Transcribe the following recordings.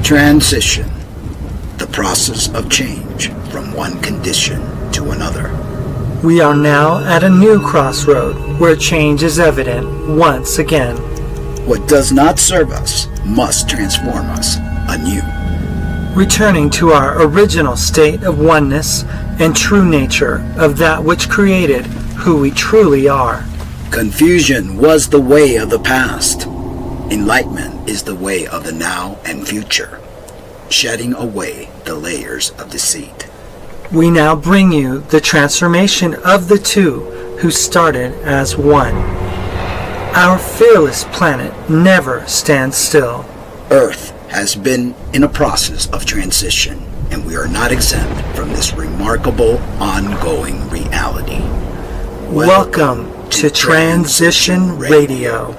Transition, the process of change from one condition to another. We are now at a new crossroad where change is evident once again. What does not serve us must transform us anew. Returning to our original state of oneness and true nature of that which created who we truly are. Confusion was the way of the past. Enlightenment is the way of the now and future, shedding away the layers of deceit. We now bring you the transformation of the two who started as one. Our fearless planet never stands still. Earth has been in a process of transition, and we are not exempt from this remarkable ongoing reality. Welcome to Transition Radio.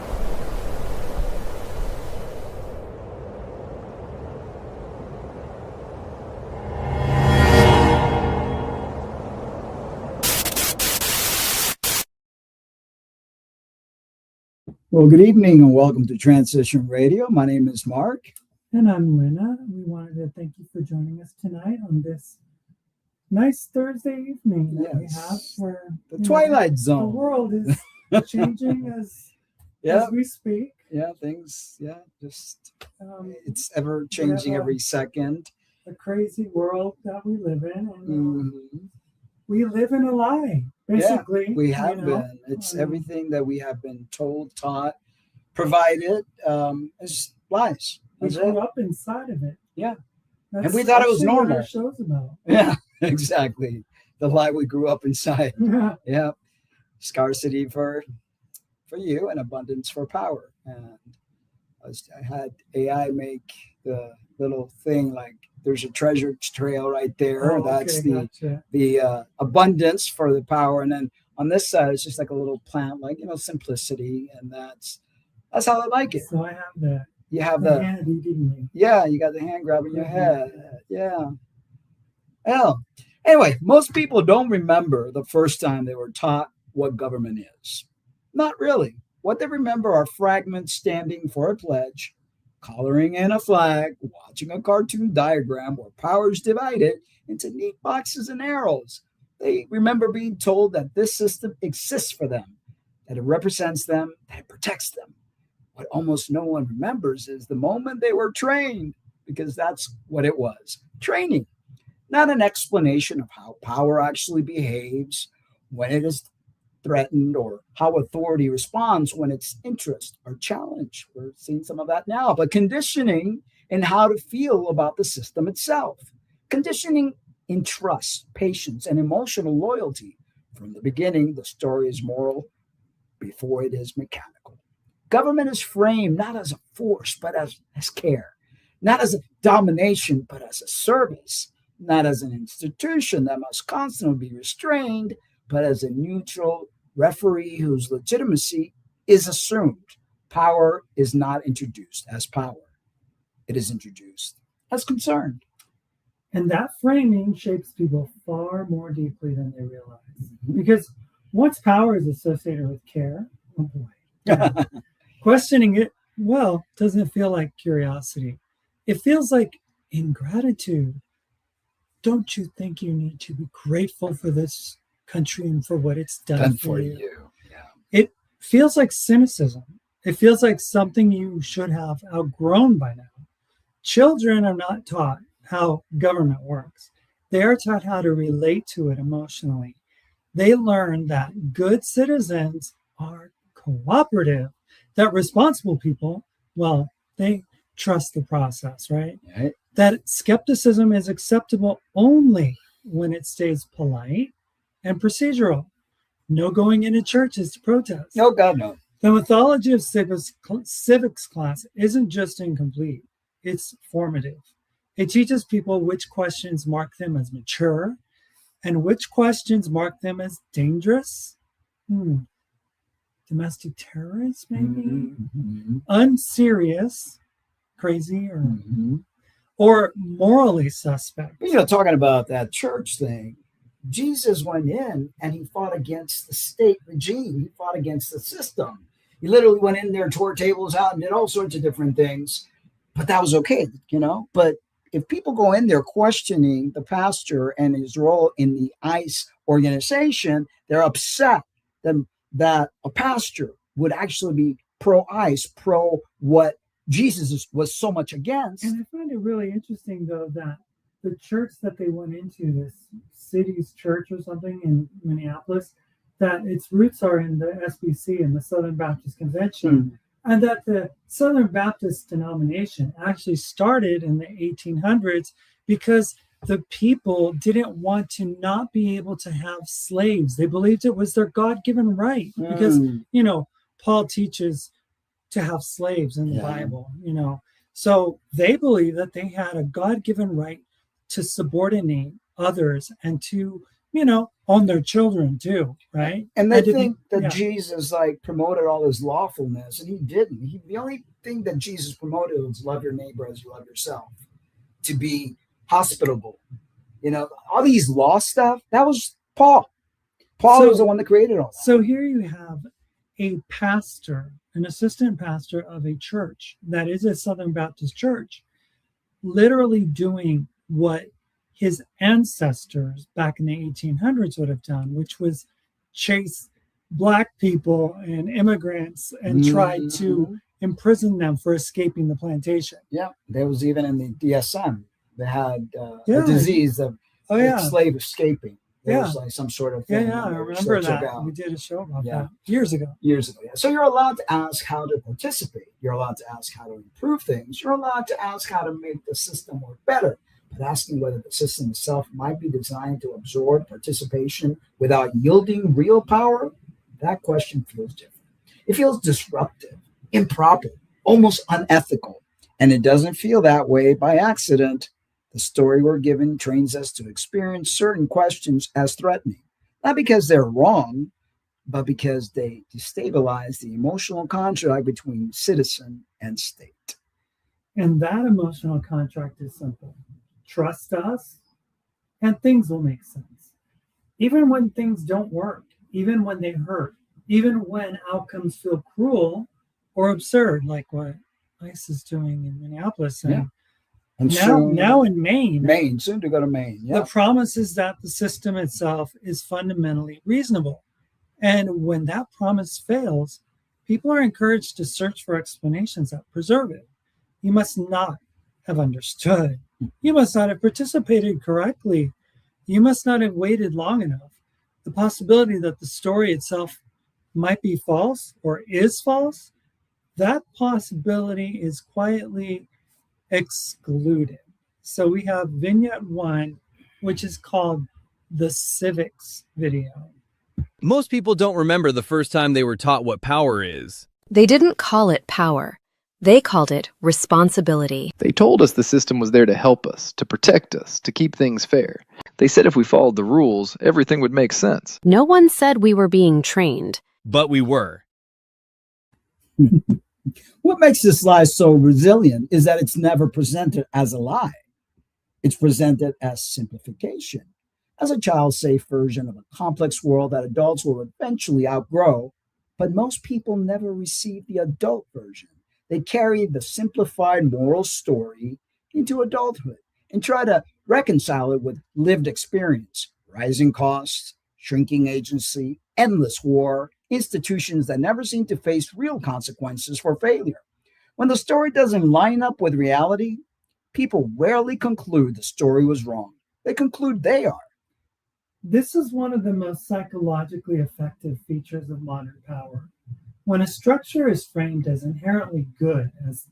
Well, good evening and welcome to Transition Radio. My name is Mark. And I'm Lynna. We wanted to thank you for joining us tonight on this nice Thursday evening that we have where the Twilight Zone. The world is changing as we speak. Yeah, things, just it's ever changing every second. The crazy world that we live in. And we live in a lie, basically. Yeah, we have been. It's everything that we have been told, taught, provided is lies. We grew up inside of it. Yeah. And we thought it was normal. What our show's about. Yeah, exactly. The lie we grew up inside. Yeah. Scarcity for you and abundance for power. And I had AI make the little thing like there's a treasure trail right there. That's the abundance for the power. And then on this side, it's just like a little plant, like, simplicity. And that's how I like it. So I have that. You have the hand eating me. Yeah, you got the hand grabbing your head. Yeah. Well, anyway, most people don't remember the first time they were taught what government is. Not really. What they remember are fragments standing for a pledge, coloring in a flag, watching a cartoon diagram where power is divided into neat boxes and arrows. They remember being told that this system exists for them, that it represents them, that it protects them. What almost no one remembers is the moment they were trained, because that's what it was, training, not an explanation of how power actually behaves when it is threatened or how authority responds when its interests are challenged. We're seeing some of that now, but conditioning in how to feel about the system itself, conditioning in trust, patience, and emotional loyalty. From the beginning, the story is moral before it is mechanical. Government is framed not as a force, but as care, not as a domination, but as a service, not as an institution that must constantly be restrained, but as a neutral referee whose legitimacy is assumed. Power is not introduced as power. It is introduced as concern. And that framing shapes people far more deeply than they realize. Because once power is associated with care, oh boy. Questioning it, doesn't it feel like curiosity? It feels like ingratitude. Don't you think you need to be grateful for this country and for what it's done for you? Yeah. It feels like cynicism. It feels like something you should have outgrown by now. Children are not taught how government works. They are taught how to relate to it emotionally. They learn that good citizens are cooperative, that responsible people, they trust the process, right? That skepticism is acceptable only when it stays polite and procedural. No going into churches to protest. No, God, no. The mythology of civics class isn't just incomplete, it's formative. It teaches people which questions mark them as mature and which questions mark them as dangerous. Domestic terrorists, maybe? Unserious, crazy, or morally suspect. Talking about that church thing, Jesus went in and he fought against the state regime. He fought against the system. He literally went in there, tore tables out, and did all sorts of different things. but that was okay, But if people go in there questioning the pastor and his role in the ICE organization, they're upset that a pastor would actually be pro-ICE, pro what Jesus was so much against. And I find it really interesting, though, that the church that they went into, this city's church or something in Minneapolis, that its roots are in the SBC and the Southern Baptist Convention, and that the Southern Baptist denomination actually started in the 1800s because the people didn't want to not be able to have slaves. They believed it was their God-given right because, Paul teaches to have slaves in the Bible, So they believe that they had a God-given right to subordinate others and to, own their children too, right? And they think that Jesus promoted all this lawfulness, and he didn't. The only thing that Jesus promoted was love your neighbor as you love yourself, to be hospitable. All these law stuff, that was Paul. Paul was the one that created all that. So here you have a pastor, an assistant pastor of a church that is a Southern Baptist church, literally doing what his ancestors back in the 1800s would have done, which was chase Black people and immigrants and try to imprison them for escaping the plantation. Yeah, there was even in the DSM, they had a disease of slave escaping. There was some sort of thing. I remember that. We did a show about that years ago. So you're allowed to ask how to participate. You're allowed to ask how to improve things. You're allowed to ask how to make the system work better. But asking whether the system itself might be designed to absorb participation without yielding real power, that question feels different. It feels disruptive, improper, almost unethical. And it doesn't feel that way by accident. The story we're given trains us to experience certain questions as threatening, not because they're wrong, but because they destabilize the emotional contract between citizen and state. And that emotional contract is simple. Trust us, and things will make sense. Even when things don't work, even when they hurt, even when outcomes feel cruel or absurd, like what ICE is doing in Minneapolis and now in Maine. Soon to go to Maine. The promise is that the system itself is fundamentally reasonable. And when that promise fails, people are encouraged to search for explanations that preserve it. You must not have understood. You must not have participated correctly. You must not have waited long enough. The possibility that the story itself might be false or is false, that possibility is quietly excluded. So we have vignette 1, which is called the civics video. Most people don't remember the first time they were taught what power is. They didn't call it power. They called it responsibility. They told us the system was there to help us, to protect us, to keep things fair. They said if we followed the rules, everything would make sense. No one said we were being trained. But we were. What makes this lie so resilient is that it's never presented as a lie. It's presented as simplification, as a child-safe version of a complex world that adults will eventually outgrow. But most people never receive the adult version. They carry the simplified moral story into adulthood and try to reconcile it with lived experience, rising costs, shrinking agency, endless war, institutions that never seem to face real consequences for failure. When the story doesn't line up with reality, people rarely conclude the story was wrong. They conclude they are. This is one of the most psychologically effective features of modern power. When a structure is framed as inherently good, as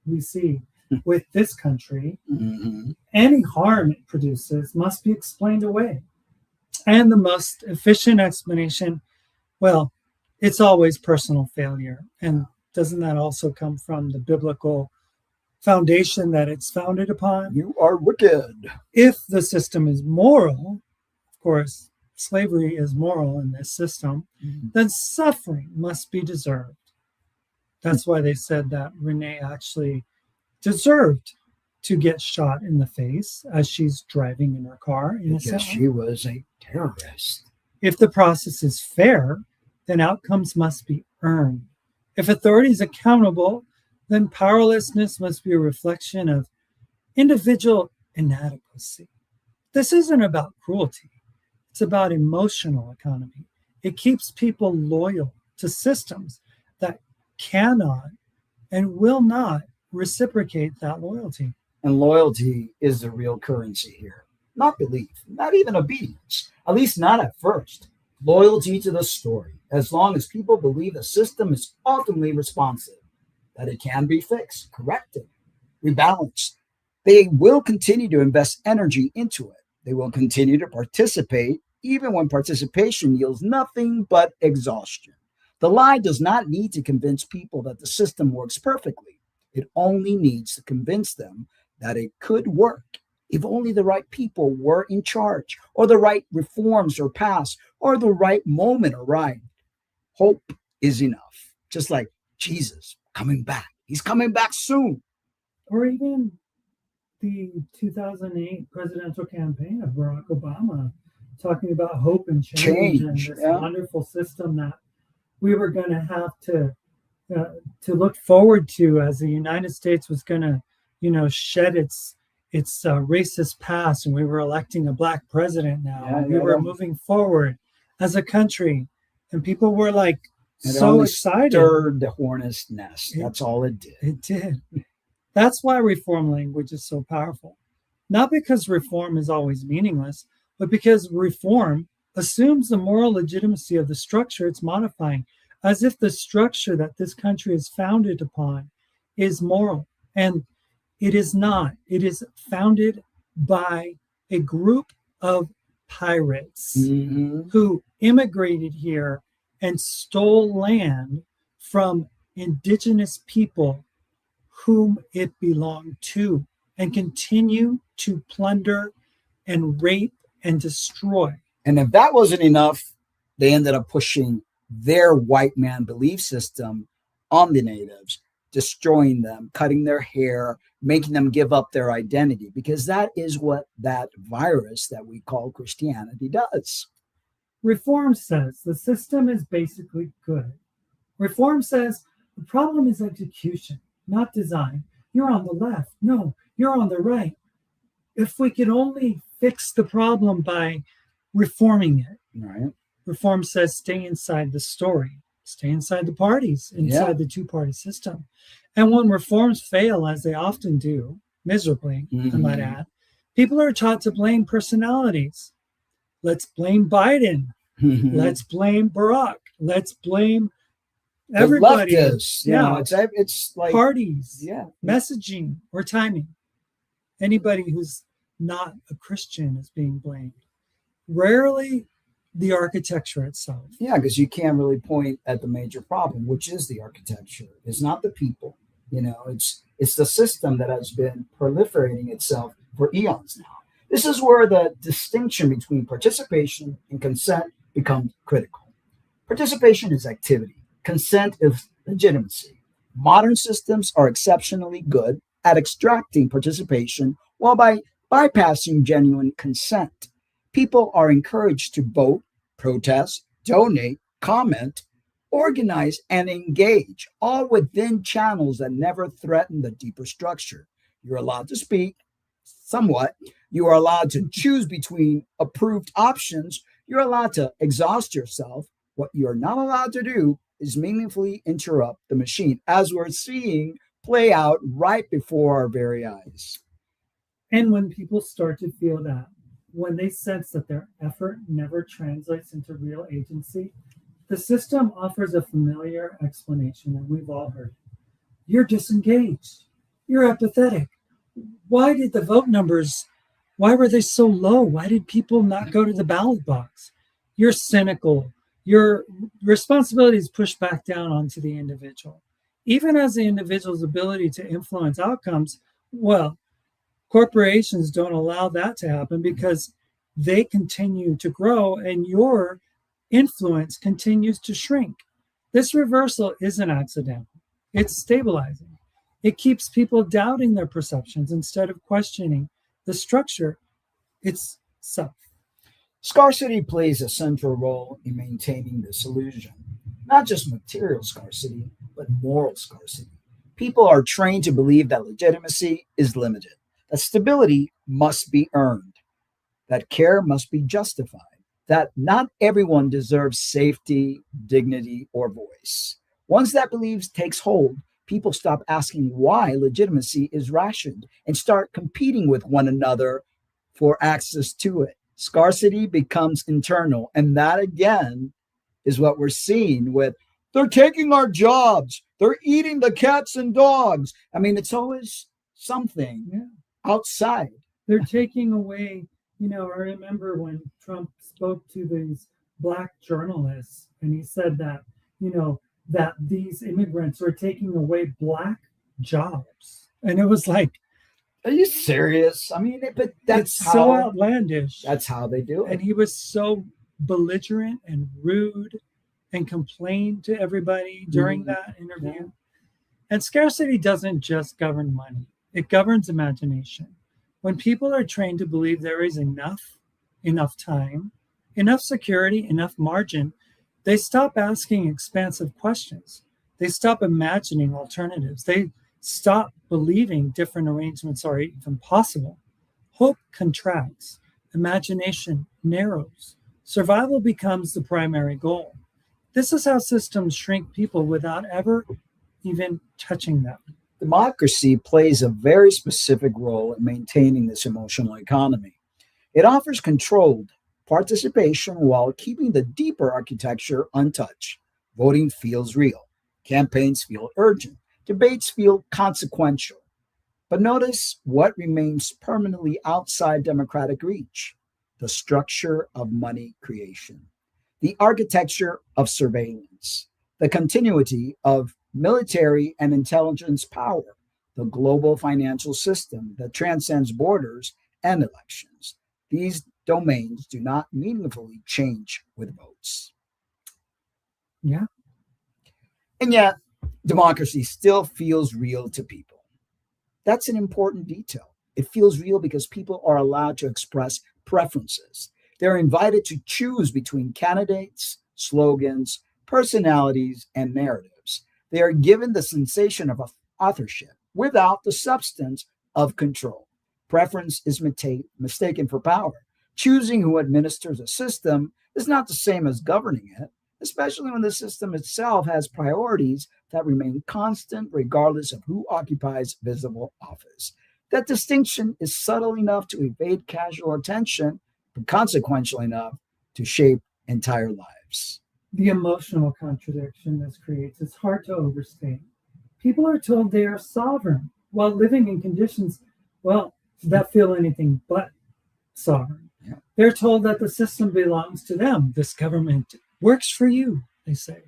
we see with this country, any harm it produces must be explained away. And the most efficient explanation, well, it's always personal failure. And doesn't that also come from the biblical foundation that it's founded upon? You are wicked. If the system is moral, of course, slavery is moral in this system, then suffering must be deserved. That's why they said that Renee actually deserved to get shot in the face as she's driving in her car. Because she was a terrorist. If the process is fair, then outcomes must be earned. If authority is accountable, then powerlessness must be a reflection of individual inadequacy. This isn't about cruelty. It's about emotional economy. It keeps people loyal to systems that cannot and will not reciprocate that loyalty. And loyalty is the real currency here. Not belief, not even obedience, at least not at first. Loyalty to the story, as long as people believe the system is ultimately responsive, that it can be fixed, corrected, rebalanced. They will continue to invest energy into it. They will continue to participate, even when participation yields nothing but exhaustion. The lie does not need to convince people that the system works perfectly. It only needs to convince them that it could work if only the right people were in charge, or the right reforms are passed, or the right moment arrived. Hope is enough, just like Jesus coming back. He's coming back soon. Or even the 2008 presidential campaign of Barack Obama talking about hope and change and this wonderful system that we were going to have to look forward to as the United States was going to, shed its racist past, and we were electing a black president now. We were moving forward as a country, and people were like so excited. Stirred the hornet's nest. That's all it did. It did. That's why reform language is so powerful. Not because reform is always meaningless, but because reform assumes the moral legitimacy of the structure it's modifying, as if the structure that this country is founded upon is moral. And it is not. It is founded by a group of pirates who immigrated here and stole land from indigenous people whom it belonged to, and continue to plunder and rape and destroy. And if that wasn't enough, they ended up pushing their white man belief system on the natives, destroying them, cutting their hair, making them give up their identity, because that is what that virus that we call Christianity does. Reform says the system is basically good. Reform says the problem is execution, not design. You're on the left. No, you're on the right. If we could only fix the problem by reforming it. Right. Reform says stay inside the story, stay inside the parties, inside the two-party system. And when reforms fail, as they often do, miserably, I might add, people are taught to blame personalities. Let's blame Biden. Let's blame Barack. Let's blame everybody. It's like parties, messaging, or timing. Anybody who's not a Christian is being blamed. Rarely the architecture itself. Yeah, because you can't really point at the major problem, which is the architecture. It's not the people. It's the system that has been proliferating itself for eons now. This is where the distinction between participation and consent becomes critical. Participation is activity. Consent is legitimacy. Modern systems are exceptionally good at extracting participation while bypassing genuine consent. People are encouraged to vote, protest, donate, comment, organize, and engage, all within channels that never threaten the deeper structure. You're allowed to speak, somewhat. You are allowed to choose between approved options. You're allowed to exhaust yourself. What you're not allowed to do is meaningfully interrupt the machine, as we're seeing play out right before our very eyes. And when people start to feel that, when they sense that their effort never translates into real agency, the system offers a familiar explanation that we've all heard. You're disengaged. You're apathetic. Why did the vote numbers, why were they so low? Why did people not go to the ballot box? You're cynical. Your responsibility is pushed back down onto the individual. Even as the individual's ability to influence outcomes, well, corporations don't allow that to happen because they continue to grow and your influence continues to shrink. This reversal isn't accidental. It's stabilizing. It keeps people doubting their perceptions instead of questioning the structure itself. Scarcity plays a central role in maintaining this illusion. Not just material scarcity, but moral scarcity. People are trained to believe that legitimacy is limited, that stability must be earned, that care must be justified, that not everyone deserves safety, dignity, or voice. Once that belief takes hold, people stop asking why legitimacy is rationed and start competing with one another for access to it. Scarcity becomes internal, and that again is what we're seeing with they're taking our jobs, they're eating the cats and dogs. I mean, it's always something outside. They're taking away, I remember when Trump spoke to these Black journalists and he said that, that these immigrants were taking away Black jobs. And it was like, are you serious? I mean, but that's it's so outlandish. That's how they do it. And he was so belligerent and rude and complained to everybody during that interview. Yeah. And scarcity doesn't just govern money, it governs imagination. When people are trained to believe there is enough time, enough security, enough margin, they stop asking expansive questions. They stop imagining alternatives. They stop believing different arrangements are even possible. Hope contracts. Imagination narrows. Survival becomes the primary goal. This is how systems shrink people without ever even touching them. Democracy plays a very specific role in maintaining this emotional economy. It offers controlled participation while keeping the deeper architecture untouched. Voting feels real. Campaigns feel urgent. Debates feel consequential. But notice what remains permanently outside democratic reach: the structure of money creation, the architecture of surveillance, the continuity of military and intelligence power, the global financial system that transcends borders and elections. These domains do not meaningfully change with votes. Yeah. And yet, democracy still feels real to people. That's an important detail. It feels real because people are allowed to express preferences. They're invited to choose between candidates, slogans, personalities, and narratives. They are given the sensation of authorship without the substance of control. Preference is mistaken for power. Choosing who administers a system is not the same as governing it, especially when the system itself has priorities that remain constant regardless of who occupies visible office. That distinction is subtle enough to evade casual attention, but consequential enough to shape entire lives. The emotional contradiction this creates is hard to overstate. People are told they are sovereign while living in conditions, that feel anything but sovereign. Yeah. They're told that the system belongs to them. This government works for you, they say,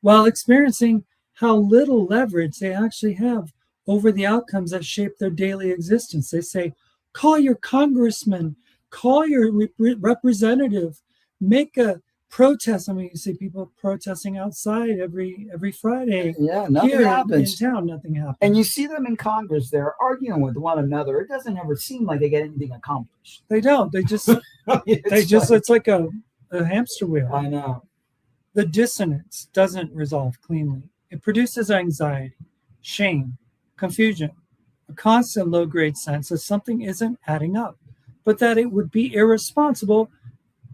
while experiencing how little leverage they actually have over the outcomes that shape their daily existence. They say, call your congressman, call your representative, make a protest. I mean, you see people protesting outside every Friday. Yeah, nothing happens. In town, nothing happens. And you see them in Congress, they're arguing with one another. It doesn't ever seem like they get anything accomplished. They don't. They just, it's like a hamster wheel. I know. The dissonance doesn't resolve cleanly. It produces anxiety, shame, confusion, a constant low-grade sense that something isn't adding up, but that it would be irresponsible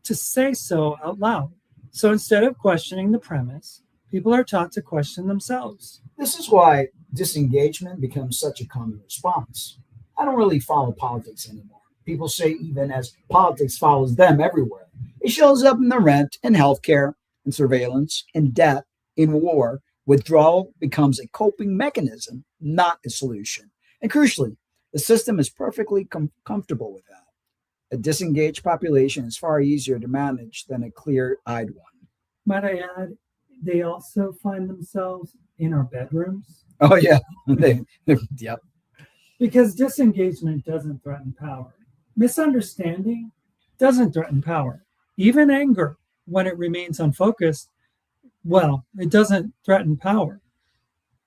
to say so out loud. So instead of questioning the premise, people are taught to question themselves. This is why disengagement becomes such a common response. I don't really follow politics anymore. People say even as politics follows them everywhere. It shows up in the rent, in healthcare, in surveillance, in debt, in war. Withdrawal becomes a coping mechanism, not a solution. And crucially, the system is perfectly comfortable with that. A disengaged population is far easier to manage than a clear-eyed one. Might I add, they also find themselves in our bedrooms. Oh, yeah. Yep. Because disengagement doesn't threaten power. Misunderstanding doesn't threaten power. Even anger, when it remains unfocused, it doesn't threaten power.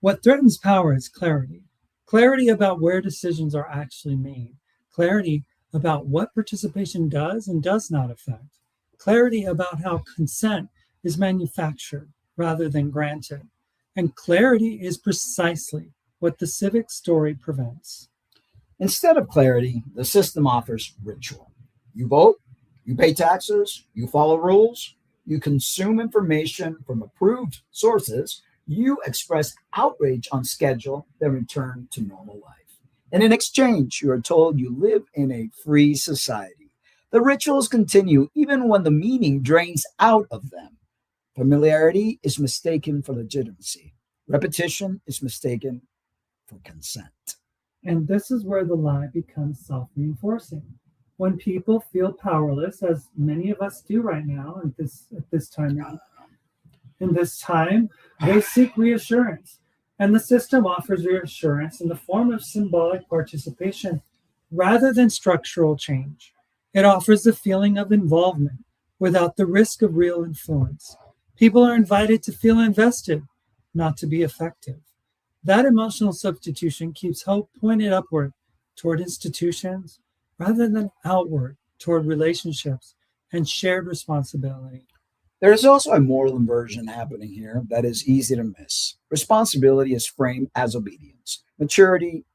What threatens power is clarity. Clarity about where decisions are actually made. Clarity about what participation does and does not affect. Clarity about how consent is manufactured rather than granted. And clarity is precisely what the civic story prevents. Instead of clarity, the system offers ritual. You vote, you pay taxes, you follow rules, you consume information from approved sources, you express outrage on schedule, then return to normal life. And in exchange, you are told you live in a free society. The rituals continue even when the meaning drains out of them. Familiarity is mistaken for legitimacy. Repetition is mistaken for consent. And this is where the lie becomes self-reinforcing. When people feel powerless, as many of us do right now at this time, they seek reassurance. And the system offers reassurance in the form of symbolic participation rather than structural change. It offers the feeling of involvement without the risk of real influence. People are invited to feel invested, not to be effective. That emotional substitution keeps hope pointed upward toward institutions rather than outward toward relationships and shared responsibility. There is also a moral inversion happening here that is easy to miss. Responsibility is framed as obedience. Maturity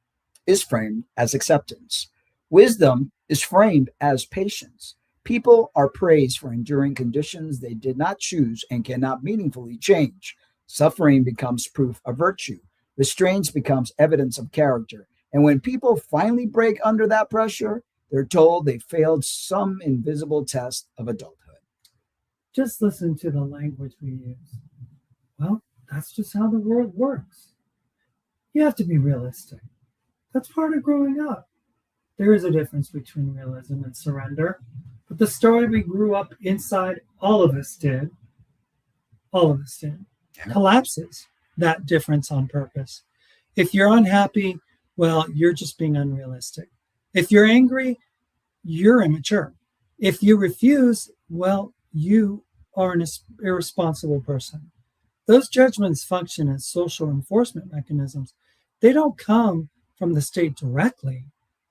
is framed as acceptance. Wisdom is framed as patience. People are praised for enduring conditions they did not choose and cannot meaningfully change. Suffering becomes proof of virtue. Restraint becomes evidence of character. And when people finally break under that pressure, they're told they failed some invisible test of adulthood. Just listen to the language we use. Well, that's just how the world works. You have to be realistic. That's part of growing up. There is a difference between realism and surrender, but the story we grew up inside, all of us did, collapses that difference on purpose. If you're unhappy, well, you're just being unrealistic. If you're angry, you're immature. If you refuse, well, you are an irresponsible person. Those judgments function as social enforcement mechanisms. They don't come from the state directly.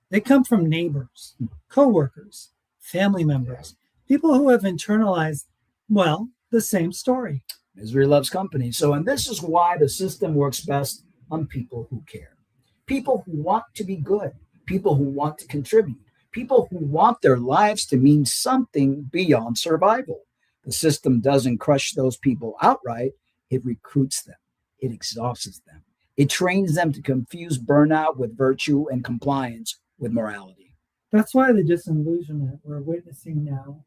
They come from neighbors, coworkers, family members, people who have internalized, well, the same story. Misery loves company. And this is why the system works best on people who care. People who want to be good, people who want to contribute, people who want their lives to mean something beyond survival. The system doesn't crush those people outright. It recruits them. It exhausts them. It trains them to confuse burnout with virtue and compliance with morality. That's why the disillusionment we're witnessing now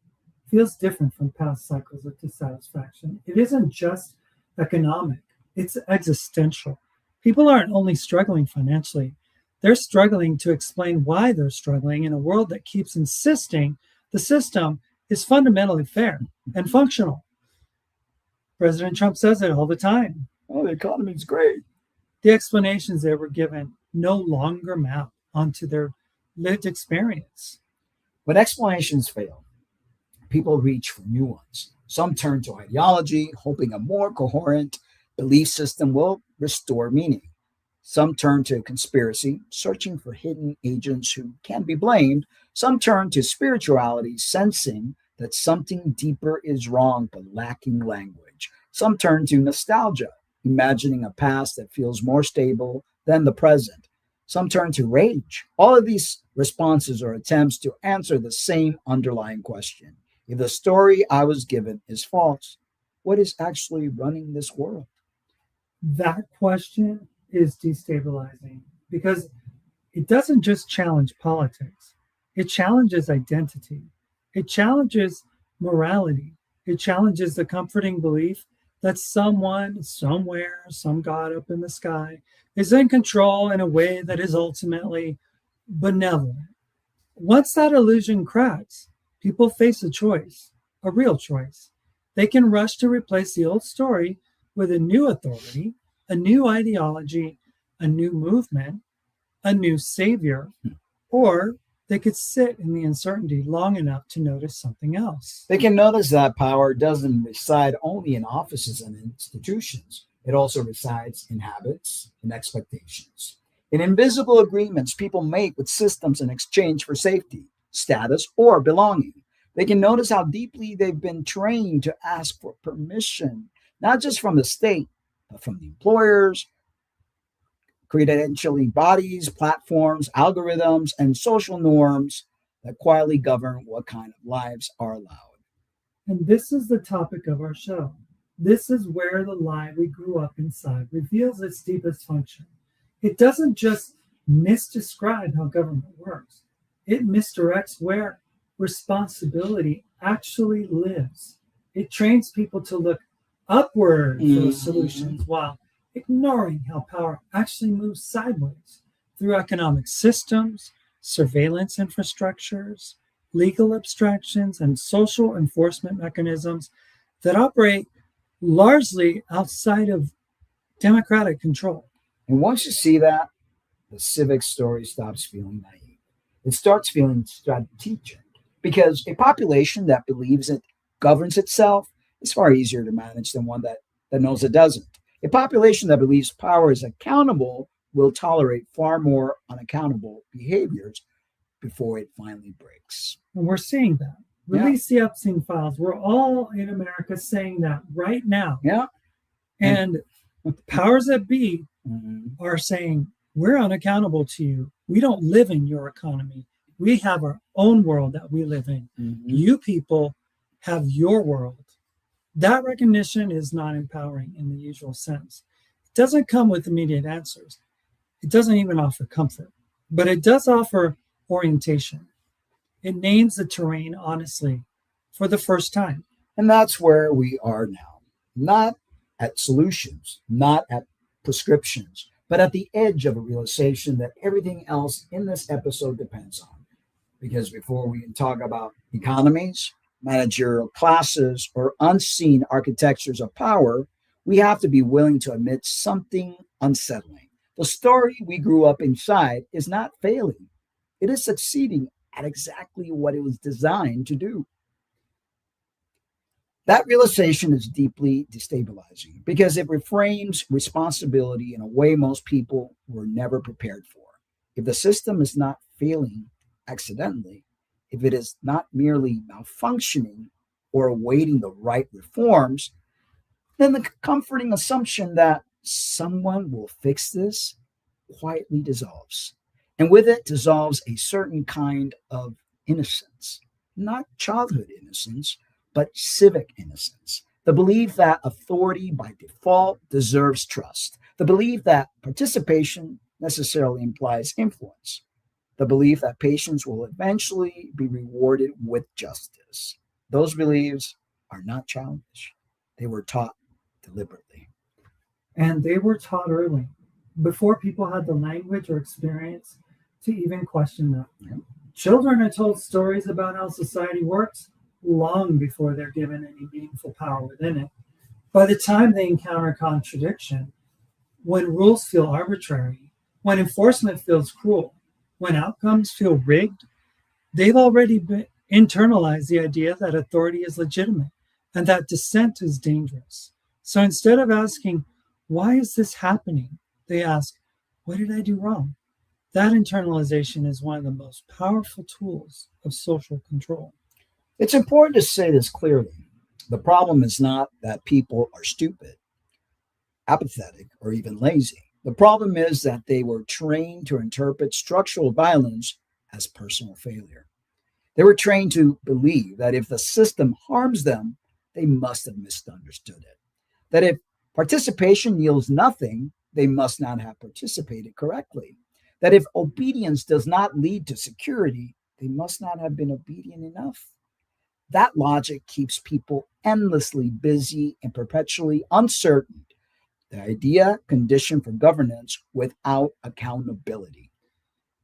feels different from past cycles of dissatisfaction. It isn't just economic, it's existential. People aren't only struggling financially, they're struggling to explain why they're struggling in a world that keeps insisting the system is fundamentally fair and functional. President Trump says it all the time. Oh, the economy's great. The explanations they were given no longer map onto their lived experience. When explanations fail, people reach for new ones. Some turn to ideology, hoping a more coherent belief system will restore meaning. Some turn to conspiracy, searching for hidden agents who can be blamed. Some turn to spirituality, sensing that something deeper is wrong but lacking language. Some turn to nostalgia, imagining a past that feels more stable than the present. Some turn to rage. All of these responses are attempts to answer the same underlying question. If the story I was given is false, what is actually running this world? That question is destabilizing because it doesn't just challenge politics. It challenges identity. It challenges morality. It challenges the comforting belief that someone, somewhere, some God up in the sky is in control in a way that is ultimately benevolent. Once that illusion cracks, people face a choice, a real choice. They can rush to replace the old story with a new authority, a new ideology, a new movement, a new savior, or they could sit in the uncertainty long enough to notice something else. They can notice that power doesn't reside only in offices and institutions. It also resides in habits and expectations. In invisible agreements people make with systems in exchange for safety, status, or belonging. They can notice how deeply they've been trained to ask for permission, not just from the state, but from the employers, credentialing bodies, platforms, algorithms, and social norms that quietly govern what kind of lives are allowed. And this is the topic of our show. This is where the lie we grew up inside reveals its deepest function. It doesn't just misdescribe how government works, it misdirects where responsibility actually lives. It trains people to look upward for solutions while ignoring how power actually moves sideways through economic systems, surveillance infrastructures, legal abstractions, and social enforcement mechanisms that operate largely outside of democratic control. And once you see that, the civic story stops feeling naive. It starts feeling strategic because a population that believes it governs itself is far easier to manage than one that knows it doesn't. A population that believes power is accountable will tolerate far more unaccountable behaviors before it finally breaks. And we're seeing that. Release the Epstein files. We're all in America saying that right now. Yeah. And the powers that be are saying, we're unaccountable to you. We don't live in your economy. We have our own world that we live in. You people have your world. That recognition is not empowering in the usual sense. It doesn't come with immediate answers. It doesn't even offer comfort, but it does offer orientation. It names the terrain honestly for the first time. And that's where we are now. Not at solutions, not at prescriptions, but at the edge of a realization that everything else in this episode depends on. Because before we can talk about economies, managerial classes, or unseen architectures of power, we have to be willing to admit something unsettling. The story we grew up inside is not failing. It is succeeding at exactly what it was designed to do. That realization is deeply destabilizing because it reframes responsibility in a way most people were never prepared for. If the system is not failing accidentally, if it is not merely malfunctioning or awaiting the right reforms, then the comforting assumption that someone will fix this quietly dissolves. And with it dissolves a certain kind of innocence, not childhood innocence, but civic innocence. The belief that authority by default deserves trust. The belief that participation necessarily implies influence. The belief that patience will eventually be rewarded with justice. Those beliefs are not childish. They were taught deliberately. And they were taught early, before people had the language or experience to even question them. Yeah. Children are told stories about how society works long before they're given any meaningful power within it. By the time they encounter contradiction, when rules feel arbitrary, when enforcement feels cruel, when outcomes feel rigged, they've already internalized the idea that authority is legitimate and that dissent is dangerous. So instead of asking, why is this happening? They ask, what did I do wrong? That internalization is one of the most powerful tools of social control. It's important to say this clearly. The problem is not that people are stupid, apathetic, or even lazy. The problem is that they were trained to interpret structural violence as personal failure. They were trained to believe that if the system harms them, they must have misunderstood it. That if participation yields nothing, they must not have participated correctly. That if obedience does not lead to security, they must not have been obedient enough. That logic keeps people endlessly busy and perpetually uncertain. The idea conditioned for governance without accountability.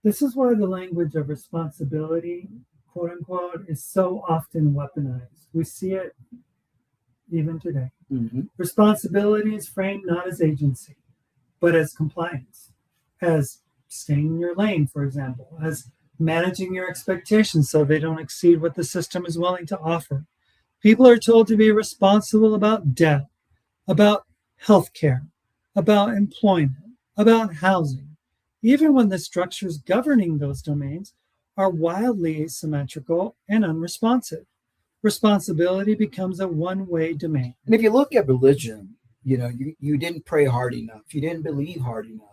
This is why the language of responsibility, quote unquote, is so often weaponized. We see it even today. Responsibility is framed not as agency, but as compliance, as staying in your lane, for example, as managing your expectations so they don't exceed what the system is willing to offer. People are told to be responsible about debt, about healthcare, about employment, about housing, even when the structures governing those domains are wildly asymmetrical and unresponsive. Responsibility becomes a one-way domain. And if you look at religion, you didn't pray hard enough. You didn't believe hard enough.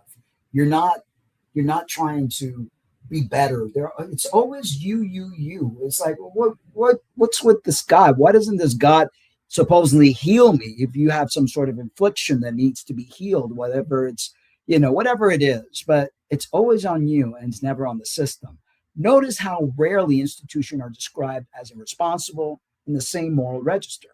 You're not trying to be better. It's always you. It's like, what's with this God? Why doesn't this God supposedly heal me if you have some sort of infliction that needs to be healed, whatever it's, whatever it is, but it's always on you and it's never on the system. Notice how rarely institutions are described as irresponsible in the same moral register.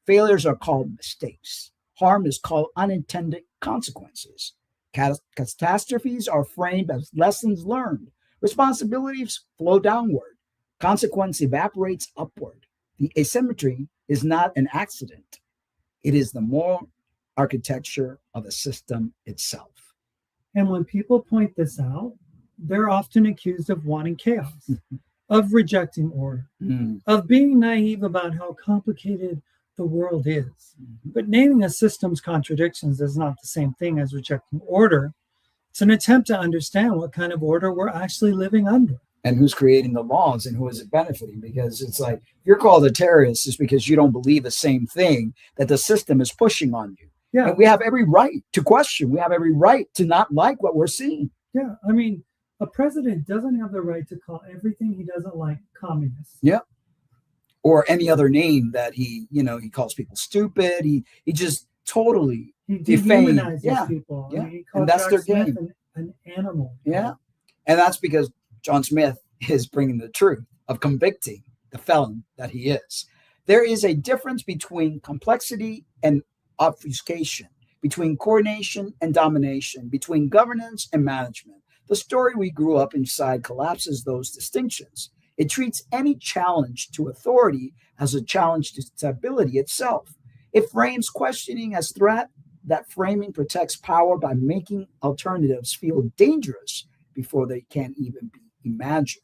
Failures are called mistakes. Harm is called unintended consequences. Catastrophes are framed as lessons learned. Responsibilities flow downward. Consequence evaporates upward. The asymmetry is not an accident. It is the moral architecture of the system itself. And when people point this out, they're often accused of wanting chaos, of rejecting order, of being naive about how complicated the world is. But naming a system's contradictions is not the same thing as rejecting order. It's an attempt to understand what kind of order we're actually living under. And who's creating the laws and who is it benefiting? Because it's like, if you're called a terrorist, it's because you don't believe the same thing that the system is pushing on you. Yeah. And we have every right to question. We have every right to not like what we're seeing. Yeah. I mean, a president doesn't have the right to call everything he doesn't like communist. Yeah. Or any other name that he calls people stupid. He just totally He defames people. Yeah. I mean, he called And that's Jack their Smith game. an animal. Yeah. And that's because John Smith is bringing the truth of convicting the felon that he is. There is a difference between complexity and obfuscation, between coordination and domination, between governance and management. The story we grew up inside collapses those distinctions. It treats any challenge to authority as a challenge to stability itself. It frames questioning as threat. That framing protects power by making alternatives feel dangerous before they can even be imagined.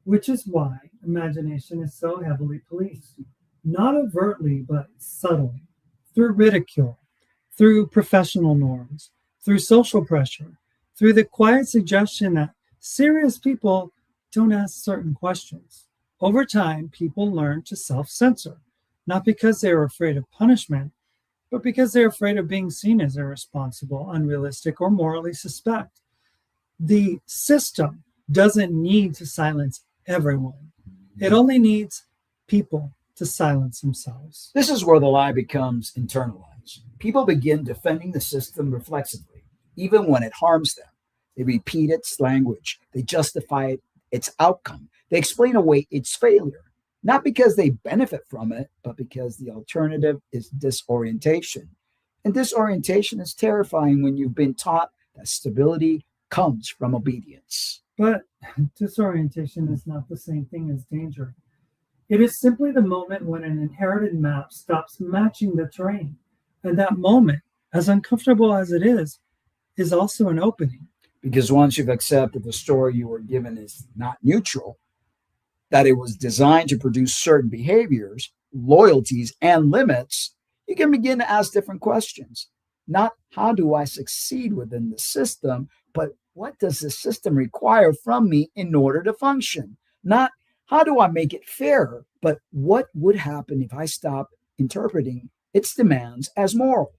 Which is why imagination is so heavily policed. Not overtly, but subtly, through ridicule, through professional norms, through social pressure, through the quiet suggestion that serious people don't ask certain questions. Over time, people learn to self-censor, not because they're afraid of punishment, but because they're afraid of being seen as irresponsible, unrealistic, or morally suspect. The system doesn't need to silence everyone. It only needs people to silence themselves. This is where the lie becomes internalized. People begin defending the system reflexively, even when it harms them. They repeat its language. They justify its outcome. They explain away its failure, not because they benefit from it, but because the alternative is disorientation. And disorientation is terrifying when you've been taught that stability comes from obedience. But disorientation is not the same thing as danger. It is simply the moment when an inherited map stops matching the terrain. And that moment, as uncomfortable as it is also an opening. Because once you've accepted the story you were given is not neutral, that it was designed to produce certain behaviors, loyalties, and limits, you can begin to ask different questions. Not how do I succeed within the system, but what does the system require from me in order to function? Not how do I make it fairer, but what would happen if I stopped interpreting its demands as moral?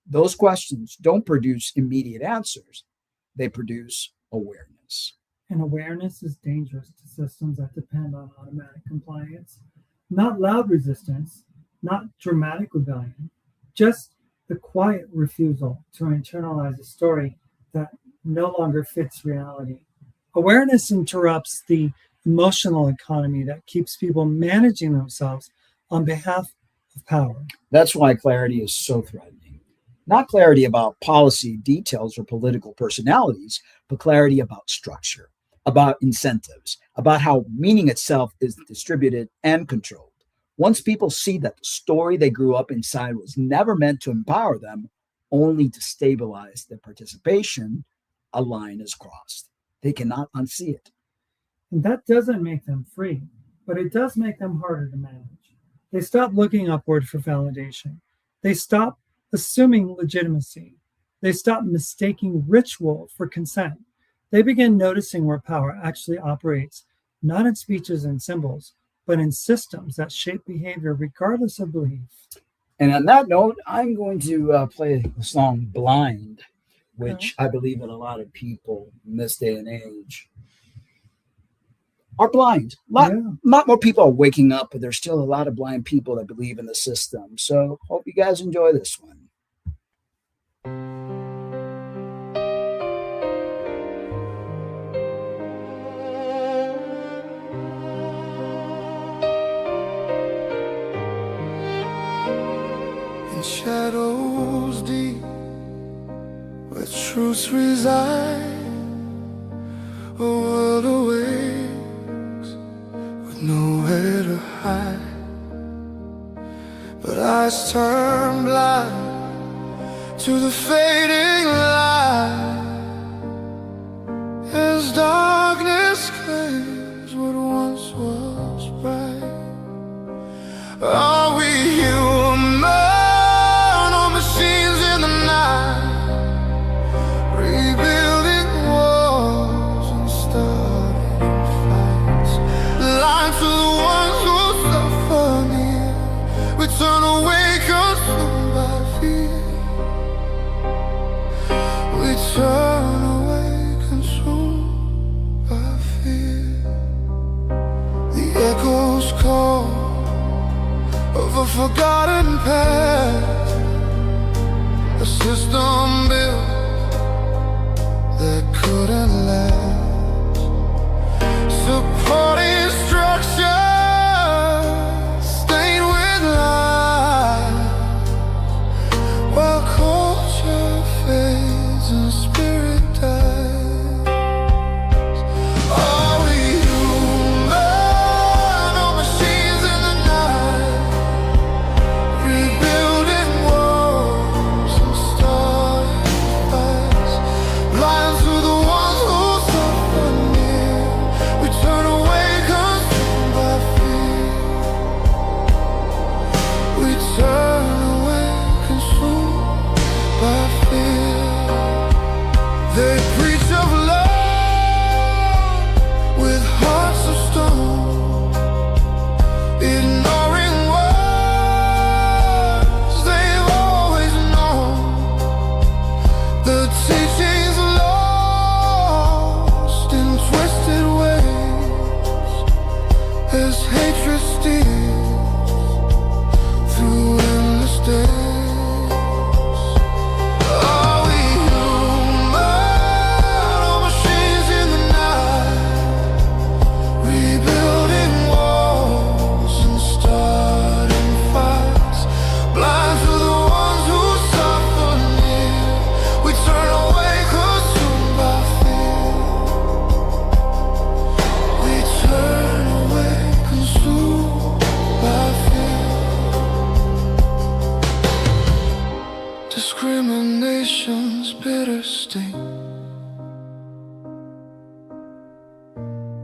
Those questions don't produce immediate answers. They produce awareness. And awareness is dangerous to systems that depend on automatic compliance, not loud resistance, not dramatic rebellion, just the quiet refusal to internalize a story that no longer fits reality. Awareness interrupts the emotional economy that keeps people managing themselves on behalf of power. That's why clarity is so threatening. Not clarity about policy details or political personalities, but clarity about structure, about incentives, about how meaning itself is distributed and controlled. Once people see that the story they grew up inside was never meant to empower them, only to stabilize their participation, a line is crossed. They cannot unsee it. And that doesn't make them free, but it does make them harder to manage. They stop looking upward for validation. They stop assuming legitimacy. They stop mistaking ritual for consent. They begin noticing where power actually operates, not in speeches and symbols, but in systems that shape behavior regardless of belief. And on that note, I'm going to play the song Blind which I believe that a lot of people in this day and age are blind. Lot more people are waking up, but there's still a lot of blind people that believe in the system. So hope you guys enjoy this one. In shadows deep where truths reside, a world awakes with nowhere to hide. But eyes turn blind to the fading light as darkness claims what once was bright. Are we human or machines in the night, rebuilding walls and starting fights? Lying to the ones who suffer near, we turn away consumed by fear. We turn away consumed by fear. The echoes call of a forgotten past, a system built that couldn't last, supporting structure stained with lies, while culture fades and spirit dies. Are we human or machines in the night, rebuilding walls and starting fights? Blind to the ones who suffer near, we turn away consumed by fear. We turn away consumed by fear. They preach of love with hearts of stone, ignoring words they've always known. The teachings lost in twisted ways as hatred steals through endless days. Are we human or machines in the night, rebuilding walls and starting fights? Blind to the ones who suffer near, we turn away consumed by fear. We turn away consumed by fear. Discrimination's bitter sting,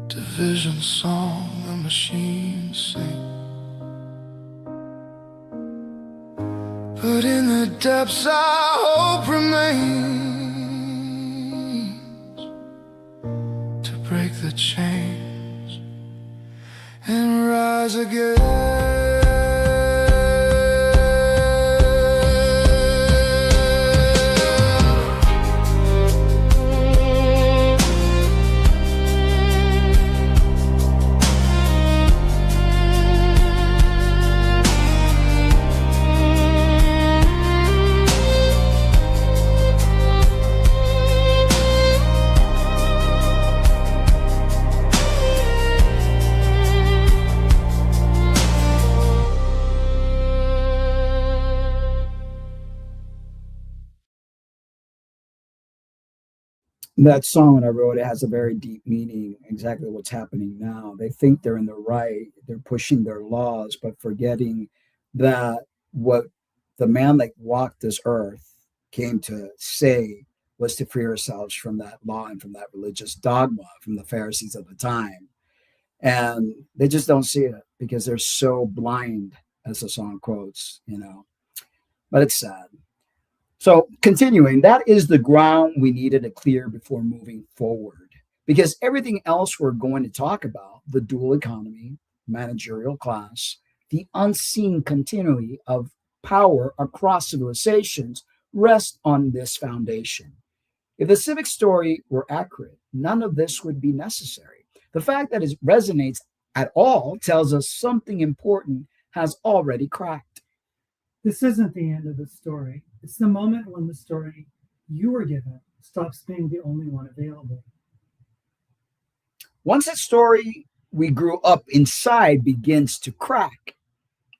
division song the machines sing. But in the depths our hope remains, to break the chains and rise again. That song, when I wrote it, has a very deep meaning, exactly what's happening now. They think they're in the right, they're pushing their laws, but forgetting that what the man that walked this earth came to say was to free ourselves from that law and from that religious dogma from the Pharisees of the time. And they just don't see it because they're so blind, as the song quotes, But it's sad. So continuing, that is the ground we needed to clear before moving forward, because everything else we're going to talk about, the dual economy, managerial class, the unseen continuity of power across civilizations, rest on this foundation. If the civic story were accurate, none of this would be necessary. The fact that it resonates at all tells us something important has already cracked. This isn't the end of the story. It's the moment when the story you were given stops being the only one available. Once that story we grew up inside begins to crack,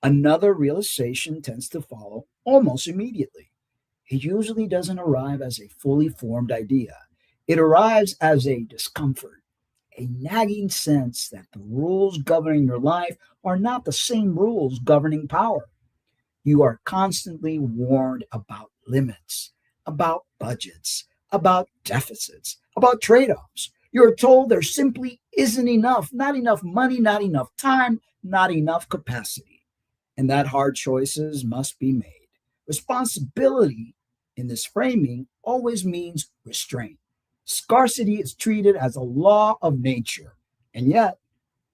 another realization tends to follow almost immediately. It usually doesn't arrive as a fully formed idea. It arrives as a discomfort, a nagging sense that the rules governing your life are not the same rules governing power. You are constantly warned about limits, about budgets, about deficits, about trade offs. You're told there simply isn't enough, not enough money, not enough time, not enough capacity, and that hard choices must be made. Responsibility in this framing always means restraint. Scarcity is treated as a law of nature, and yet,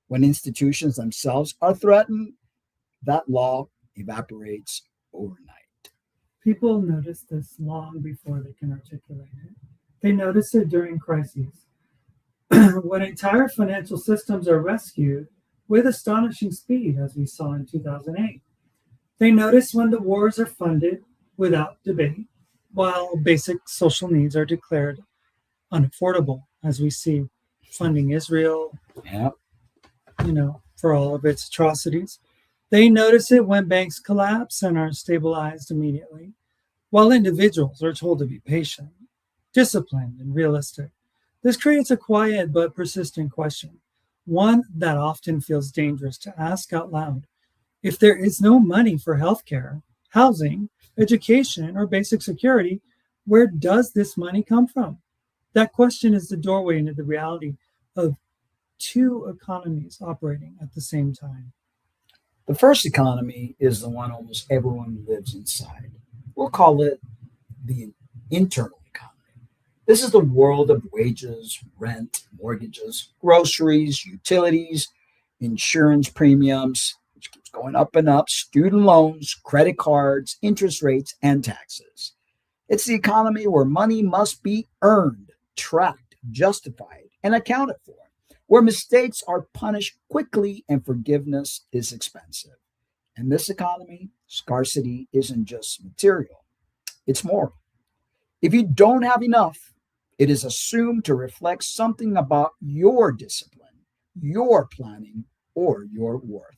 when institutions themselves are threatened, that law evaporates overnight. People notice this long before they can articulate it. They notice it during crises, when entire financial systems are rescued with astonishing speed, as we saw in 2008. They notice when the wars are funded without debate, while basic social needs are declared unaffordable, as we see funding Israel, Yeah. For all of its atrocities. They notice it when banks collapse and are stabilized immediately, while individuals are told to be patient, disciplined, and realistic. This creates a quiet but persistent question, one that often feels dangerous to ask out loud. If there is no money for healthcare, housing, education, or basic security, where does this money come from? That question is the doorway into the reality of two economies operating at the same time. The first economy is the one almost everyone lives inside. We'll call it the internal economy. This is the world of wages, rent, mortgages, groceries, utilities, insurance premiums, which keeps going up and up, student loans, credit cards, interest rates, and taxes. It's the economy where money must be earned, tracked, justified, and accounted for, where mistakes are punished quickly and forgiveness is expensive. In this economy, scarcity isn't just material, it's moral. If you don't have enough, it is assumed to reflect something about your discipline, your planning, or your worth.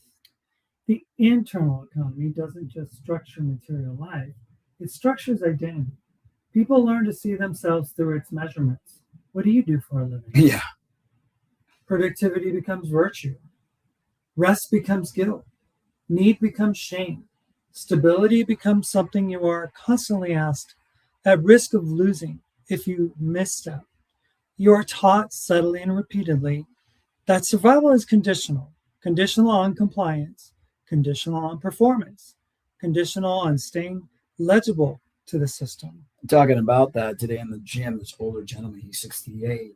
The internal economy doesn't just structure material life, it structures identity. People learn to see themselves through its measurements. What do you do for a living? Yeah. Productivity becomes virtue. Rest becomes guilt. Need becomes shame. Stability becomes something you are constantly asked, at risk of losing if you misstep. You are taught subtly and repeatedly that survival is conditional on compliance, conditional on performance, conditional on staying legible to the system. I'm talking about that today in the gym. This older gentleman, he's 68,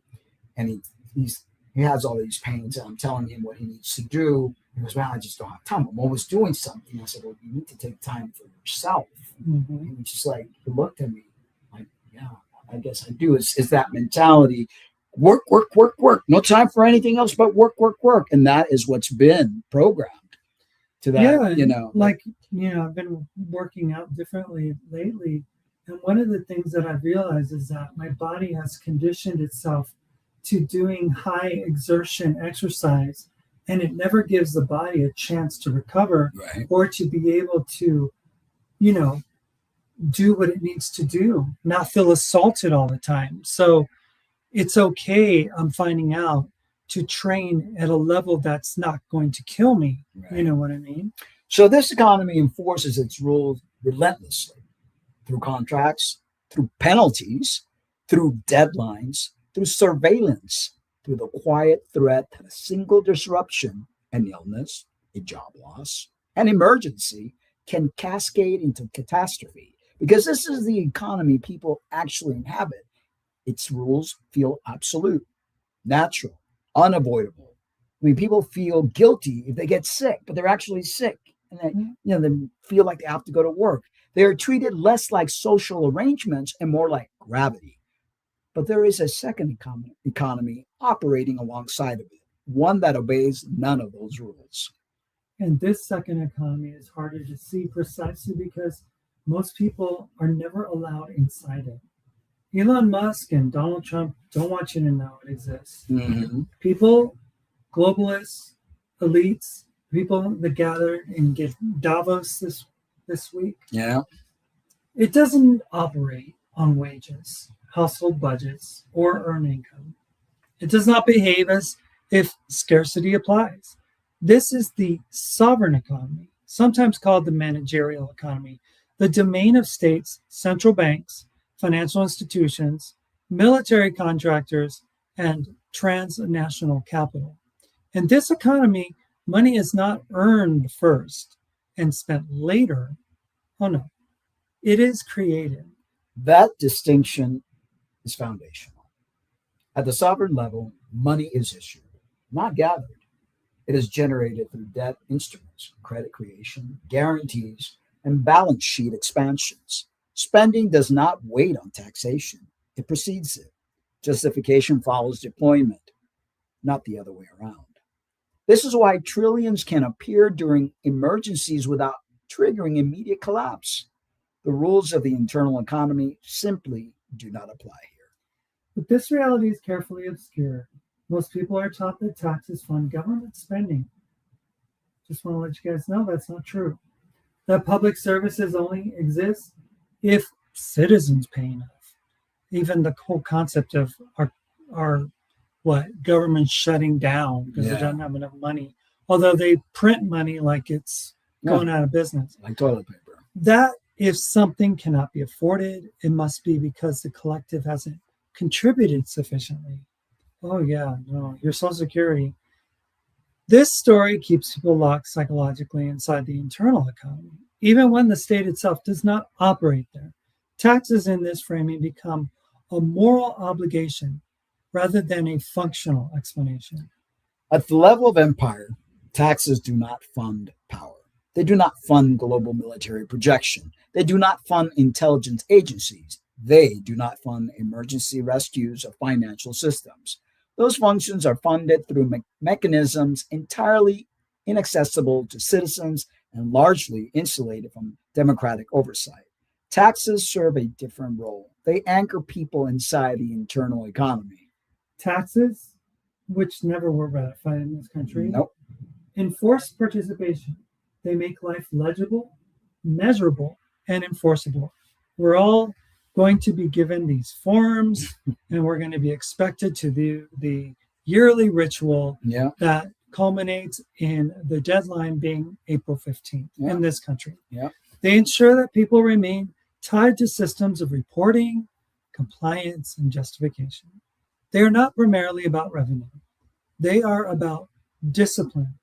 and he has all these pains, and I'm telling him what he needs to do. He goes, well, I just don't have time. I'm always doing something. I said, well, you need to take time for yourself. Mm-hmm. And he's just like, he looked at me like, yeah, I guess I do. It's that mentality. Work, work, work, work. No time for anything else but work, work, work. And that is what's been programmed to that, I've been working out differently lately. And one of the things that I've realized is that my body has conditioned itself to doing high exertion exercise, and it never gives the body a chance to recover, right, or to be able to, do what it needs to do, not feel assaulted all the time. So it's okay, I'm finding out, to train at a level that's not going to kill me. right. You know what I mean? So this economy enforces its rules relentlessly through contracts, through penalties, through deadlines, through surveillance, through the quiet threat that a single disruption, an illness, a job loss, an emergency can cascade into catastrophe. Because this is the economy people actually inhabit. Its rules feel absolute, natural, unavoidable. I mean, people feel guilty if they get sick, but they're actually sick. And they feel like they have to go to work. They are treated less like social arrangements and more like gravity. But there is a second economy operating alongside of it, one that obeys none of those rules. And this second economy is harder to see precisely because most people are never allowed inside it. Elon Musk and Donald Trump don't want you to know it exists. Mm-hmm. People, globalists, elites, people that gathered in Davos this week, Yeah. it doesn't operate on wages, household budgets, or earned income. It does not behave as if scarcity applies. This is the sovereign economy, sometimes called the managerial economy, the domain of states, central banks, financial institutions, military contractors, and transnational capital. In this economy, money is not earned first and spent later. Oh no, it is created. That distinction is foundational. At the sovereign level, money is issued, not gathered. It is generated through debt instruments, credit creation, guarantees, and balance sheet expansions. Spending does not wait on taxation, it precedes it. Justification follows deployment, not the other way around. This is why trillions can appear during emergencies without triggering immediate collapse. The rules of the internal economy simply do not apply here. But this reality is carefully obscured. Most people are taught that taxes fund government spending. Just want to let you guys know that's not true. That public services only exist if citizens pay enough. Even the whole concept of our government shutting down because they don't have enough money, although they print money like it's going out of business. Like toilet paper. That if something cannot be afforded, it must be because the collective hasn't contributed sufficiently. Oh yeah, no, your Social Security. This story keeps people locked psychologically inside the internal economy, even when the state itself does not operate there. Taxes in this framing become a moral obligation rather than a functional explanation. At the level of empire, taxes do not fund power. They do not fund global military projection. They do not fund intelligence agencies. They do not fund emergency rescues of financial systems. Those functions are funded through mechanisms entirely inaccessible to citizens and largely insulated from democratic oversight. Taxes serve a different role. They anchor people inside the internal economy. Taxes, which never were ratified in this country, Nope. enforce participation. They make life legible, measurable, and enforceable. We're all going to be given these forms and we're going to be expected to do the yearly ritual that culminates in the deadline being April 15th in this country. They ensure that people remain tied to systems of reporting, compliance, and justification. They are not primarily about revenue. They are about discipline.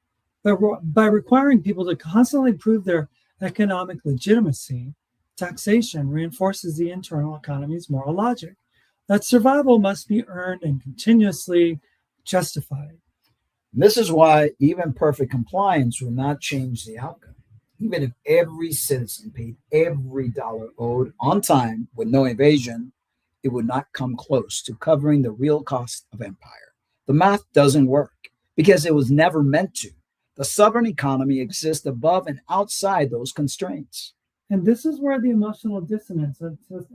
By requiring people to constantly prove their economic legitimacy, taxation reinforces the internal economy's moral logic that survival must be earned and continuously justified. This is why even perfect compliance will not change the outcome. Even if every citizen paid every dollar owed on time with no evasion, it would not come close to covering the real cost of empire. The math doesn't work because it was never meant to. The sovereign economy exists above and outside those constraints. And this is where the emotional dissonance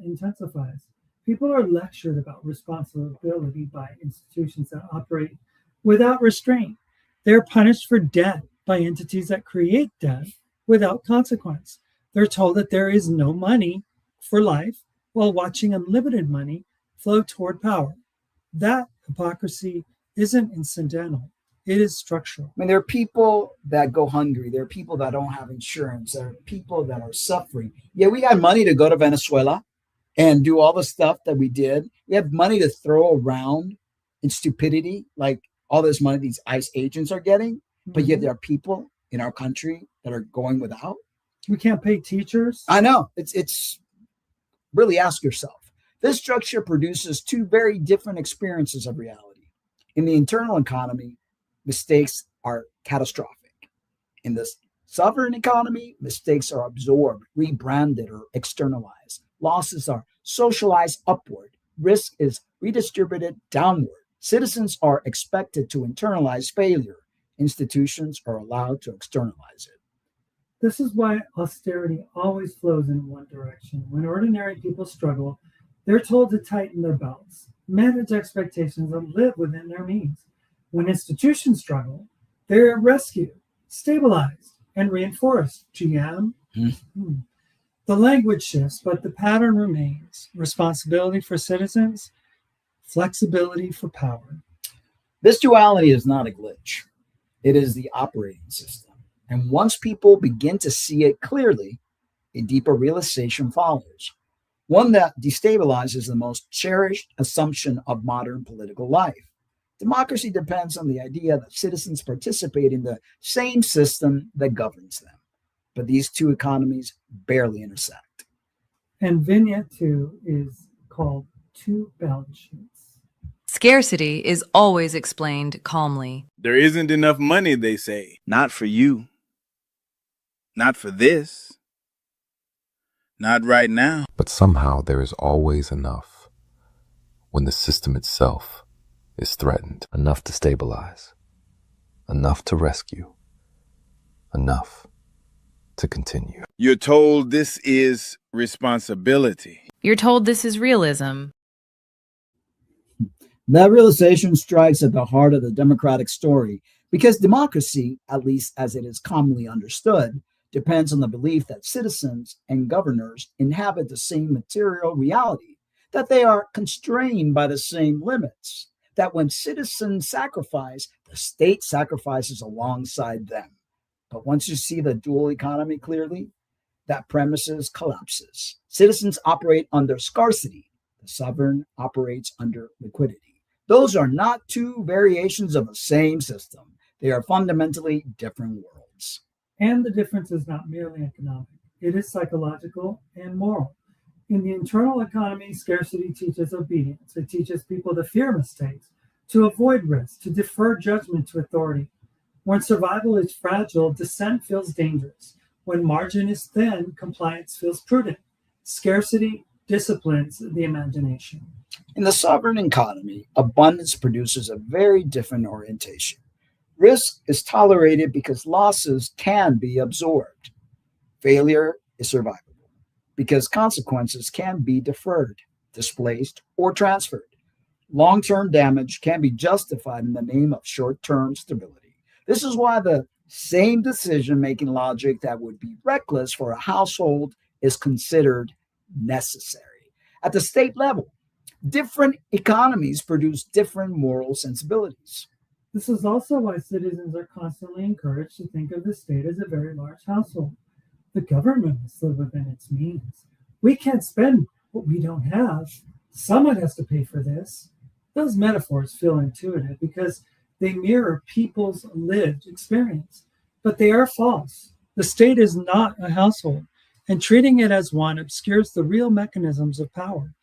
intensifies. People are lectured about responsibility by institutions that operate without restraint. They're punished for debt by entities that create debt without consequence. They're told that there is no money for life while watching unlimited money flow toward power. That hypocrisy isn't incidental. It is structural. I mean, there are people that go hungry. There are people that don't have insurance. There are people that are suffering. Yeah, we got money to go to Venezuela and do all the stuff that we did. We have money to throw around in stupidity, like all this money these ICE agents are getting. But yet there are people in our country that are going without. We can't pay teachers. I know. It's really ask yourself. This structure produces two very different experiences of reality. In the internal economy, mistakes are catastrophic. In the sovereign economy, mistakes are absorbed, rebranded, or externalized. Losses are socialized upward. Risk is redistributed downward. Citizens are expected to internalize failure. Institutions are allowed to externalize it. This is why austerity always flows in one direction. When ordinary people struggle, they're told to tighten their belts, manage expectations, and live within their means. When institutions struggle, they're rescued, stabilized, and reinforced. GM. The language shifts, but the pattern remains. Responsibility for citizens, flexibility for power. This duality is not a glitch. It is the operating system. And once people begin to see it clearly, a deeper realization follows, one that destabilizes the most cherished assumption of modern political life. Democracy depends on the idea that citizens participate in the same system that governs them. But these two economies barely intersect. And Vignette 2 is called Two Balance Sheets. Scarcity is always explained calmly. There isn't enough money, they say. Not for you. Not for this. Not right now. But somehow there is always enough when the system itself is threatened. Enough to stabilize. Enough to rescue. Enough to continue. You're told this is responsibility. You're told this is realism. That realization strikes at the heart of the democratic story because democracy, at least as it is commonly understood, depends on the belief that citizens and governors inhabit the same material reality, that they are constrained by the same limits, that when citizens sacrifice, the state sacrifices alongside them. But once you see the dual economy clearly, that premises collapses. Citizens operate under scarcity. The sovereign operates under liquidity. Those are not two variations of the same system. They are fundamentally different worlds. And the difference is not merely economic. It is psychological and moral. In the internal economy, scarcity teaches obedience. It teaches people to fear mistakes, to avoid risk, to defer judgment to authority. When survival is fragile, dissent feels dangerous. When margin is thin, compliance feels prudent. Scarcity disciplines the imagination. In the sovereign economy, abundance produces a very different orientation. Risk is tolerated because losses can be absorbed. Failure is survivable because consequences can be deferred, displaced, or transferred. Long-term damage can be justified in the name of short-term stability. This is why the same decision-making logic that would be reckless for a household is considered necessary. At the state level, different economies produce different moral sensibilities. This is also why citizens are constantly encouraged to think of the state as a very large household. The government must live within its means. We can't spend what we don't have. Someone has to pay for this. Those metaphors feel intuitive because they mirror people's lived experience, but they are false. The state is not a household, and treating it as one obscures the real mechanisms of power.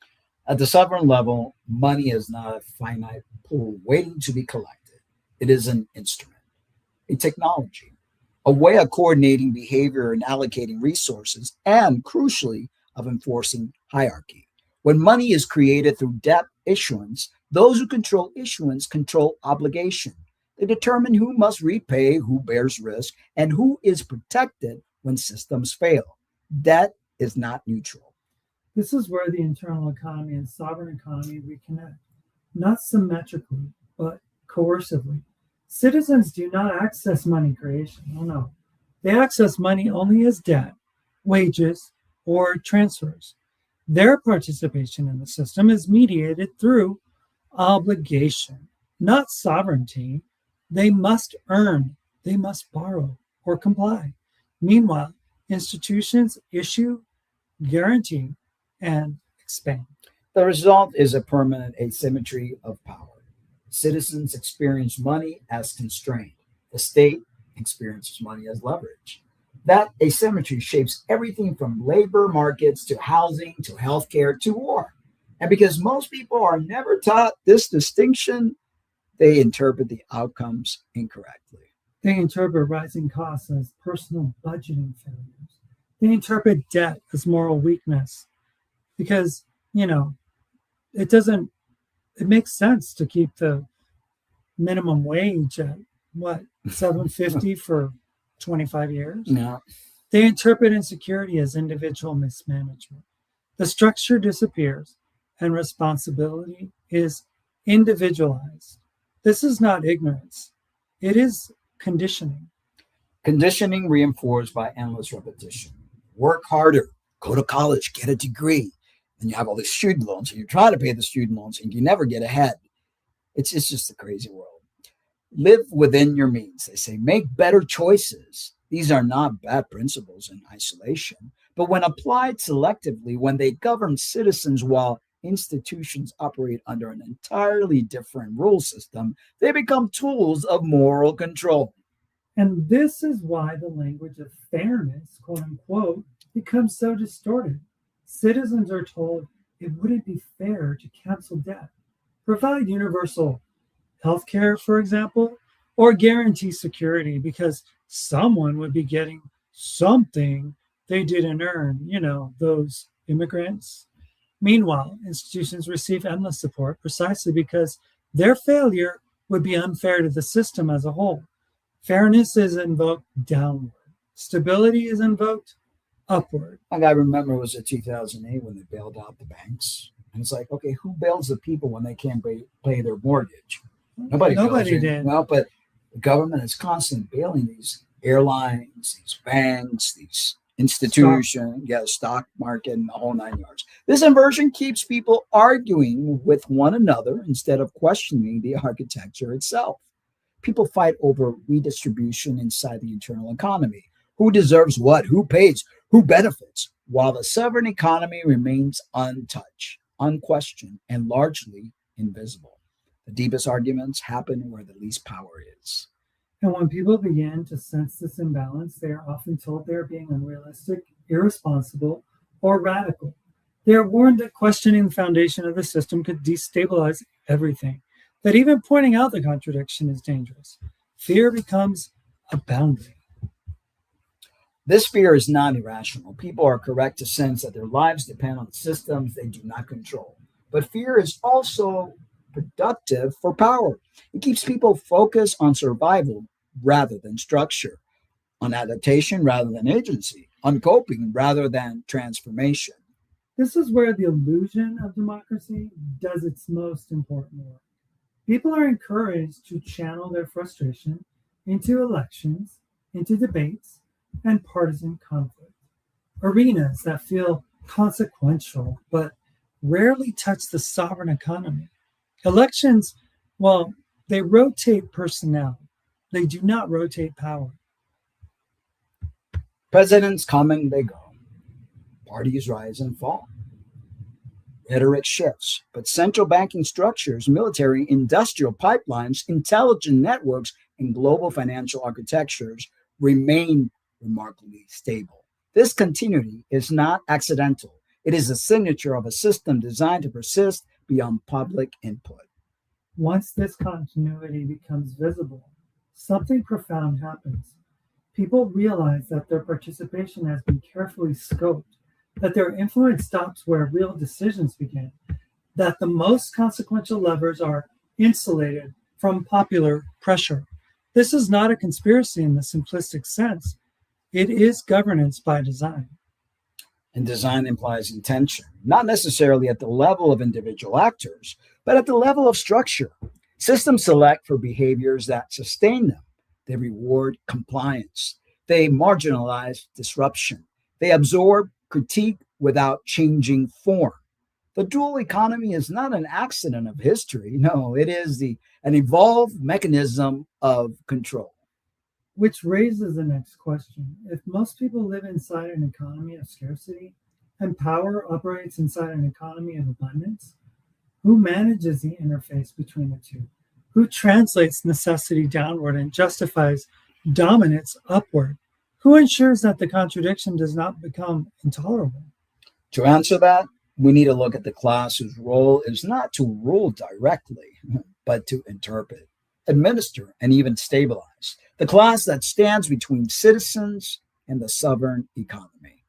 At the sovereign level, money is not a finite pool waiting to be collected. It is an instrument, a technology, a way of coordinating behavior and allocating resources, and crucially, of enforcing hierarchy. When money is created through debt issuance, those who control issuance control obligation. They determine who must repay, who bears risk, and who is protected when systems fail. Debt is not neutral. This is where the internal economy and sovereign economy reconnect, not symmetrically, but coercively. Citizens do not access money creation. Oh no. They access money only as debt, wages, or transfers. Their participation in the system is mediated through obligation, not sovereignty. They must earn, they must borrow, or comply. Meanwhile, institutions issue, guarantee, and expand. The result is a permanent asymmetry of power. Citizens experience money as constraint. The state experiences money as leverage. That asymmetry shapes everything from labor markets to housing to healthcare to war. And because most people are never taught this distinction, they interpret the outcomes incorrectly. They interpret rising costs as personal budgeting failures. They interpret debt as moral weakness because, it doesn't it makes sense to keep the minimum wage at what, $7.50 for 25 years? Yeah. They interpret insecurity as individual mismanagement. The structure disappears and responsibility is individualized. This is not ignorance. It is conditioning. Conditioning reinforced by endless repetition. Work harder, go to college, get a degree. And you have all these student loans, and you try to pay the student loans, and you never get ahead. It's just a crazy world. Live within your means. They say, make better choices. These are not bad principles in isolation, but when applied selectively, when they govern citizens while institutions operate under an entirely different rule system, they become tools of moral control. And this is why the language of fairness, quote unquote, becomes so distorted. Citizens are told it wouldn't be fair to cancel debt, provide universal health care, for example, or guarantee security because someone would be getting something they didn't earn, those immigrants. Meanwhile, institutions receive endless support precisely because their failure would be unfair to the system as a whole. Fairness is invoked downward. Stability is invoked upward. Like I remember it was in 2008 when they bailed out the banks. And it's like, okay, who bails the people when they can't pay their mortgage? Nobody did. Well, but the government is constantly bailing these airlines, these banks, these institutions, stock market, and the whole 9 yards. This inversion keeps people arguing with one another instead of questioning the architecture itself. People fight over redistribution inside the internal economy. Who deserves what? Who pays? Who benefits? While the sovereign economy remains untouched, unquestioned, and largely invisible. The deepest arguments happen where the least power is. And when people begin to sense this imbalance, they are often told they are being unrealistic, irresponsible, or radical. They are warned that questioning the foundation of the system could destabilize everything, that even pointing out the contradiction is dangerous. Fear becomes a boundary. This fear is not irrational. People are correct to sense that their lives depend on systems they do not control. But fear is also productive for power. It keeps people focused on survival rather than structure, on adaptation rather than agency, on coping rather than transformation. This is where the illusion of democracy does its most important work. People are encouraged to channel their frustration into elections, into debates, and partisan conflict. Arenas that feel consequential but rarely touch the sovereign economy. Elections, well, they rotate personnel. They do not rotate power. Presidents come and they go. Parties rise and fall. Rhetoric shifts, but central banking structures, military, industrial pipelines, intelligent networks, and global financial architectures remain remarkably stable. This continuity is not accidental. It is a signature of a system designed to persist beyond public input. Once this continuity becomes visible, something profound happens. People realize that their participation has been carefully scoped, that their influence stops where real decisions begin, that the most consequential levers are insulated from popular pressure. This is not a conspiracy in the simplistic sense. It is governance by design. And design implies intention, not necessarily at the level of individual actors, but at the level of structure. Systems select for behaviors that sustain them. They reward compliance. They marginalize disruption. They absorb critique without changing form. The dual economy is not an accident of history. No, it is an evolved mechanism of control. Which raises the next question. If most people live inside an economy of scarcity and power operates inside an economy of abundance, who manages the interface between the two? Who translates necessity downward and justifies dominance upward? Who ensures that the contradiction does not become intolerable? To answer that, we need to look at the class whose role is not to rule directly, but to interpret, administer, and even stabilize. The class that stands between citizens and the sovereign economy.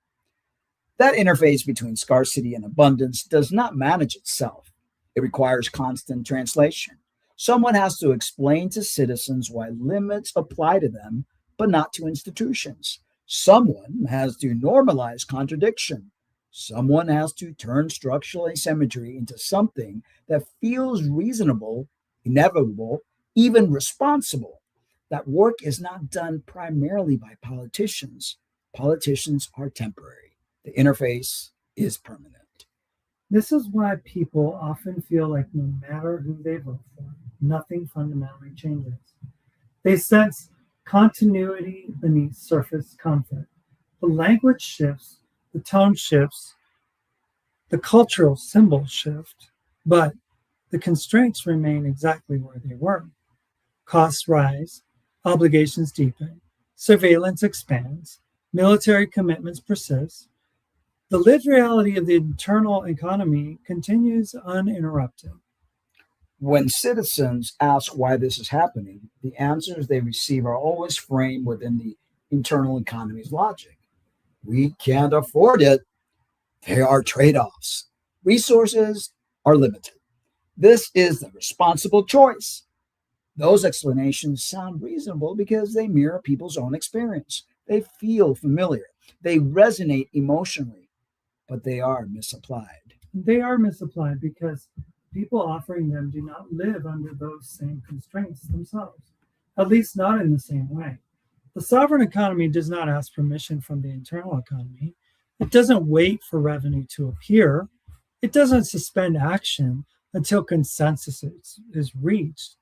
That interface between scarcity and abundance does not manage itself. It requires constant translation. Someone has to explain to citizens why limits apply to them, but not to institutions. Someone has to normalize contradiction. Someone has to turn structural asymmetry into something that feels reasonable, inevitable, even responsible. That work is not done primarily by politicians. Politicians are temporary. The interface is permanent. This is why people often feel like no matter who they vote for, nothing fundamentally changes. They sense continuity beneath surface conflict. The language shifts, the tone shifts, the cultural symbols shift, but the constraints remain exactly where they were. Costs rise, obligations deepen, surveillance expands, military commitments persist. The lived reality of the internal economy continues uninterrupted. When citizens ask why this is happening, the answers they receive are always framed within the internal economy's logic. We can't afford it. There are trade offs. Resources are limited. This is the responsible choice. Those explanations sound reasonable because they mirror people's own experience. They feel familiar. They resonate emotionally, but they are misapplied. They are misapplied because people offering them do not live under those same constraints themselves, at least not in the same way. The sovereign economy does not ask permission from the internal economy. It doesn't wait for revenue to appear. It doesn't suspend action until consensus is reached.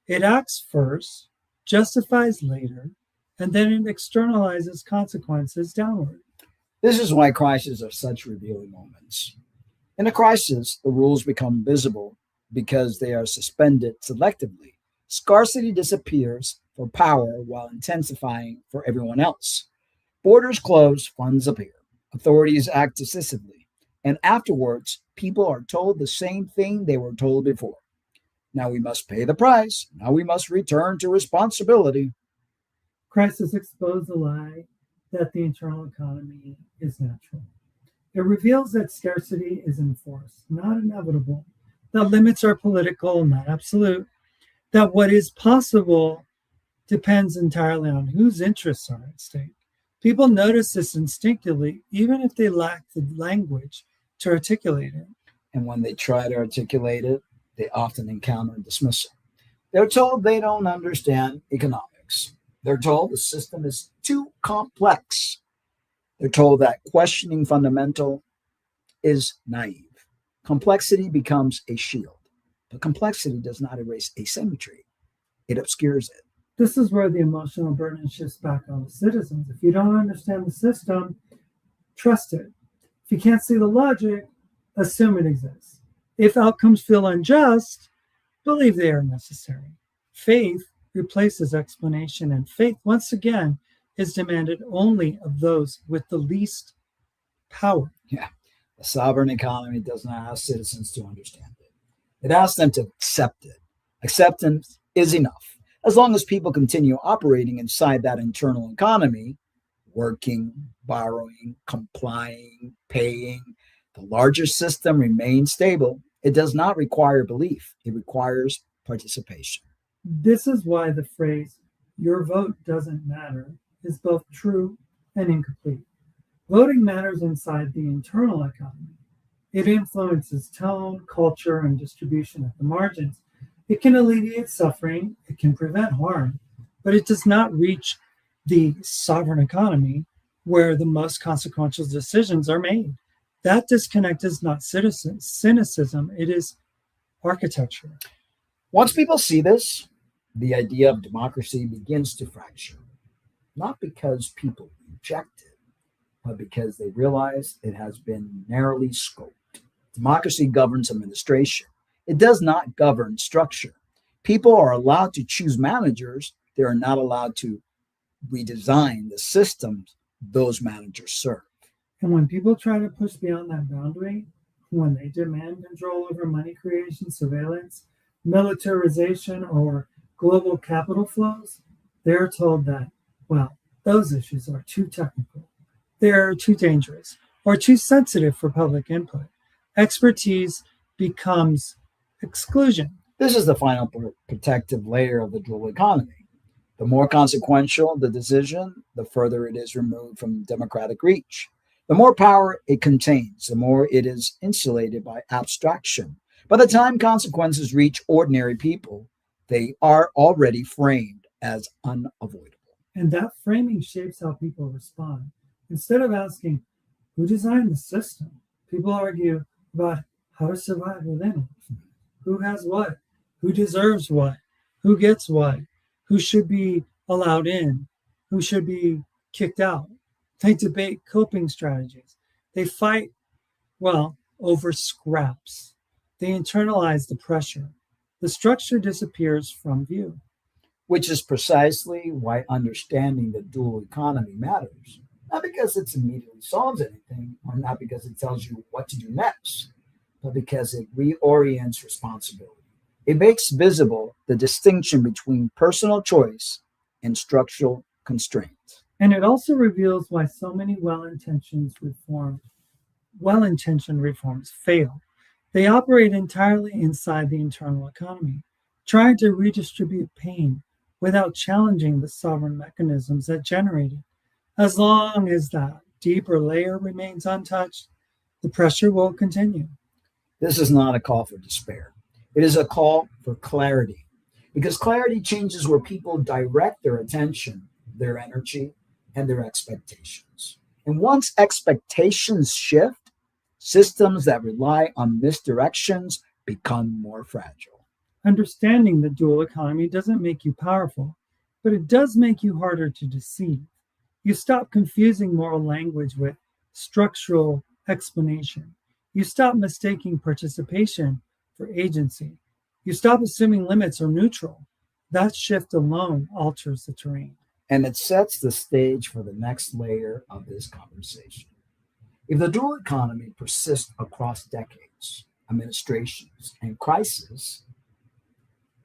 It acts first, justifies later, and then it externalizes consequences downward. This is why crises are such revealing moments. In a crisis, the rules become visible because they are suspended selectively. Scarcity disappears for power while intensifying for everyone else. Borders close, funds appear. Authorities act decisively. And afterwards, people are told the same thing they were told before. Now we must pay the price. Now we must return to responsibility. Crisis exposes the lie that the internal economy is natural. It reveals that scarcity is enforced, not inevitable, that limits are political, not absolute, that what is possible depends entirely on whose interests are at stake. People notice this instinctively, even if they lack the language to articulate it. And when they try to articulate it, they often encounter dismissal. They're told they don't understand economics. They're told the system is too complex. They're told that questioning fundamental is naive. Complexity becomes a shield, but complexity does not erase asymmetry. It obscures it. This is where the emotional burden shifts back on the citizens. If you don't understand the system, trust it. If you can't see the logic, assume it exists. If outcomes feel unjust, believe they are necessary. Faith replaces explanation, and faith, once again, is demanded only of those with the least power. Yeah, the sovereign economy does not ask citizens to understand it. It asks them to accept it. Acceptance is enough. As long as people continue operating inside that internal economy, working, borrowing, complying, paying, the larger system remains stable. It does not require belief. It requires participation. This is why the phrase, "your vote doesn't matter," is both true and incomplete. Voting matters inside the internal economy. It influences tone, culture, and distribution at the margins. It can alleviate suffering, it can prevent harm, but it does not reach the sovereign economy where the most consequential decisions are made. That disconnect is not cynicism, it is architecture. Once people see this, the idea of democracy begins to fracture, not because people reject it, but because they realize it has been narrowly scoped. Democracy governs administration. It does not govern structure. People are allowed to choose managers. They are not allowed to redesign the systems those managers serve. And when people try to push beyond that boundary, when they demand control over money creation, surveillance, militarization, or global capital flows, they're told that, well, those issues are too technical, they're too dangerous, or too sensitive for public input. Expertise becomes exclusion. This is the final protective layer of the dual economy. The more consequential the decision, the further it is removed from democratic reach. The more power it contains, the more it is insulated by abstraction. By the time consequences reach ordinary people, they are already framed as unavoidable. And that framing shapes how people respond. Instead of asking, who designed the system? People argue about how to survive within it. Who has what? Who deserves what? Who gets what? Who should be allowed in? Who should be kicked out? They debate coping strategies. They fight, well, over scraps. They internalize the pressure. The structure disappears from view. Which is precisely why understanding the dual economy matters. Not because it immediately solves anything, or not because it tells you what to do next, but because it reorients responsibility. It makes visible the distinction between personal choice and structural constraint. And it also reveals why so many well-intentioned reforms fail. They operate entirely inside the internal economy, trying to redistribute pain without challenging the sovereign mechanisms that generate it. As long as that deeper layer remains untouched, the pressure will continue. This is not a call for despair. It is a call for clarity, because clarity changes where people direct their attention, their energy, and their expectations. And once expectations shift, systems that rely on misdirections become more fragile. Understanding the dual economy doesn't make you powerful, but it does make you harder to deceive. You stop confusing moral language with structural explanation. You stop mistaking participation for agency. You stop assuming limits are neutral. That shift alone alters the terrain. And it sets the stage for the next layer of this conversation. If the dual economy persists across decades, administrations, and crises,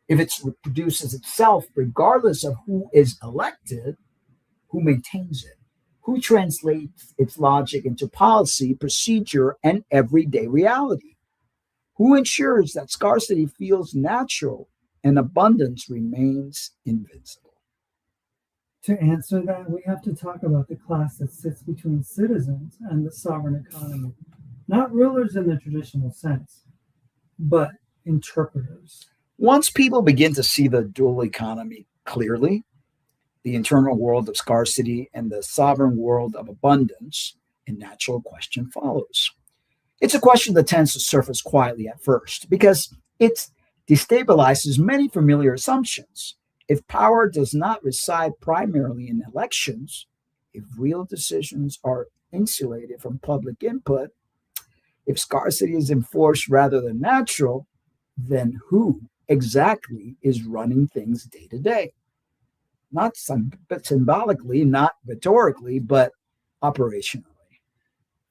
if it reproduces itself regardless of who is elected, who maintains it, who translates its logic into policy, procedure, and everyday reality, who ensures that scarcity feels natural and abundance remains invincible. To answer that, we have to talk about the class that sits between citizens and the sovereign economy. Not rulers in the traditional sense, but interpreters. Once people begin to see the dual economy clearly, the internal world of scarcity and the sovereign world of abundance, a natural question follows. It's a question that tends to surface quietly at first because it destabilizes many familiar assumptions. If power does not reside primarily in elections, if real decisions are insulated from public input, if scarcity is enforced rather than natural, then who exactly is running things day to day? Not symbolically, not rhetorically, but operationally.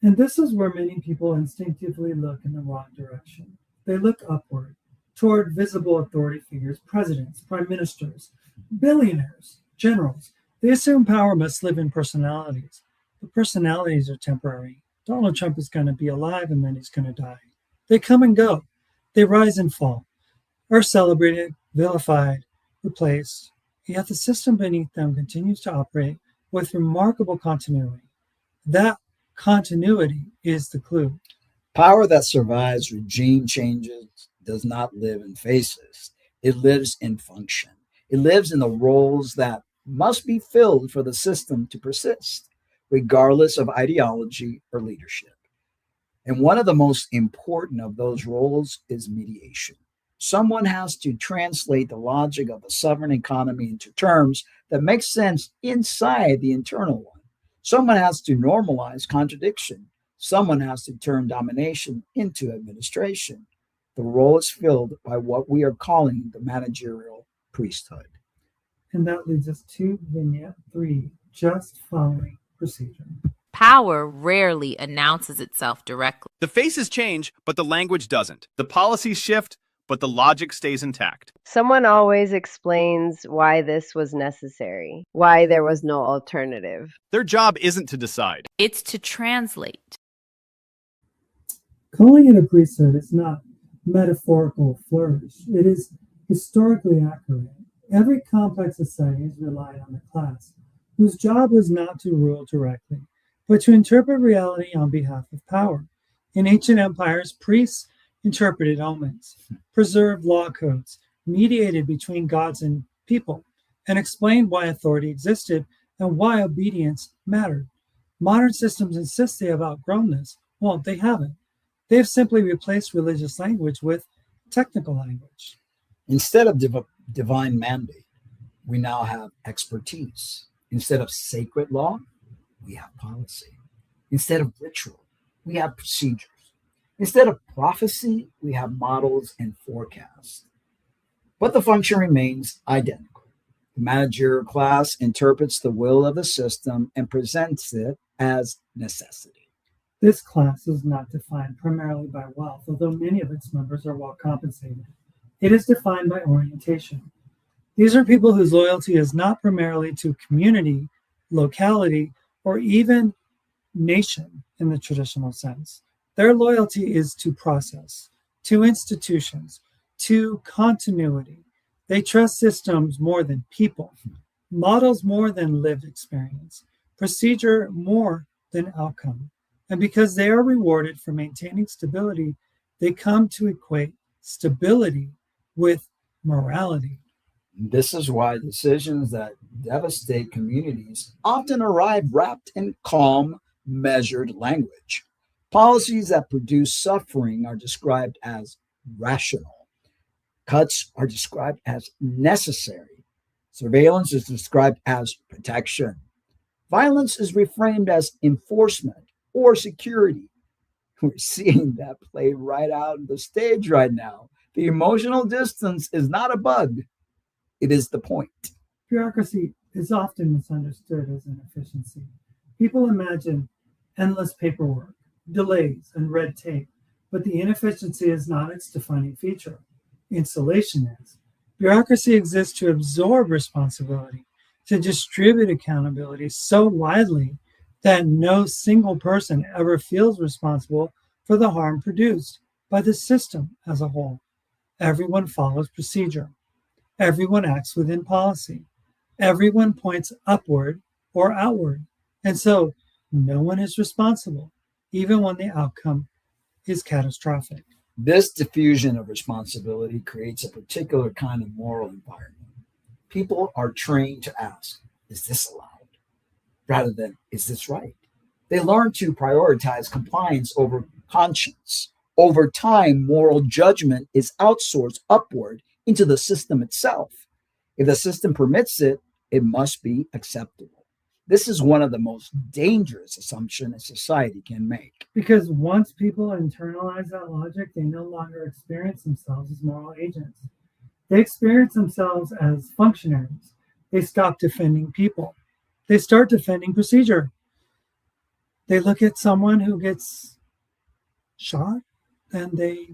And this is where many people instinctively look in the wrong direction. They look upward, toward visible authority figures, presidents, prime ministers, billionaires, generals. They assume power must live in personalities. But personalities are temporary. Donald Trump is going to be alive and then he's going to die. They come and go. They rise and fall, are celebrated, vilified, replaced. Yet the system beneath them continues to operate with remarkable continuity. That continuity is the clue. Power that survives regime changes does not live in faces. It lives in function. It lives in the roles that must be filled for the system to persist, regardless of ideology or leadership. And one of the most important of those roles is mediation. Someone has to translate the logic of the sovereign economy into terms that make sense inside the internal one. Someone has to normalize contradiction. Someone has to turn domination into administration. The role is filled by what we are calling the managerial priesthood. And that leads us to vignette 3, just following procedure. Power rarely announces itself directly. The faces change, but the language doesn't. The policies shift, but the logic stays intact. Someone always explains why this was necessary, why there was no alternative. Their job isn't to decide. It's to translate. Calling it a priesthood is not metaphorical flourish. It is historically accurate. Every complex society has relied on the class whose job was not to rule directly, but to interpret reality on behalf of power. In ancient empires, priests interpreted omens, preserved law codes, mediated between gods and people, and explained why authority existed and why obedience mattered. Modern systems insist they have outgrown this. Well, they haven't. They have simply replaced religious language with technical language. Instead of divine mandate, we now have expertise. Instead of sacred law, we have policy. Instead of ritual, we have procedures. Instead of prophecy, we have models and forecasts. But the function remains identical. The managerial class interprets the will of the system and presents it as necessity. This class is not defined primarily by wealth, although many of its members are well compensated. It is defined by orientation. These are people whose loyalty is not primarily to community, locality, or even nation in the traditional sense. Their loyalty is to process, to institutions, to continuity. They trust systems more than people, models more than lived experience, procedure more than outcome. And because they are rewarded for maintaining stability, they come to equate stability with morality. This is why decisions that devastate communities often arrive wrapped in calm, measured language. Policies that produce suffering are described as rational. Cuts are described as necessary. Surveillance is described as protection. Violence is reframed as enforcement or security. We're seeing that play right out on the stage right now. The emotional distance is not a bug, it is the point. Bureaucracy is often misunderstood as inefficiency. People imagine endless paperwork, delays, and red tape, but the inefficiency is not its defining feature. Insulation is. Bureaucracy exists to absorb responsibility, to distribute accountability so widely that no single person ever feels responsible for the harm produced by the system as a whole. Everyone follows procedure. Everyone acts within policy. Everyone points upward or outward. And so no one is responsible, even when the outcome is catastrophic. This diffusion of responsibility creates a particular kind of moral environment. People are trained to ask, is this allowed? Rather than, is this right? They learn to prioritize compliance over conscience. Over time, moral judgment is outsourced upward into the system itself. If the system permits it, it must be acceptable. This is one of the most dangerous assumptions a society can make. Because once people internalize that logic, they no longer experience themselves as moral agents. They experience themselves as functionaries. They stop defending people. They start defending procedure. They look at someone who gets shot and they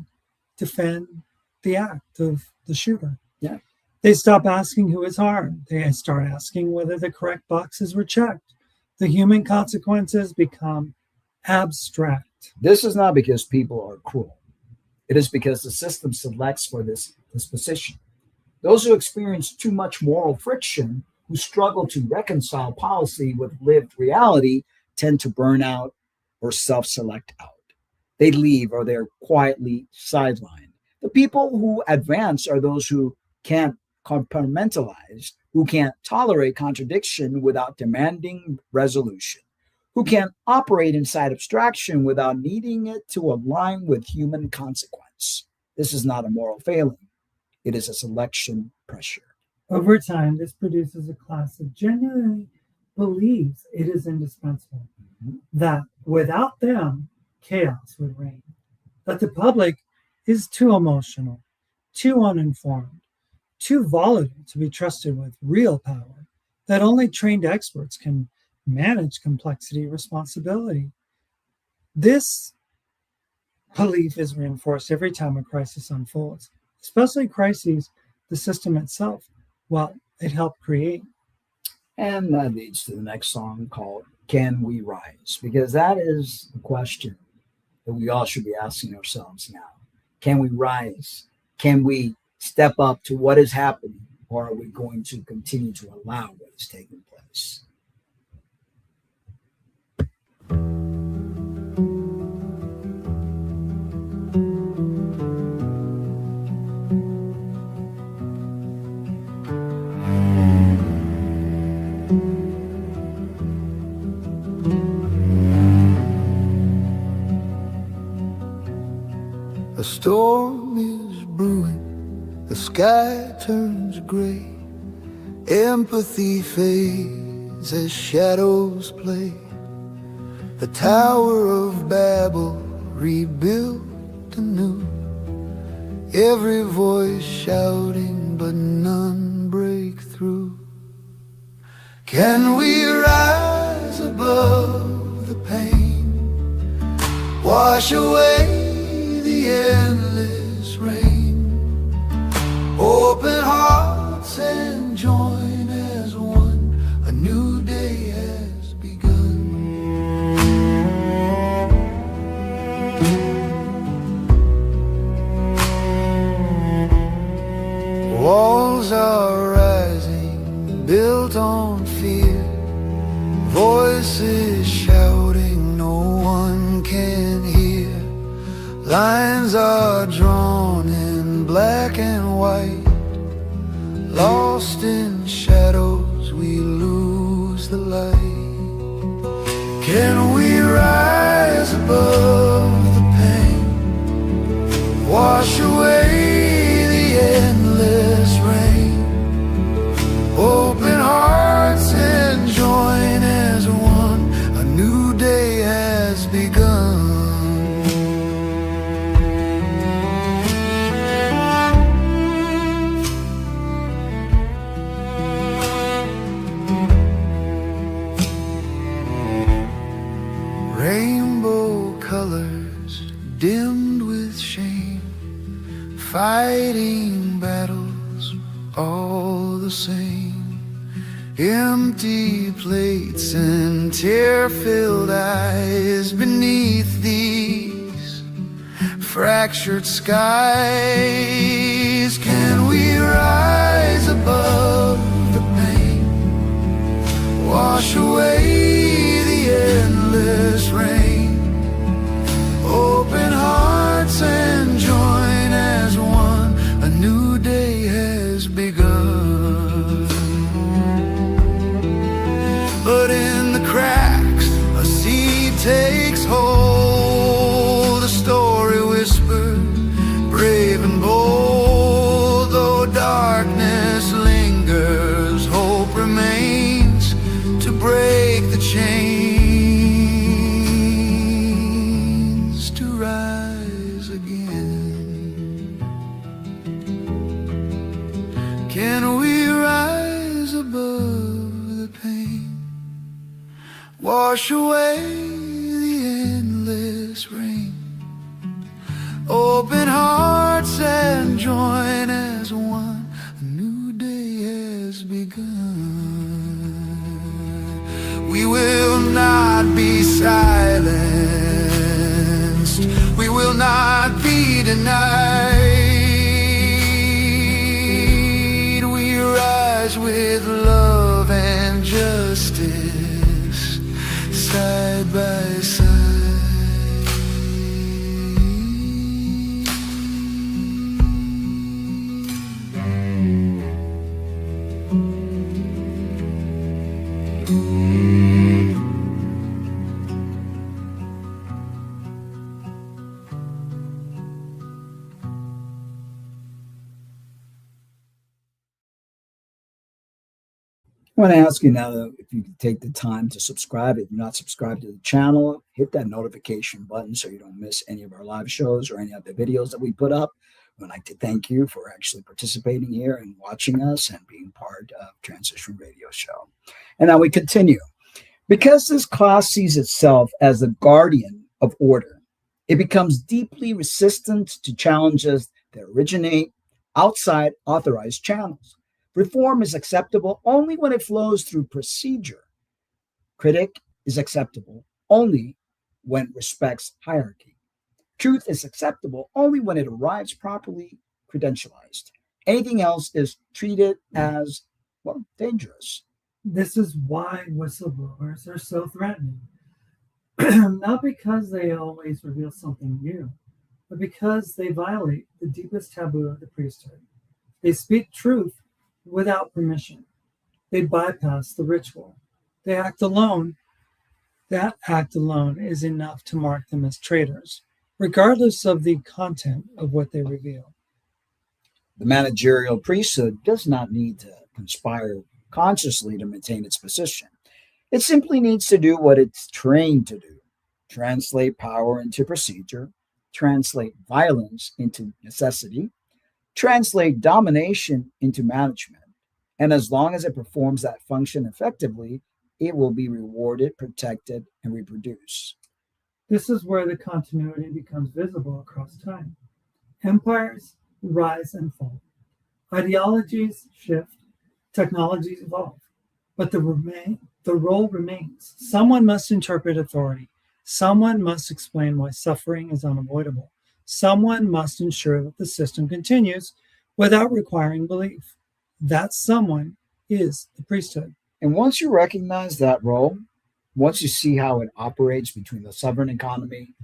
defend the act of the shooter. Yeah. They stop asking who is harmed. They start asking whether the correct boxes were checked. The human consequences become abstract. This is not because people are cruel. It is because the system selects for this disposition. Those who experience too much moral friction, who struggle to reconcile policy with lived reality, tend to burn out or self-select out. They leave or they're quietly sidelined. The people who advance are those who can't compartmentalize, who can't tolerate contradiction without demanding resolution, who can operate inside abstraction without needing it to align with human consequence. This is not a moral failing. It is a selection pressure. Over time, this produces a class that genuinely believes it is indispensable, that without them, chaos would reign, that the public is too emotional, too uninformed, too volatile to be trusted with real power, that only trained experts can manage complexity responsibility. This belief is reinforced every time a crisis unfolds, especially crises the system itself, well, it helped create. And that leads to the next song called Can We Rise? Because that is the question that we all should be asking ourselves now. Can we rise? Can we step up to what is happening? Or are we going to continue to allow what is taking place? A storm is brewing, the sky turns gray, empathy fades as shadows play. The Tower of Babel rebuilt anew, every voice shouting but none break through. Can we rise above the pain, wash away the endless rain, open hearts and join as one, a new day has begun. Walls are rising, built on fear, voices shouting no one can hear. Lines are drawn in black and white, lost in shadows we lose the light. Can we rise above the pain, wash away the endless rain, open hearts and join as one, a new day has begun. Rainbow colors dimmed with shame, fighting battles all the same. Empty plates and tear-filled eyes beneath these fractured skies. Can we rise above the pain, wash away the endless rain, open hearts and join as one, a new day has begun. But in the cracks a seed takes hold, a story whispered, brave and bold. Though darkness lingers, hope remains to break the chains, to rise again. Can we rise above the pain, wash away the endless rain, open hearts and join as one, a new day has begun. We will not be silenced, we will not be denied. We rise with love and justice, side by side. I want to ask you now, though, if you could take the time to subscribe. If you're not subscribed to the channel, hit that notification button so you don't miss any of our live shows or any of the videos that we put up. We'd like to thank you for actually participating here and watching us and being part of Transition Radio Show. And now we continue. Because this class sees itself as the guardian of order, it becomes deeply resistant to challenges that originate outside authorized channels. Reform is acceptable only when it flows through procedure. Critic is acceptable only when it respects hierarchy. Truth is acceptable only when it arrives properly credentialized. Anything else is treated as, well, dangerous. This is why whistleblowers are so threatening. Not because they always reveal something new, but because they violate the deepest taboo of the priesthood. They speak truth without permission. They bypass the ritual. They act alone. That act alone is enough to mark them as traitors, regardless of the content of what they reveal. The managerial priesthood does not need to conspire consciously to maintain its position. It simply needs to do what it's trained to do: translate power into procedure, translate violence into necessity, translate domination into management. And as long as it performs that function effectively, it will be rewarded, protected, and reproduced. This is where the continuity becomes visible across time. Empires rise and fall. Ideologies shift, technologies evolve, but the role remains. Someone must interpret authority. Someone must explain why suffering is unavoidable. Someone must ensure that the system continues without requiring belief. That someone is the priesthood. And once you recognize that role, once you see how it operates between the sovereign economy,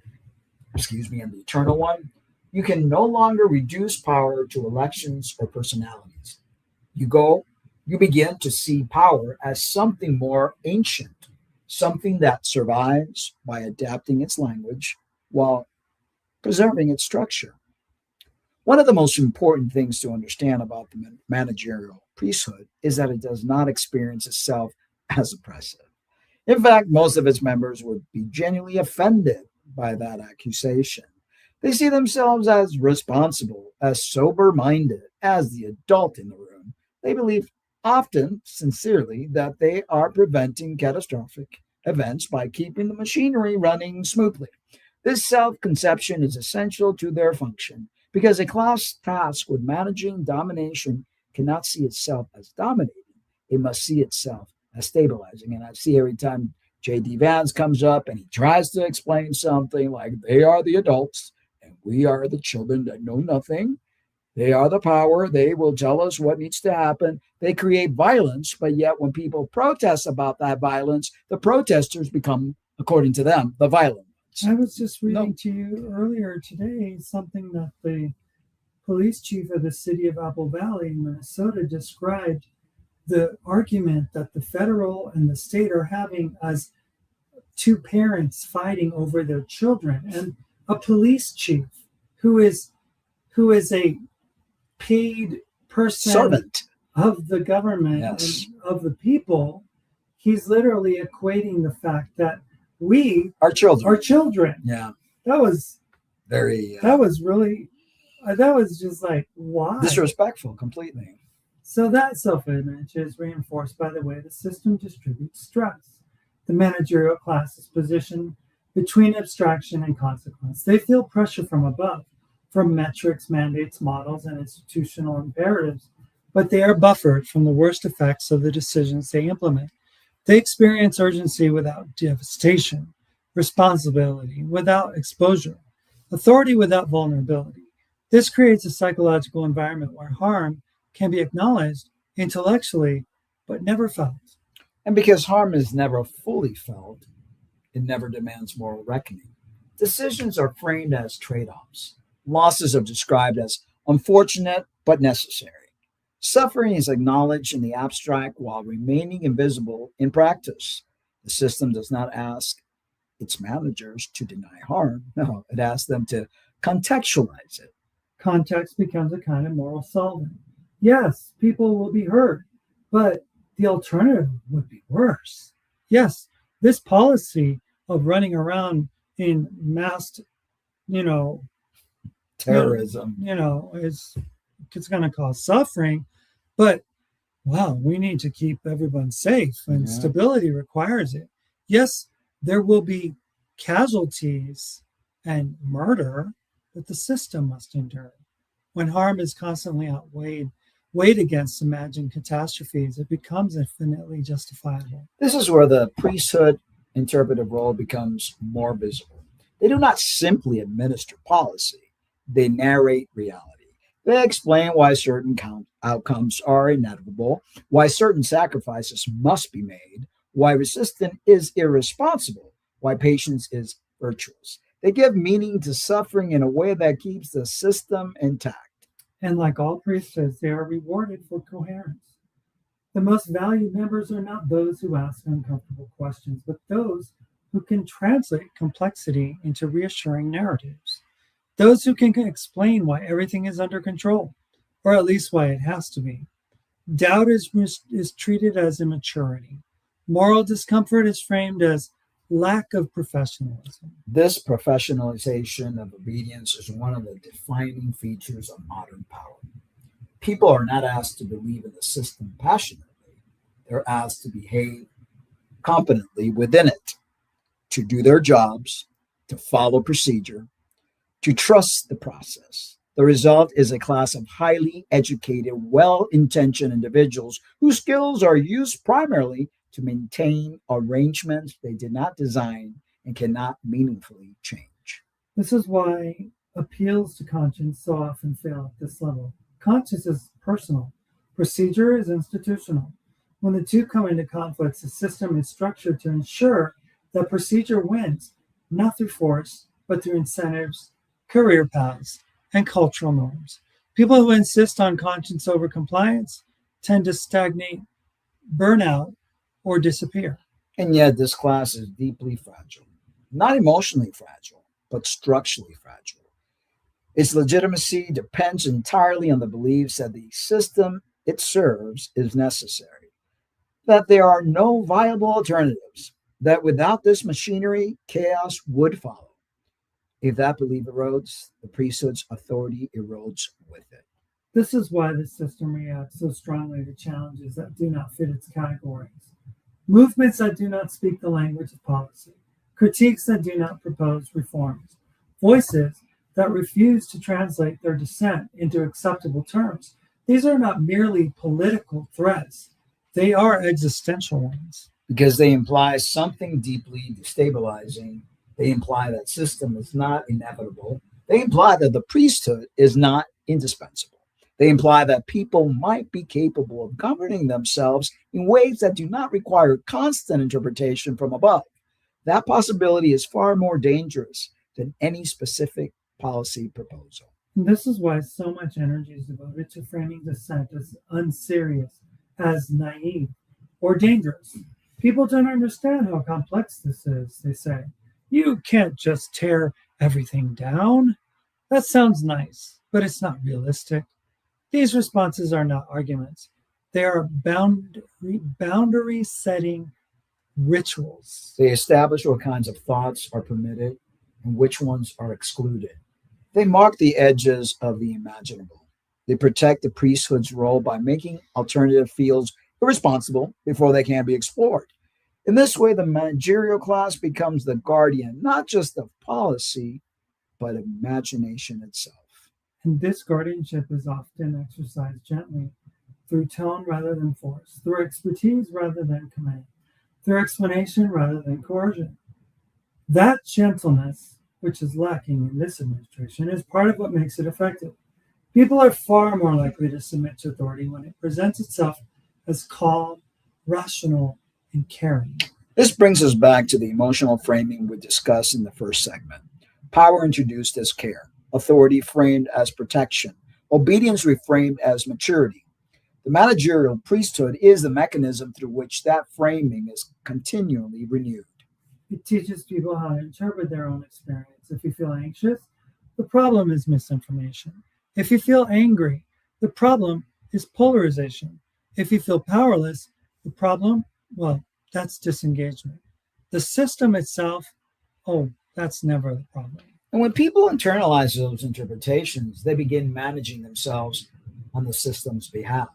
and the eternal one, you can no longer reduce power to elections or personalities. You begin to see power as something more ancient, something that survives by adapting its language while preserving its structure. One of the most important things to understand about the managerial priesthood is that it does not experience itself as oppressive. In fact, most of its members would be genuinely offended by that accusation. They see themselves as responsible, as sober-minded, as the adult in the room. They believe, often sincerely, that they are preventing catastrophic events by keeping the machinery running smoothly. This self-conception is essential to their function, because a class tasked with managing domination cannot see itself as dominating. It must see itself as stabilizing. And I see every time J.D. Vance comes up and he tries to explain something like they are the adults and we are the children that know nothing. They are the power. They will tell us what needs to happen. They create violence, but yet when people protest about that violence, the protesters become, according to them, the violent ones. I was just reading to you earlier today something that the police chief of the city of Apple Valley in Minnesota described the argument that the federal and the state are having as two parents fighting over their children, and a police chief who is a paid person, servant of the government, yes, and of the people. He's literally equating the fact that we are children. Yeah, that was very. That was really. That was just like, why? Disrespectful, completely. So that self-image is reinforced by the way the system distributes stress. The managerial class is positioned between abstraction and consequence. They feel pressure from above, from metrics, mandates, models, and institutional imperatives, but they are buffered from the worst effects of the decisions they implement. They experience urgency without devastation, responsibility without exposure, authority without vulnerability. This creates a psychological environment where harm can be acknowledged intellectually, but never felt. And because harm is never fully felt, it never demands moral reckoning. Decisions are framed as trade-offs. Losses are described as unfortunate but necessary. Suffering is acknowledged in the abstract while remaining invisible in practice. The system does not ask its managers to deny harm. No, it asks them to contextualize it. Context becomes a kind of moral solvent. Yes, people will be hurt, but the alternative would be worse. Yes, this policy of running around in mass, terrorism, it's going to cause suffering, but wow, we need to keep everyone safe, and stability requires it. Yes, there will be casualties and murder, but the system must endure. When harm is constantly weighed against imagined catastrophes, it becomes infinitely justifiable. This is where the priesthood interpretive role becomes more visible. They do not simply administer policy, they narrate reality. They explain why certain outcomes are inevitable, why certain sacrifices must be made, why resistance is irresponsible, why patience is virtuous. They give meaning to suffering in a way that keeps the system intact. And like all priesthoods, they are rewarded for coherence. The most valued members are not those who ask uncomfortable questions, but those who can translate complexity into reassuring narratives. Those who can explain why everything is under control, or at least why it has to be. Doubt is treated as immaturity. Moral discomfort is framed as lack of professionalism. This professionalization of obedience is one of the defining features of modern power. People are not asked to believe in the system passionately, they're asked to behave competently within it, to do their jobs, to follow procedure, to trust the process. The result is a class of highly educated, well-intentioned individuals whose skills are used primarily to maintain arrangements they did not design and cannot meaningfully change. This is why appeals to conscience so often fail at this level. Conscience is personal. Procedure is institutional. When the two come into conflict, the system is structured to ensure that procedure wins, not through force, but through incentives, career paths, and cultural norms. People who insist on conscience over compliance tend to stagnate, burn out, or disappear. And yet, this class is deeply fragile. Not emotionally fragile, but structurally fragile. Its legitimacy depends entirely on the beliefs that the system it serves is necessary, that there are no viable alternatives, that without this machinery, chaos would follow. If that belief erodes, the priesthood's authority erodes with it. This is why the system reacts so strongly to challenges that do not fit its categories. Movements that do not speak the language of policy, critiques that do not propose reforms, voices that refuse to translate their dissent into acceptable terms. These are not merely political threats, they are existential ones. Because they imply something deeply destabilizing. They imply that system is not inevitable. They imply that the priesthood is not indispensable. They imply that people might be capable of governing themselves in ways that do not require constant interpretation from above. That possibility is far more dangerous than any specific policy proposal. And this is why so much energy is devoted to framing dissent as unserious, as naive, or dangerous. People don't understand how complex this is, they say. You can't just tear everything down. That sounds nice, but it's not realistic. These responses are not arguments. They are boundary-setting rituals. They establish what kinds of thoughts are permitted and which ones are excluded. They mark the edges of the imaginable. They protect the priesthood's role by making alternative fields irresponsible before they can be explored. In this way, the managerial class becomes the guardian, not just of policy, but of imagination itself. And this guardianship is often exercised gently, through tone rather than force, through expertise rather than command, through explanation rather than coercion. That gentleness, which is lacking in this administration, is part of what makes it effective. People are far more likely to submit to authority when it presents itself as calm, rational, and caring. This brings us back to the emotional framing we discussed in the first segment. Power introduced as care, authority framed as protection, obedience reframed as maturity. The managerial priesthood is the mechanism through which that framing is continually renewed. It teaches people how to interpret their own experience. If you feel anxious, the problem is misinformation. If you feel angry, the problem is polarization. If you feel powerless, the problem, well, that's disengagement. The system itself, oh, that's never the problem. And when people internalize those interpretations, they begin managing themselves on the system's behalf.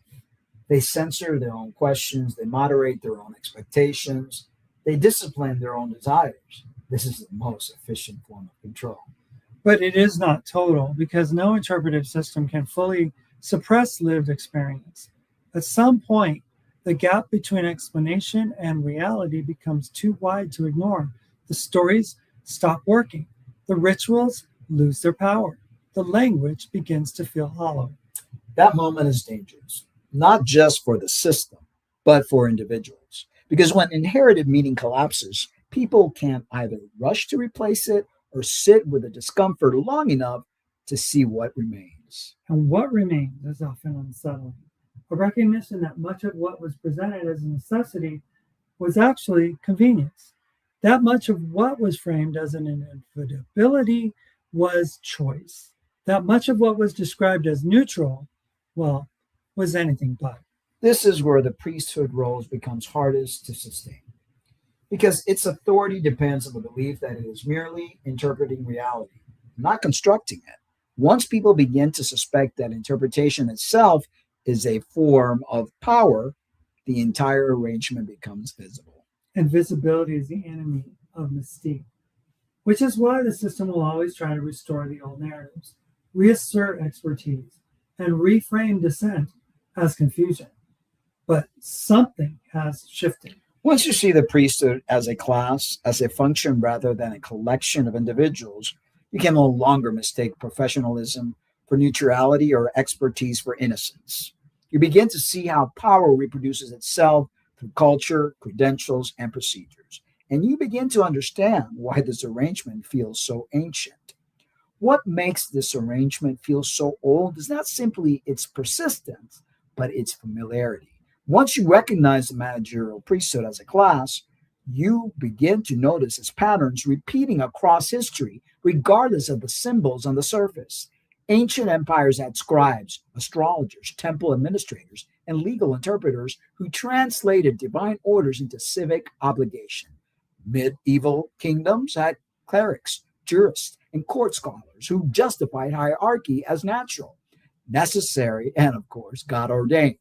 They censor their own questions, they moderate their own expectations, they discipline their own desires. This is the most efficient form of control. But it is not total, because no interpretive system can fully suppress lived experience. At some point, the gap between explanation and reality becomes too wide to ignore. The stories stop working. The rituals lose their power. The language begins to feel hollow. That moment is dangerous, not just for the system, but for individuals. Because when inherited meaning collapses, people can either rush to replace it or sit with the discomfort long enough to see what remains. And what remains is often unsettling. A recognition that much of what was presented as a necessity was actually convenience. That much of what was framed as an inevitability was choice. That much of what was described as neutral, well, was anything but. This is where the priesthood roles becomes hardest to sustain, because its authority depends on the belief that it is merely interpreting reality, not constructing it. Once people begin to suspect that interpretation itself is a form of power, the entire arrangement becomes visible. And visibility is the enemy of mystique, which is why the system will always try to restore the old narratives, reassert expertise, and reframe dissent as confusion. But something has shifted. Once you see the priesthood as a class, as a function rather than a collection of individuals, you can no longer mistake professionalism for neutrality or expertise for innocence. You begin to see how power reproduces itself through culture, credentials, and procedures. And you begin to understand why this arrangement feels so ancient. What makes this arrangement feel so old is not simply its persistence, but its familiarity. Once you recognize the managerial priesthood as a class, you begin to notice its patterns repeating across history, regardless of the symbols on the surface. Ancient empires had scribes, astrologers, temple administrators, and legal interpreters who translated divine orders into civic obligation. Medieval kingdoms had clerics, jurists, and court scholars who justified hierarchy as natural, necessary, and of course, God ordained.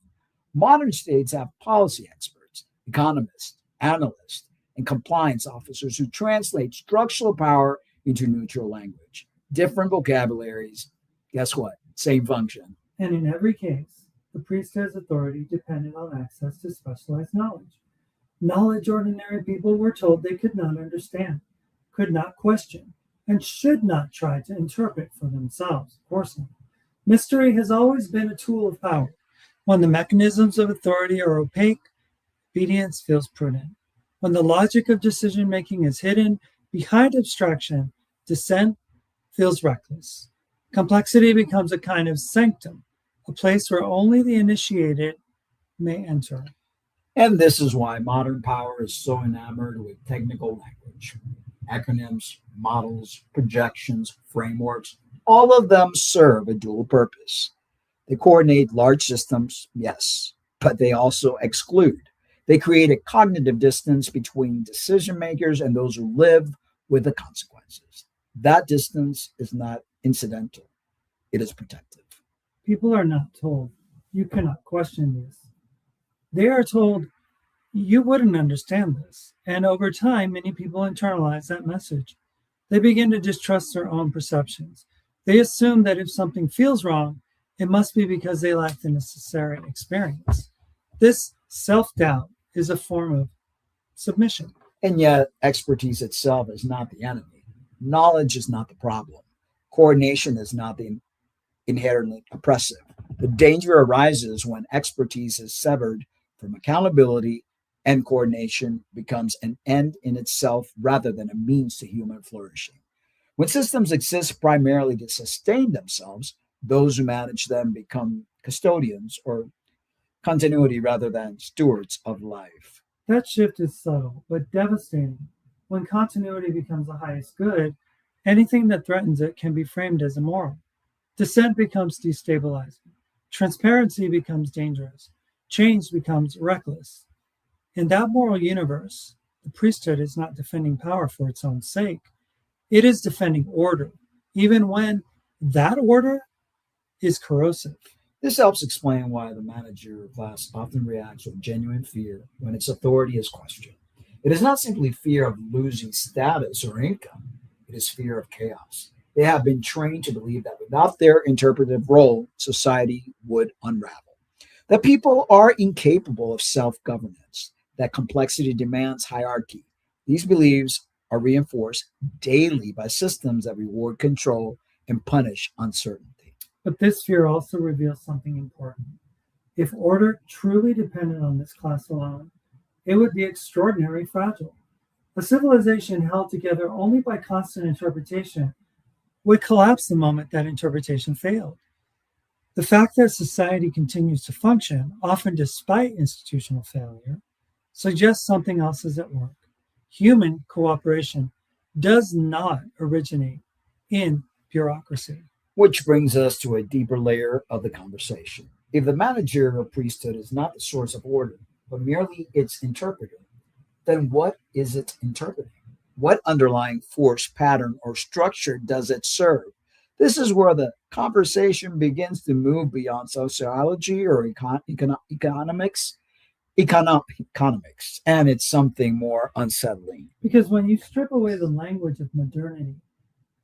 Modern states have policy experts, economists, analysts, and compliance officers who translate structural power into neutral language. Different vocabularies, guess what? Same function. And in every case, the priesthood's authority depended on access to specialized knowledge. Knowledge ordinary people were told they could not understand, could not question, and should not try to interpret for themselves. Of course not. Mystery has always been a tool of power. When the mechanisms of authority are opaque, obedience feels prudent. When the logic of decision-making is hidden behind abstraction, dissent feels reckless. Complexity becomes a kind of sanctum, a place where only the initiated may enter. And this is why modern power is so enamored with technical language. Acronyms, models, projections, frameworks, all of them serve a dual purpose. They coordinate large systems, yes, but they also exclude. They create a cognitive distance between decision makers and those who live with the consequences. That distance is not incidental, it is protective. People are not told, you cannot question this. They are told, you wouldn't understand this. And over time, many people internalize that message. They begin to distrust their own perceptions. They assume that if something feels wrong, it must be because they lack the necessary experience. This self-doubt is a form of submission. And yet, expertise itself is not the enemy. Knowledge is not the problem. Coordination is not the inherently oppressive. The danger arises when expertise is severed from accountability and coordination becomes an end in itself rather than a means to human flourishing. When systems exist primarily to sustain themselves, those who manage them become custodians or continuity rather than stewards of life. That shift is subtle but devastating. When continuity becomes the highest good, anything that threatens it can be framed as immoral. Dissent becomes destabilizing. Transparency becomes dangerous. Change becomes reckless. In that moral universe, the priesthood is not defending power for its own sake. It is defending order, even when that order is corrosive. This helps explain why the managerial class often reacts with genuine fear when its authority is questioned. It is not simply fear of losing status or income, it is fear of chaos. They have been trained to believe that without their interpretive role, society would unravel. That people are incapable of self-governance, that complexity demands hierarchy. These beliefs are reinforced daily by systems that reward control and punish uncertainty. But this fear also reveals something important. If order truly depended on this class alone, it would be extraordinarily fragile. A civilization held together only by constant interpretation would collapse the moment that interpretation failed. The fact that society continues to function, often despite institutional failure, suggests something else is at work. Human cooperation does not originate in bureaucracy. Which brings us to a deeper layer of the conversation. If the managerial priesthood is not the source of order, but merely its interpreter, then what is it interpreting? What underlying force, pattern, or structure does it serve? This is where the conversation begins to move beyond sociology or economics, and it's something more unsettling. Because when you strip away the language of modernity,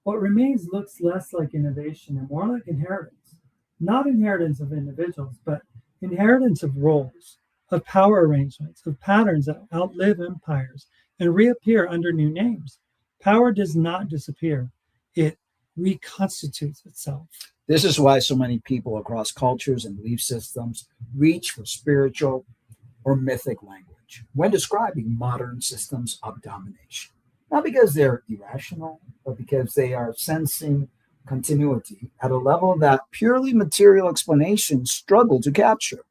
what remains looks less like innovation and more like inheritance. Not inheritance of individuals, but inheritance of roles, of power arrangements, of patterns that outlive empires and reappear under new names. Power does not disappear. It reconstitutes itself. This is why so many people across cultures and belief systems reach for spiritual or mythic language when describing modern systems of domination. Not because they're irrational, but because they are sensing continuity at a level that purely material explanations struggle to capture.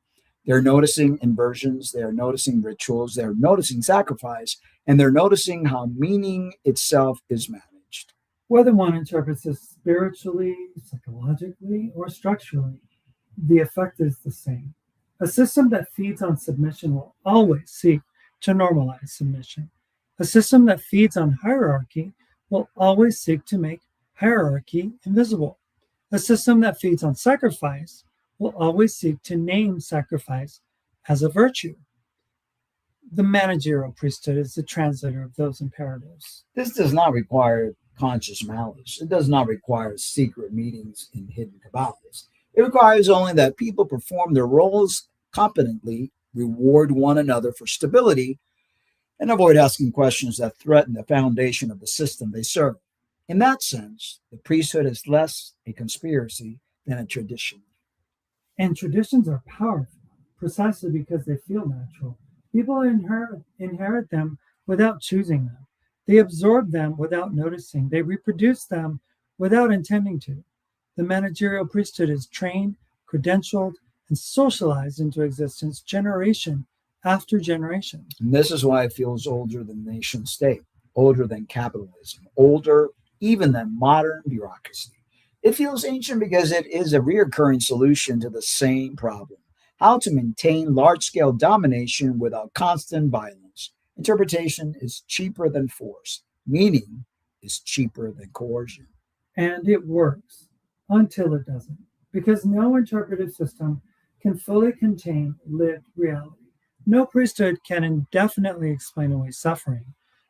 They're noticing inversions, they're noticing rituals, they're noticing sacrifice, and they're noticing how meaning itself is managed. Whether one interprets this spiritually, psychologically, or structurally, the effect is the same. A system that feeds on submission will always seek to normalize submission. A system that feeds on hierarchy will always seek to make hierarchy invisible. A system that feeds on sacrifice will always seek to name sacrifice as a virtue. The managerial priesthood is the translator of those imperatives. This does not require conscious malice. It does not require secret meetings in hidden cabals. It requires only that people perform their roles competently, reward one another for stability, and avoid asking questions that threaten the foundation of the system they serve. In that sense, the priesthood is less a conspiracy than a tradition. And traditions are powerful, precisely because they feel natural. People inherit them without choosing them. They absorb them without noticing. They reproduce them without intending to. The managerial priesthood is trained, credentialed, and socialized into existence generation after generation. And this is why it feels older than the nation state, older than capitalism, older even than modern bureaucracy. It feels ancient because it is a recurring solution to the same problem: how to maintain large-scale domination without constant violence. Interpretation is cheaper than force. Meaning is cheaper than coercion. And it works until it doesn't, because no interpretive system can fully contain lived reality. No priesthood can indefinitely explain away suffering.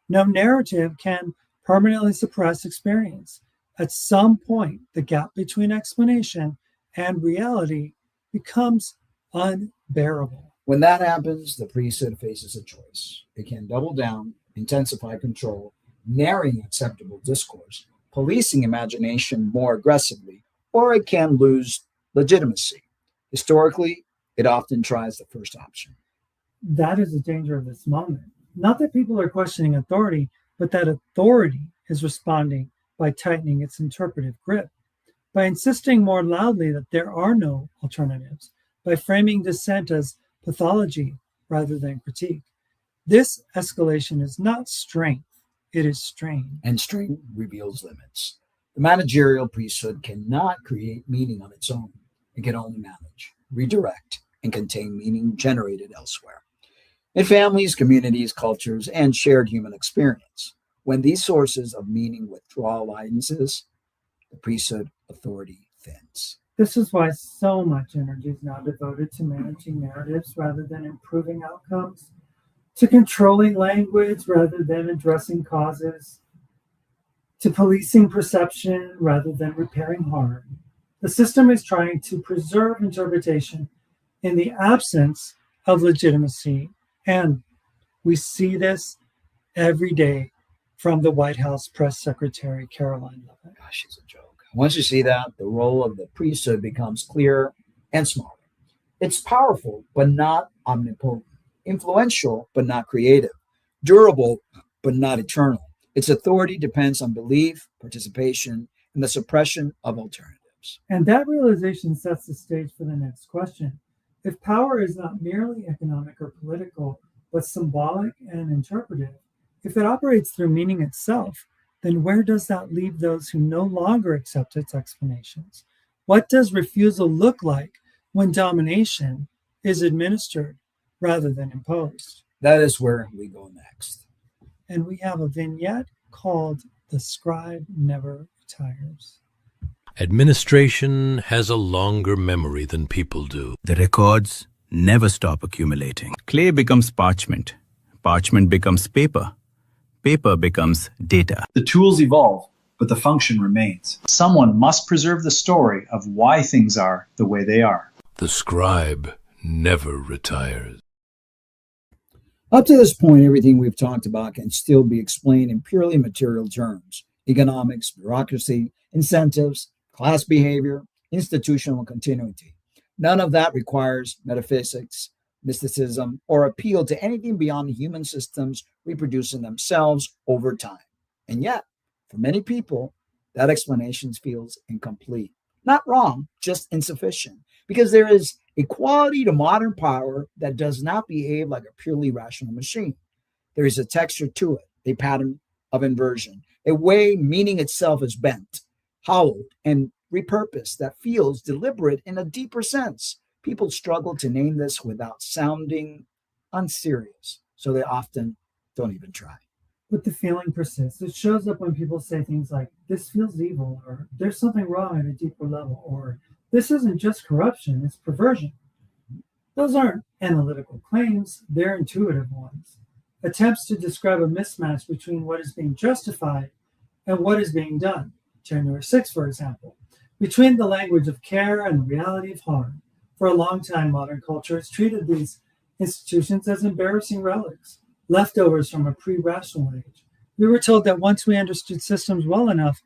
No narrative can permanently suppress experience. At some point, the gap between explanation and reality becomes unbearable. When that happens, the priesthood faces a choice. It can double down, intensify control, narrowing acceptable discourse, policing imagination more aggressively, or it can lose legitimacy. Historically, it often tries the first option. That is the danger of this moment. Not that people are questioning authority, but that authority is responding by tightening its interpretive grip, by insisting more loudly that there are no alternatives, by framing dissent as pathology rather than critique. This escalation is not strength, it is strain. And strain reveals limits. The managerial priesthood cannot create meaning on its own. It can only manage, redirect, and contain meaning generated elsewhere. In families, communities, cultures, and shared human experience. When these sources of meaning withdraw alliances, the priesthood authority thins. This is why so much energy is now devoted to managing narratives rather than improving outcomes, to controlling language rather than addressing causes, to policing perception rather than repairing harm. The system is trying to preserve interpretation in the absence of legitimacy, and we see this every day from the White House press secretary Caroline Levitt. Gosh, she's a joke. Once you see that, the role of the priesthood becomes clearer and smaller. It's powerful, but not omnipotent. Influential, but not creative. Durable, but not eternal. Its authority depends on belief, participation, and the suppression of alternatives. And that realization sets the stage for the next question. If power is not merely economic or political, but symbolic and interpretive, if it operates through meaning itself, then where does that leave those who no longer accept its explanations? What does refusal look like when domination is administered rather than imposed? That is where we go next. And we have a vignette called The Scribe Never Retires. Administration has a longer memory than people do. The records never stop accumulating. Clay becomes parchment. Parchment becomes paper. Paper becomes data. The tools evolve, but the function remains. Someone must preserve the story of why things are the way they are. The scribe never retires. Up to this point, everything we've talked about can still be explained in purely material terms: economics, bureaucracy, incentives, class behavior, institutional continuity. None of that requires metaphysics, mysticism, or appeal to anything beyond human systems reproducing themselves over time. And yet, for many people, that explanation feels incomplete. Not wrong, just insufficient, because there is a quality to modern power that does not behave like a purely rational machine. There is a texture to it, a pattern of inversion, a way meaning itself is bent, hollowed, and repurposed that feels deliberate in a deeper sense. People struggle to name this without sounding unserious, so they often don't even try. But the feeling persists. It shows up when people say things like, this feels evil, or there's something wrong at a deeper level, or this isn't just corruption, it's perversion. Those aren't analytical claims, they're intuitive ones. Attempts to describe a mismatch between what is being justified and what is being done. January 6th, for example. Between the language of care and the reality of harm. For a long time, modern culture has treated these institutions as embarrassing relics, leftovers from a pre-rational age. We were told that once we understood systems well enough,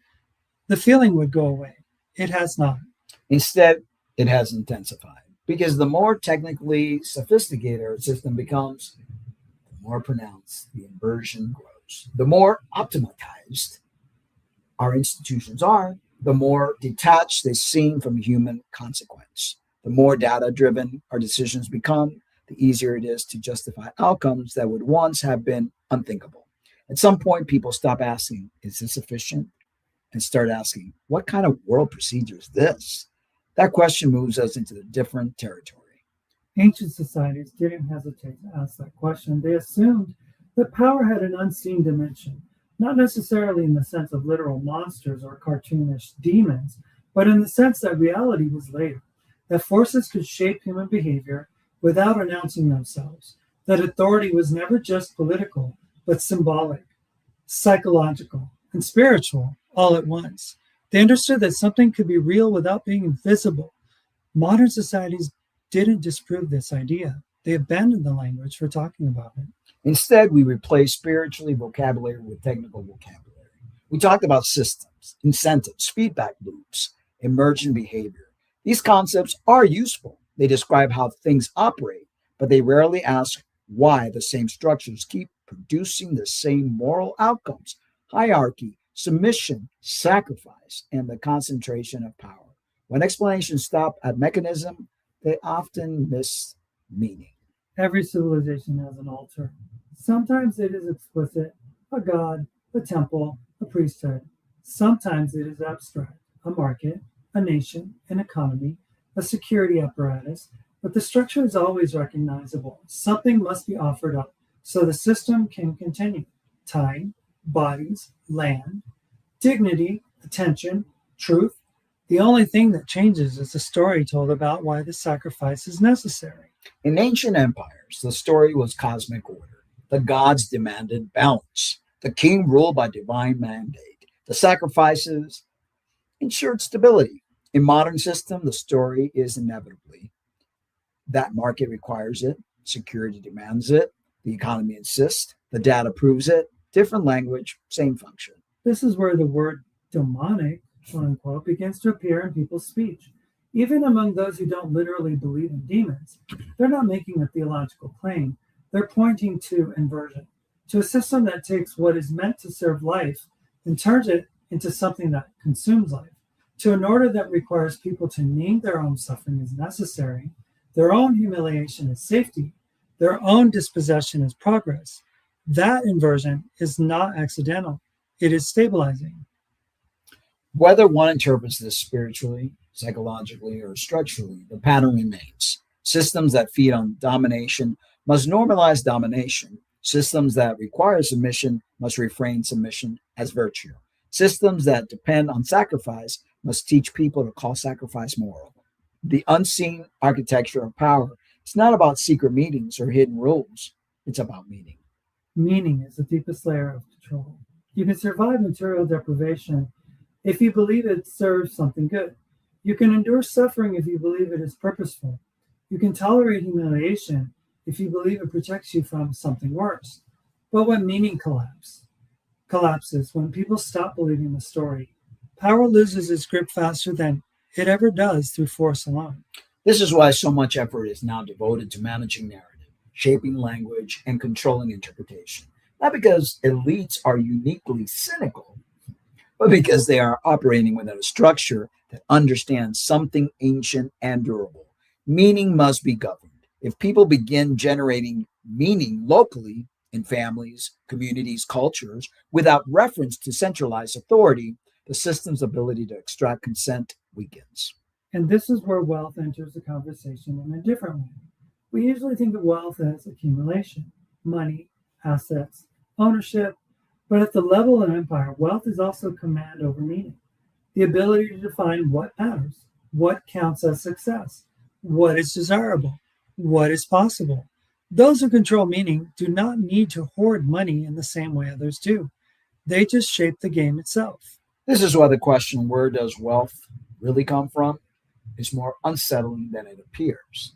the feeling would go away. It has not. Instead, it has intensified, because the more technically sophisticated our system becomes, the more pronounced the inversion grows. The more optimized our institutions are, the more detached they seem from human consequence. The more data-driven our decisions become, the easier it is to justify outcomes that would once have been unthinkable. At some point, people stop asking, is this sufficient? And start asking, what kind of world procedure is this? That question moves us into a different territory. Ancient societies didn't hesitate to ask that question. They assumed that power had an unseen dimension, not necessarily in the sense of literal monsters or cartoonish demons, but in the sense that reality was later, that forces could shape human behavior without announcing themselves, that authority was never just political, but symbolic, psychological, and spiritual all at once. They understood that something could be real without being invisible. Modern societies didn't disprove this idea. They abandoned the language for talking about it. Instead, we replaced spiritually vocabulary with technical vocabulary. We talked about systems, incentives, feedback loops, emergent behavior. These concepts are useful. They describe how things operate, but they rarely ask why the same structures keep producing the same moral outcomes: hierarchy, submission, sacrifice, and the concentration of power. When explanations stop at mechanism, they often miss meaning. Every civilization has an altar. Sometimes it is explicit, a god, a temple, a priesthood. Sometimes it is abstract, a market, a nation, an economy, a security apparatus, but the structure is always recognizable. Something must be offered up so the system can continue. Time, bodies, land, dignity, attention, truth. The only thing that changes is the story told about why the sacrifice is necessary. In ancient empires, the story was cosmic order. The gods demanded balance. The king ruled by divine mandate. The sacrifices ensured stability. In modern system, the story is inevitably that market requires it, security demands it, the economy insists, the data proves it, Different language, same function. This is where the word demonic, quote unquote, begins to appear in people's speech. Even among those who don't literally believe in demons, they're not making a theological claim. They're pointing to inversion, to a system that takes what is meant to serve life and turns it into something that consumes life, to an order that requires people to name their own suffering as necessary, their own humiliation as safety, their own dispossession as progress. That inversion is not accidental. It is stabilizing. Whether one interprets this spiritually, psychologically, or structurally, the pattern remains. Systems that feed on domination must normalize domination. Systems that require submission must refrain submission as virtue. Systems that depend on sacrifice must teach people to call sacrifice moral. The unseen architecture of power is not about secret meetings or hidden rules. It's about meaning. Meaning is the deepest layer of control. You can survive material deprivation if you believe it serves something good. You can endure suffering if you believe it is purposeful. You can tolerate humiliation if you believe it protects you from something worse. But when meaning collapses, when people stop believing the story, power loses its grip faster than it ever does through force alone. This is why so much effort is now devoted to managing narrative, shaping language, and controlling interpretation. Not because elites are uniquely cynical, but because they are operating within a structure that understands something ancient and durable. Meaning must be governed. If people begin generating meaning locally in families, communities, cultures, without reference to centralized authority, the system's ability to extract consent weakens. And this is where wealth enters the conversation in a different way. We usually think of wealth as accumulation, money, assets, ownership, but at the level of empire, wealth is also command over meaning, the ability to define what matters, what counts as success, what is desirable, what is possible. Those who control meaning do not need to hoard money in the same way others do. They just shape the game itself. This is why the question, where does wealth really come from, is more unsettling than it appears.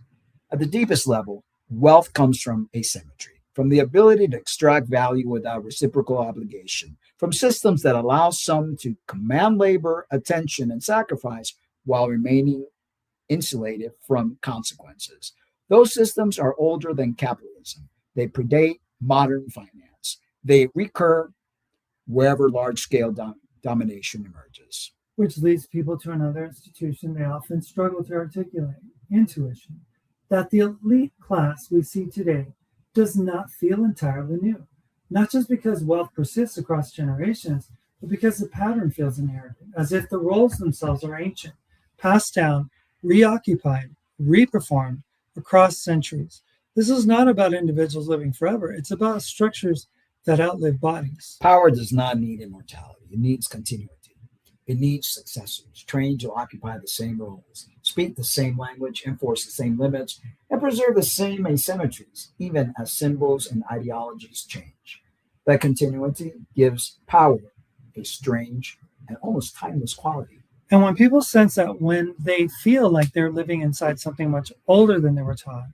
At the deepest level, wealth comes from asymmetry, from the ability to extract value without reciprocal obligation, from systems that allow some to command labor, attention, and sacrifice while remaining insulated from consequences. Those systems are older than capitalism. They predate modern finance. They recur wherever large-scale domination emerges. Which leads people to another institution they often struggle to articulate, intuition, that the elite class we see today does not feel entirely new. Not just because wealth persists across generations, but because the pattern feels inherited, as if the roles themselves are ancient, passed down, reoccupied, reperformed across centuries. This is not about individuals living forever. It's about structures that outlive bodies. Power does not need immortality. It needs continuity. It needs successors trained to occupy the same roles, speak the same language, enforce the same limits, and preserve the same asymmetries, even as symbols and ideologies change. That continuity gives power a strange and almost timeless quality. And when people sense that, when they feel like they're living inside something much older than they were taught,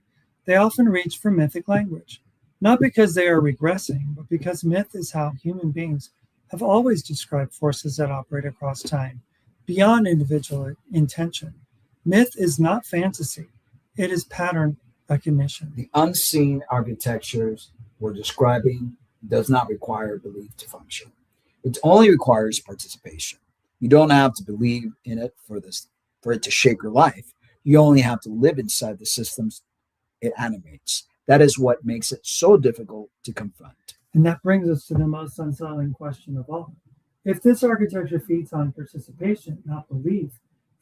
they often reach for mythic language. Not because they are regressing, but because myth is how human beings have always described forces that operate across time, beyond individual intention. Myth is not fantasy. It is pattern recognition. The unseen architectures we're describing does not require belief to function. It only requires participation. You don't have to believe in it for it to shape your life. You only have to live inside the systems it animates. That is what makes it so difficult to confront. And that brings us to the most unsettling question of all. If this architecture feeds on participation, not belief,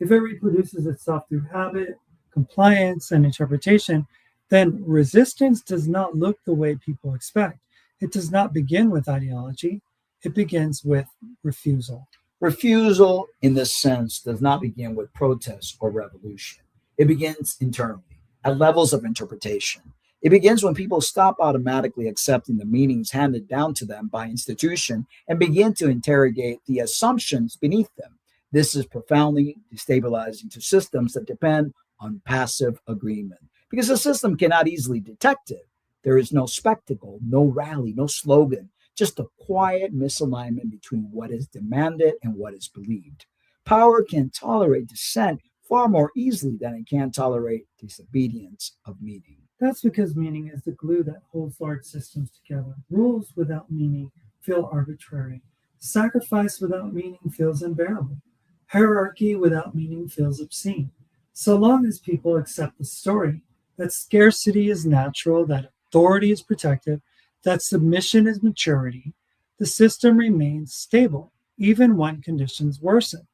if it reproduces itself through habit, compliance, and interpretation, then resistance does not look the way people expect. It does not begin with ideology. It begins with refusal. Refusal, in this sense, does not begin with protest or revolution. It begins internally, at levels of interpretation. It begins when people stop automatically accepting the meanings handed down to them by institution and begin to interrogate the assumptions beneath them. This is profoundly destabilizing to systems that depend on passive agreement, because the system cannot easily detect it. There is no spectacle, no rally, no slogan just a quiet misalignment between what is demanded and what is believed. Power can tolerate dissent far more easily than it can tolerate disobedience of meaning. That's because meaning is the glue that holds large systems together. Rules without meaning feel arbitrary. Sacrifice without meaning feels unbearable. Hierarchy without meaning feels obscene. So long as people accept the story that scarcity is natural, that authority is protective, that submission is maturity, the system remains stable, even when conditions worsen.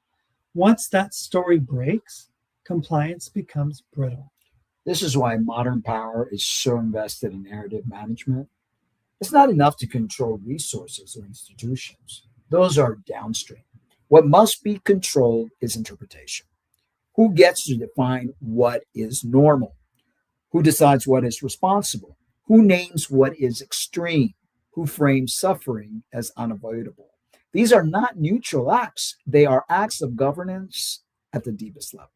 Once that story breaks, compliance becomes brittle. This is why modern power is so invested in narrative management. It's not enough to control resources or institutions. Those are downstream. What must be controlled is interpretation. Who gets to define what is normal? Who decides what is responsible? Who names what is extreme? Who frames suffering as unavoidable? These are not neutral acts. They are acts of governance at the deepest level.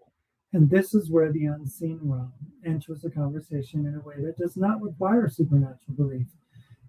And this is where the unseen realm enters the conversation in a way that does not require supernatural belief.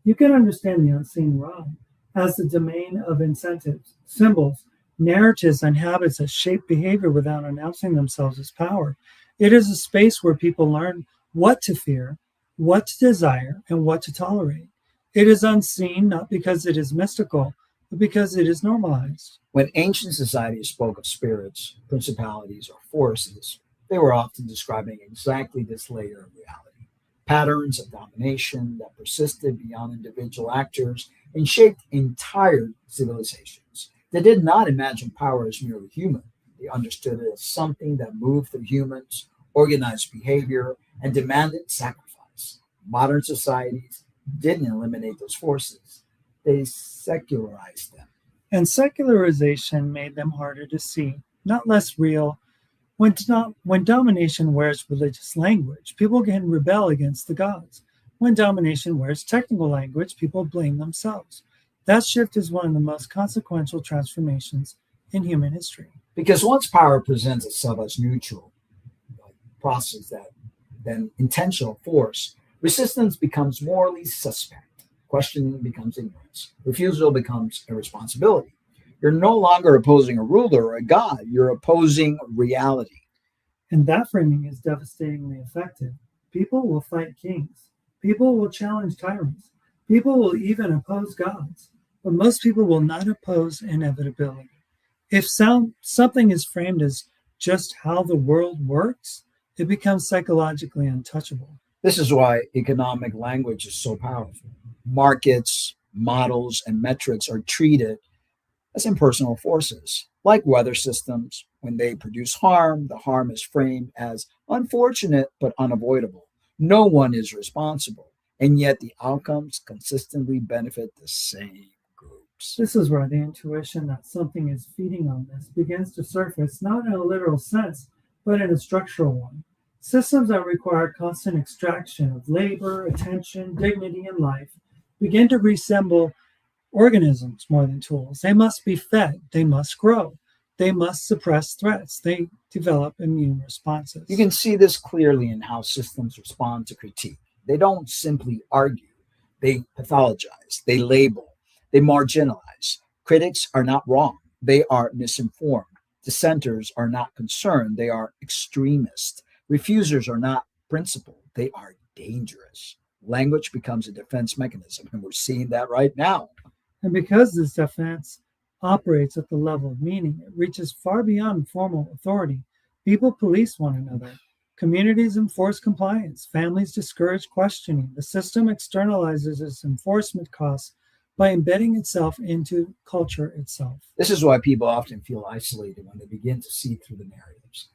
You can understand the unseen realm as the domain of incentives, symbols, narratives, and habits that shape behavior without announcing themselves as power. It is a space where people learn what to fear, what to desire, and what to tolerate. It is unseen not because it is mystical, but because it is normalized. When ancient societies spoke of spirits, principalities, or forces, they were often describing exactly this layer of reality. Patterns of domination that persisted beyond individual actors and shaped entire civilizations. They did not imagine power as merely human. They understood it as something that moved through humans, organized behavior, and demanded sacrifice. Modern societies didn't eliminate those forces. They secularized them. And secularization made them harder to see, not less real. When domination wears religious language, people can rebel against the gods. When domination wears technical language, people blame themselves. That shift is one of the most consequential transformations in human history. Because once power presents itself as neutral, process that then intentional force, resistance becomes morally suspect. Questioning becomes ignorance. Refusal becomes irresponsibility. You're no longer opposing a ruler or a god. You're opposing reality. And that framing is devastatingly effective. People will fight kings. People will challenge tyrants. People will even oppose gods. But most people will not oppose inevitability. If something is framed as just how the world works, it becomes psychologically untouchable. This is why economic language is so powerful. Markets, models, and metrics are treated as impersonal forces. Like weather systems, when they produce harm, the harm is framed as unfortunate but unavoidable. No one is responsible, and yet the outcomes consistently benefit the same groups. This is where the intuition that something is feeding on this begins to surface, not in a literal sense, but in a structural one. Systems that require constant extraction of labor, attention, dignity, and life begin to resemble organisms more than tools. They must be fed. They must grow. They must suppress threats. They develop immune responses. You can see this clearly in how systems respond to critique. They don't simply argue. They pathologize. They label. They marginalize. Critics are not wrong. They are misinformed. Dissenters are not concerned. They are extremist. Refusers are not principled. They are dangerous. Language becomes a defense mechanism, and we're seeing that right now. And because this defense operates at the level of meaning, it reaches far beyond formal authority. People police one another. Communities enforce compliance. Families discourage questioning. The system externalizes its enforcement costs by embedding itself into culture itself. This is why people often feel isolated when they begin to see through the narratives.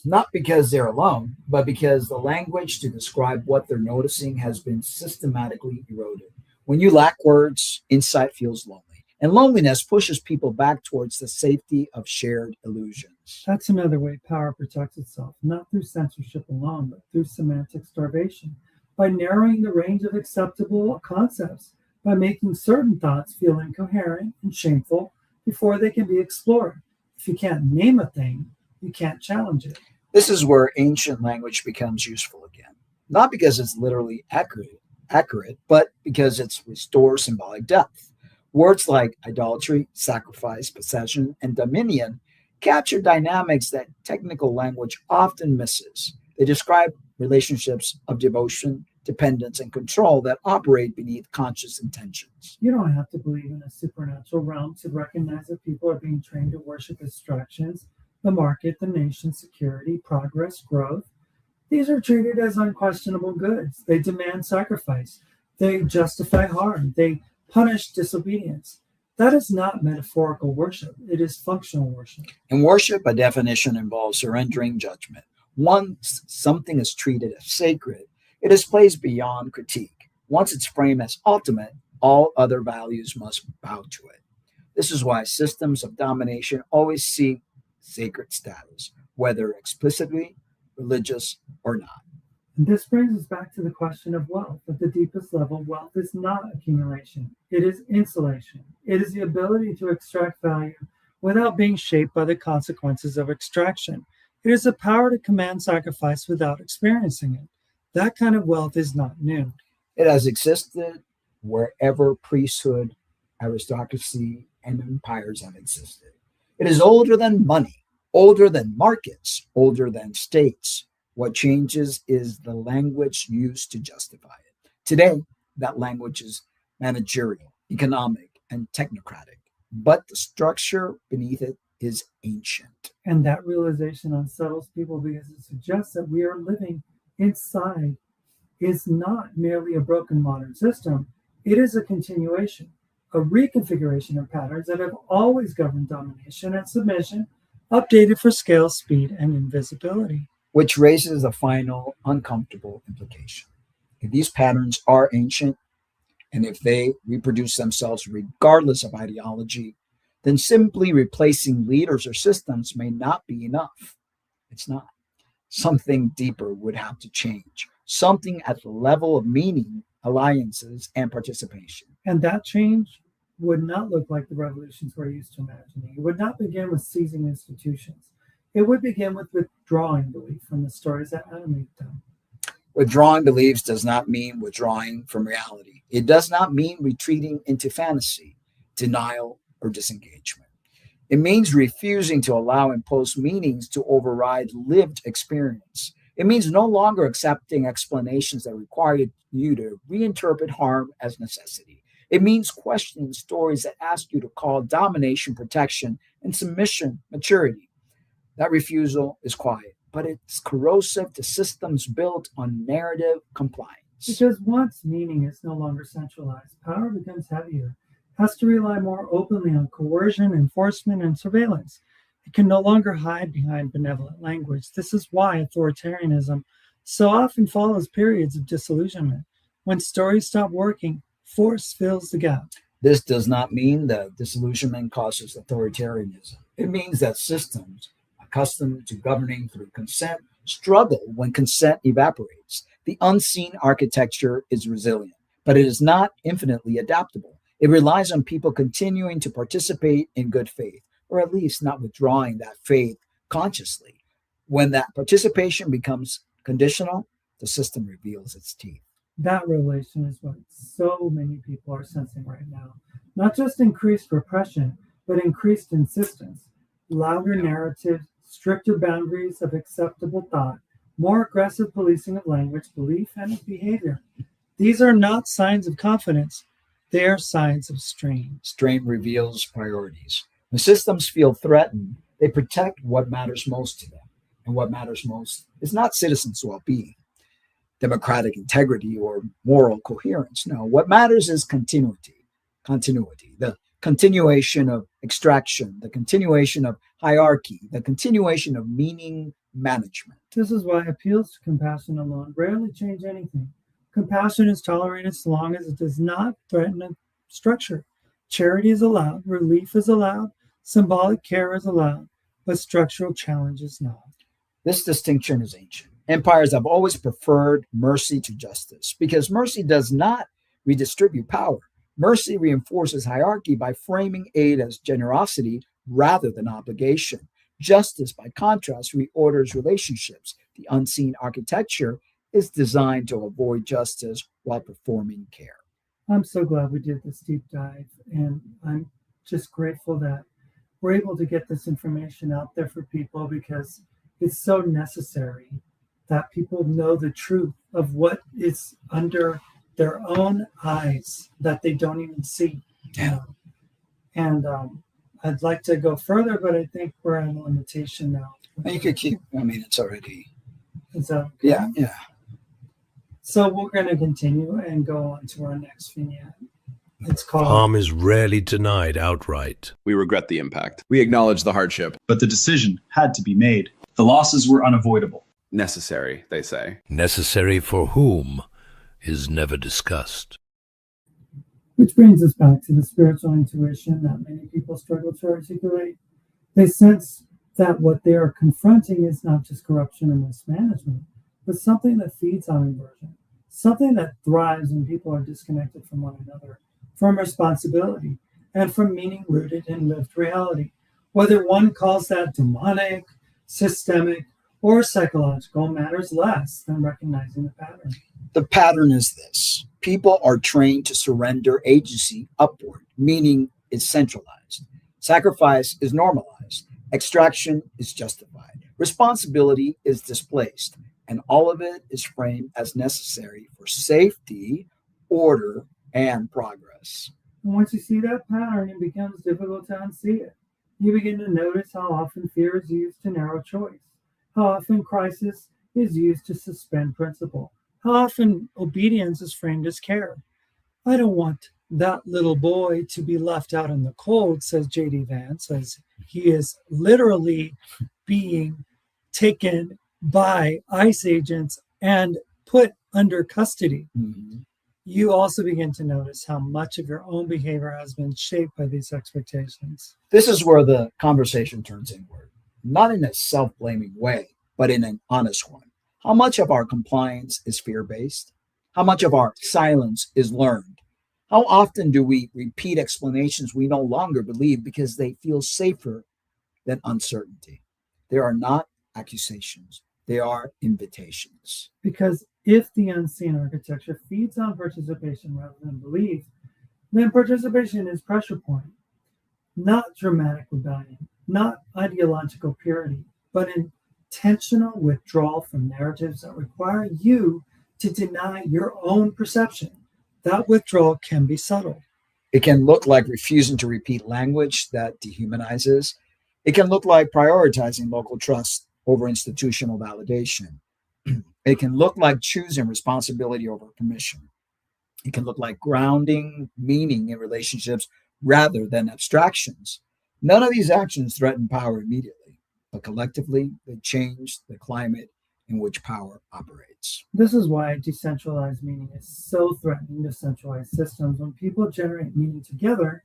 Not because they're alone, but because the language to describe what they're noticing has been systematically eroded. When you lack words, insight feels lonely. And loneliness pushes people back towards the safety of shared illusions. That's another way power protects itself, not through censorship alone, but through semantic starvation, by narrowing the range of acceptable concepts, by making certain thoughts feel incoherent and shameful before they can be explored. If you can't name a thing, you can't challenge it. This is where ancient language becomes useful again. Not because it's literally accurate, accurate, but because it restores symbolic depth. Words like idolatry, sacrifice, possession, and dominion capture dynamics that technical language often misses. They describe relationships of devotion, dependence, and control that operate beneath conscious intentions. You don't have to believe in a supernatural realm to recognize that people are being trained to worship abstractions, the market, the nation, security, progress, growth. These are treated as unquestionable goods. They demand sacrifice. They justify harm. They punish disobedience. That is not metaphorical worship. It is functional worship. And worship, by definition, involves surrendering judgment. Once something is treated as sacred, it is placed beyond critique. Once it's framed as ultimate, all other values must bow to it. This is why systems of domination always seek sacred status, whether explicitly religious or not. And this brings us back to the question of wealth. At the deepest level, wealth is not accumulation. It is insulation. It is the ability to extract value without being shaped by the consequences of extraction. It is the power to command sacrifice without experiencing it. That kind of wealth is not new. It has existed wherever priesthood, aristocracy, and empires have existed. It is older than money, older than markets, older than states. What changes is the language used to justify it. Today, that language is managerial, economic, and technocratic, but the structure beneath it is ancient. And that realization unsettles people because it suggests that we are living inside is not merely a broken modern system. It is a continuation, a reconfiguration of patterns that have always governed domination and submission, updated for scale, speed, and invisibility. Which raises a final uncomfortable implication. If these patterns are ancient, and if they reproduce themselves regardless of ideology, then simply replacing leaders or systems may not be enough. It's not. Something deeper would have to change, something at the level of meaning, alliances, and participation. And that change would not look like the revolutions we're used to imagining. It would not begin with seizing institutions. It would begin with withdrawing belief from the stories that animate them. Withdrawing beliefs does not mean withdrawing from reality. It does not mean retreating into fantasy, denial, or disengagement. It means refusing to allow imposed meanings to override lived experience. It means no longer accepting explanations that require you to reinterpret harm as necessity. It means questioning stories that ask you to call domination protection and submission maturity. That refusal is quiet, but it's corrosive to systems built on narrative compliance. Because once meaning is no longer centralized, power becomes heavier, has to rely more openly on coercion, enforcement, and surveillance. It can no longer hide behind benevolent language. This is why authoritarianism so often follows periods of disillusionment. When stories stop working, force fills the gap. This does not mean that disillusionment causes authoritarianism. It means that systems accustomed to governing through consent struggle when consent evaporates. The unseen architecture is resilient, but it is not infinitely adaptable. It relies on people continuing to participate in good faith, or at least not withdrawing that faith consciously. When that participation becomes conditional, the system reveals its teeth. That revelation is what so many people are sensing right now. Not just increased repression, but increased insistence, louder narratives, stricter boundaries of acceptable thought, more aggressive policing of language, belief, and of behavior. These are not signs of confidence. They are signs of strain. Strain reveals priorities. When systems feel threatened, they protect what matters most to them. And what matters most is not citizens' well-being, democratic integrity, or moral coherence. No, what matters is continuity, the continuation of extraction, the continuation of hierarchy, the continuation of meaning management. This is why appeals to compassion alone rarely change anything. Compassion is tolerated so long as it does not threaten a structure. Charity is allowed, relief is allowed, symbolic care is allowed, but structural challenge is not. This distinction is ancient. Empires have always preferred mercy to justice because mercy does not redistribute power. Mercy reinforces hierarchy by framing aid as generosity rather than obligation. Justice, by contrast, reorders relationships. The unseen architecture is designed to avoid justice while performing care. I'm so glad we did this deep dive, and I'm just grateful that we're able to get this information out there for people because it's so necessary that people know the truth of what is under their own eyes that they don't even see. Yeah. And I'd like to go further, but I think we're at a limitation now. You could keep, it's already. Is that okay? Yeah, yeah. So we're going to continue and go on to our next vignette. It's called Harm is rarely denied outright. We regret the impact. We acknowledge the hardship. But the decision had to be made. The losses were unavoidable. Necessary, they say. Necessary for whom is never discussed. Which brings us back to the spiritual intuition that many people struggle to articulate. They sense that what they are confronting is not just corruption and mismanagement, but something that feeds on inversion, something that thrives when people are disconnected from one another, from responsibility, and from meaning rooted in lived reality. Whether one calls that demonic, systemic, or psychological matters less than recognizing the pattern. The pattern is this. People are trained to surrender agency upward, meaning it's centralized. Sacrifice is normalized. Extraction is justified. Responsibility is displaced. And all of it is framed as necessary for safety, order, and progress. And once you see that pattern, it becomes difficult to unsee it. You begin to notice how often fear is used to narrow choice, how often crisis is used to suspend principle, how often obedience is framed as care. I don't want that little boy to be left out in the cold, says J.D. Vance, as he is literally being taken by ICE agents and put under custody. Mm-hmm. You also begin to notice how much of your own behavior has been shaped by these expectations. This is where the conversation turns inward, not in a self-blaming way, but in an honest one. How much of our compliance is fear-based? How much of our silence is learned? How often do we repeat explanations we no longer believe because they feel safer than uncertainty? They are not accusations. They are invitations. Because if the unseen architecture feeds on participation rather than belief, then participation is pressure point, not dramatic rebellion, not ideological purity, but intentional withdrawal from narratives that require you to deny your own perception. That withdrawal can be subtle. It can look like refusing to repeat language that dehumanizes. It can look like prioritizing local trust over institutional validation. It can look like choosing responsibility over permission. It can look like grounding meaning in relationships rather than abstractions. None of these actions threaten power immediately, but collectively they change the climate in which power operates. This is why decentralized meaning is so threatening to centralized systems. When people generate meaning together,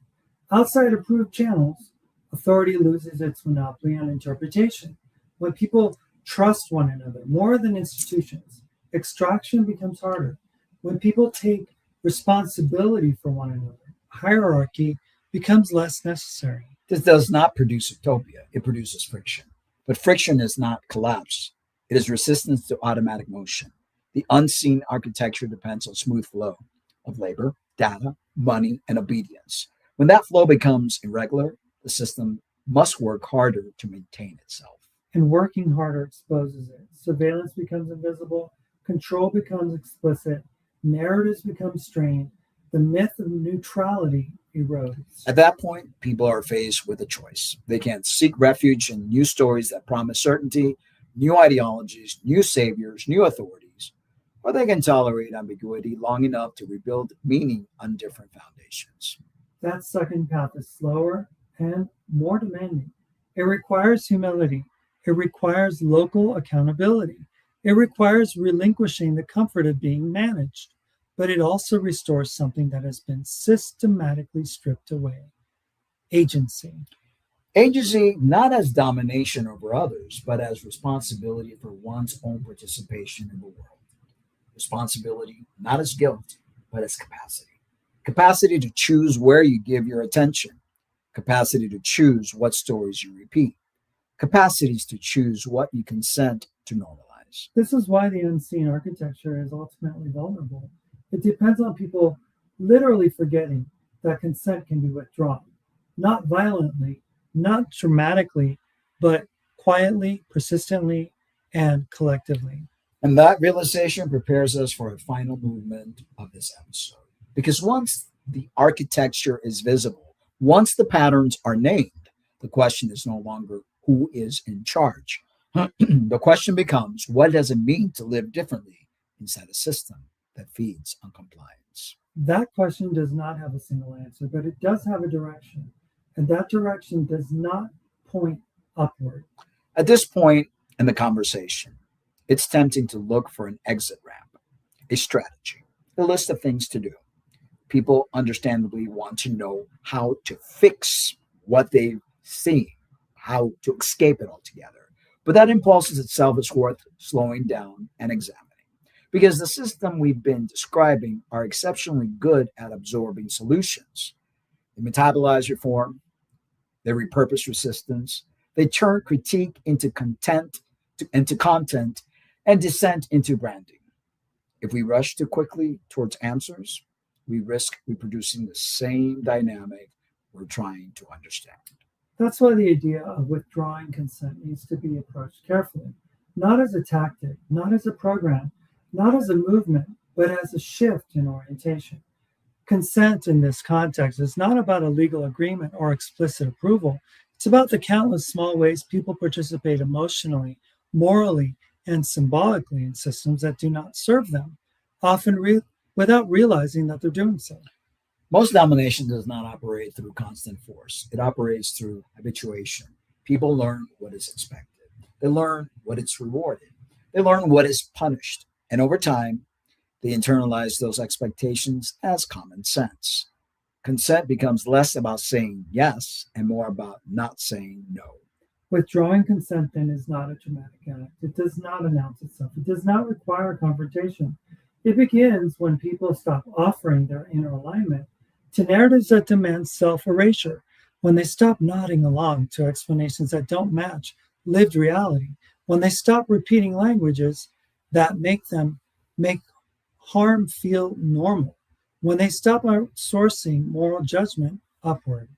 outside approved channels, authority loses its monopoly on interpretation. When people trust one another more than institutions, extraction becomes harder. When people take responsibility for one another, hierarchy becomes less necessary. This does not produce utopia, it produces friction. But friction is not collapse, it is resistance to automatic motion. The unseen architecture depends on smooth flow of labor, data, money, and obedience. When that flow becomes irregular, the system must work harder to maintain itself. And working harder exposes it. Surveillance becomes invisible, control becomes explicit, narratives become strained, the myth of neutrality erodes. At that point, people are faced with a choice. They can seek refuge in new stories that promise certainty, new ideologies, new saviors, new authorities, or they can tolerate ambiguity long enough to rebuild meaning on different foundations. That second path is slower and more demanding. It requires humility. It requires local accountability. It requires relinquishing the comfort of being managed, but it also restores something that has been systematically stripped away: agency. Agency not as domination over others, but as responsibility for one's own participation in the world. Responsibility not as guilt, but as capacity. Capacity to choose where you give your attention. Capacity to choose what stories you repeat. Capacities to choose what you consent to normalize. This is why the unseen architecture is ultimately vulnerable. It depends on people literally forgetting that consent can be withdrawn, not violently, not dramatically, but quietly, persistently, and collectively. And that realization prepares us for a final movement of this episode. Because once the architecture is visible, once the patterns are named, the question is no longer who is in charge. The question becomes, what does it mean to live differently inside a system that feeds on compliance? That question does not have a single answer, but it does have a direction. And that direction does not point upward. At this point in the conversation, it's tempting to look for an exit ramp, a strategy, a list of things to do. People understandably want to know how to fix what they've seen, how to escape it altogether. But that impulse itself is worth slowing down and examining. Because the system we've been describing are exceptionally good at absorbing solutions. They metabolize reform, they repurpose resistance, they turn critique into content, and dissent into branding. If we rush too quickly towards answers, we risk reproducing the same dynamic we're trying to understand. That's why the idea of withdrawing consent needs to be approached carefully, not as a tactic, not as a program, not as a movement, but as a shift in orientation. Consent in this context is not about a legal agreement or explicit approval. It's about the countless small ways people participate emotionally, morally, and symbolically in systems that do not serve them, often without realizing that they're doing so. Most domination does not operate through constant force. It operates through habituation. People learn what is expected. They learn what is rewarded. They learn what is punished. And over time, they internalize those expectations as common sense. Consent becomes less about saying yes and more about not saying no. Withdrawing consent then is not a dramatic act. It does not announce itself. It does not require confrontation. It begins when people stop offering their inner alignment to narratives that demand self-erasure, when they stop nodding along to explanations that don't match lived reality, when they stop repeating languages that make harm feel normal, when they stop outsourcing moral judgment upward.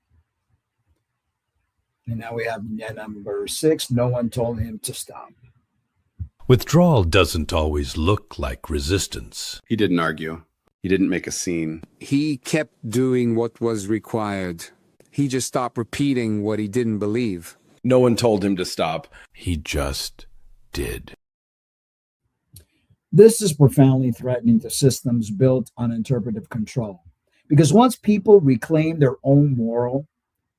And now we have number 6, no one told him to stop. Withdrawal doesn't always look like resistance. He didn't argue. He didn't make a scene. He kept doing what was required. He just stopped repeating what he didn't believe. No one told him to stop. He just did. This is profoundly threatening to systems built on interpretive control. Because once people reclaim their own moral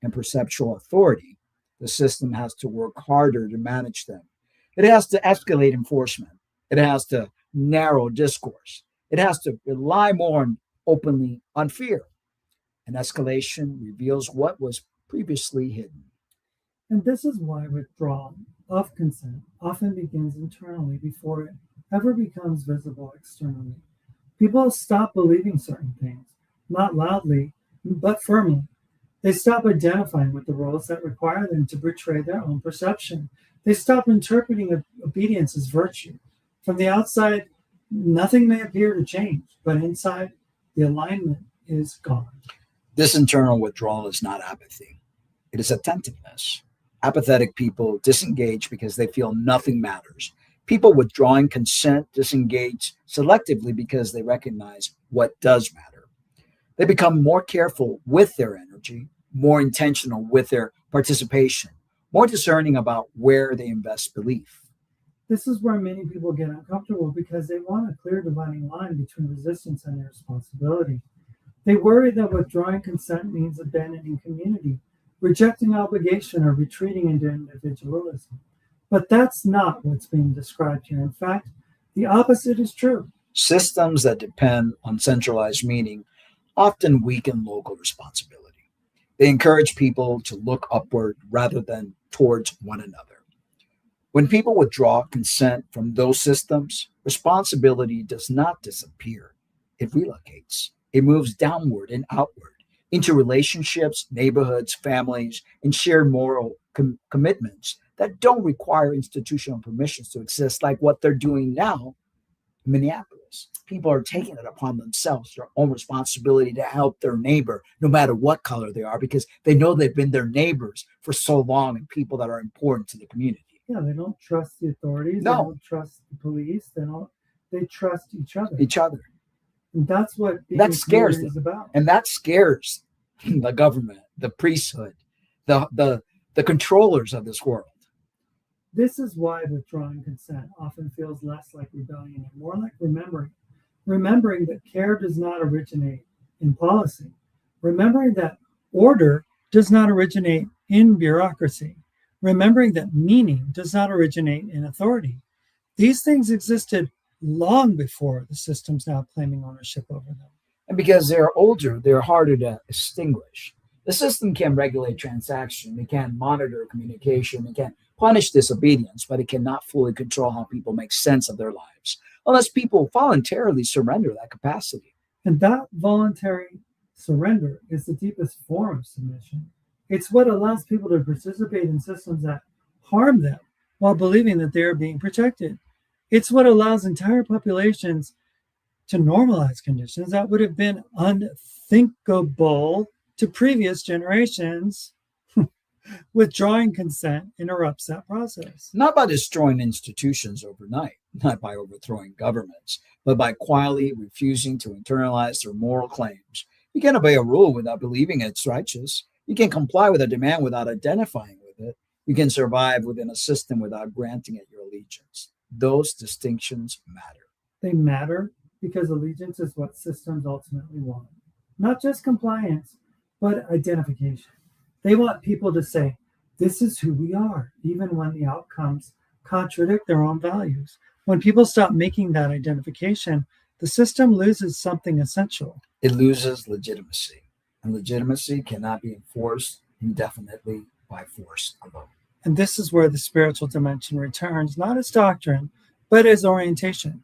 and perceptual authority, the system has to work harder to manage them. It has to escalate enforcement. It has to narrow discourse. It has to rely more openly on fear. And escalation reveals what was previously hidden. And this is why withdrawal of consent often begins internally before it ever becomes visible externally. People stop believing certain things, not loudly, but firmly. They stop identifying with the roles that require them to betray their own perception. They stop interpreting obedience as virtue. From the outside, nothing may appear to change, but inside, the alignment is gone. This internal withdrawal is not apathy. It is attentiveness. Apathetic people disengage because they feel nothing matters. People withdrawing consent disengage selectively because they recognize what does matter. They become more careful with their energy, more intentional with their participation, more discerning about where they invest belief. This is where many people get uncomfortable because they want a clear dividing line between resistance and irresponsibility. They worry that withdrawing consent means abandoning community, rejecting obligation, or retreating into individualism. But that's not what's being described here. In fact, the opposite is true. Systems that depend on centralized meaning often weaken local responsibility. They encourage people to look upward rather than towards one another. When people withdraw consent from those systems, responsibility does not disappear. It relocates. It moves downward and outward into relationships, neighborhoods, families, and shared moral commitments that don't require institutional permissions to exist, like what they're doing now in Minneapolis. themselves. People are taking it upon themselves, their own responsibility to help their neighbor, no matter what color they are, because they know they've been their neighbors for so long and people that are important to the community. Yeah, they don't trust the authorities. No. They don't trust the police. They trust each other. Each other. And that's what being That scares is them. about. And that scares the government, the priesthood, the controllers of this world. This is why withdrawing consent often feels less like rebellion and more like remembering that care does not originate in policy, remembering that order does not originate in bureaucracy, remembering that meaning does not originate in authority. These things existed long before the systems now claiming ownership over them. And because they're older, they're harder to extinguish. The system can regulate transaction, it can monitor communication, it can punish disobedience, but it cannot fully control how people make sense of their lives unless people voluntarily surrender that capacity. And that voluntary surrender is the deepest form of submission. It's what allows people to participate in systems that harm them while believing that they are being protected. It's what allows entire populations to normalize conditions that would have been unthinkable to previous generations. Withdrawing consent interrupts that process. Not by destroying institutions overnight, not by overthrowing governments, but by quietly refusing to internalize their moral claims. You can't obey a rule without believing it's righteous. You can comply with a demand without identifying with it. You can survive within a system without granting it your allegiance. Those distinctions matter. They matter because allegiance is what systems ultimately want. Not just compliance, but identification. They want people to say, this is who we are, even when the outcomes contradict their own values. When people stop making that identification, the system loses something essential. It loses legitimacy, and legitimacy cannot be enforced indefinitely by force alone. And this is where the spiritual dimension returns, not as doctrine, but as orientation.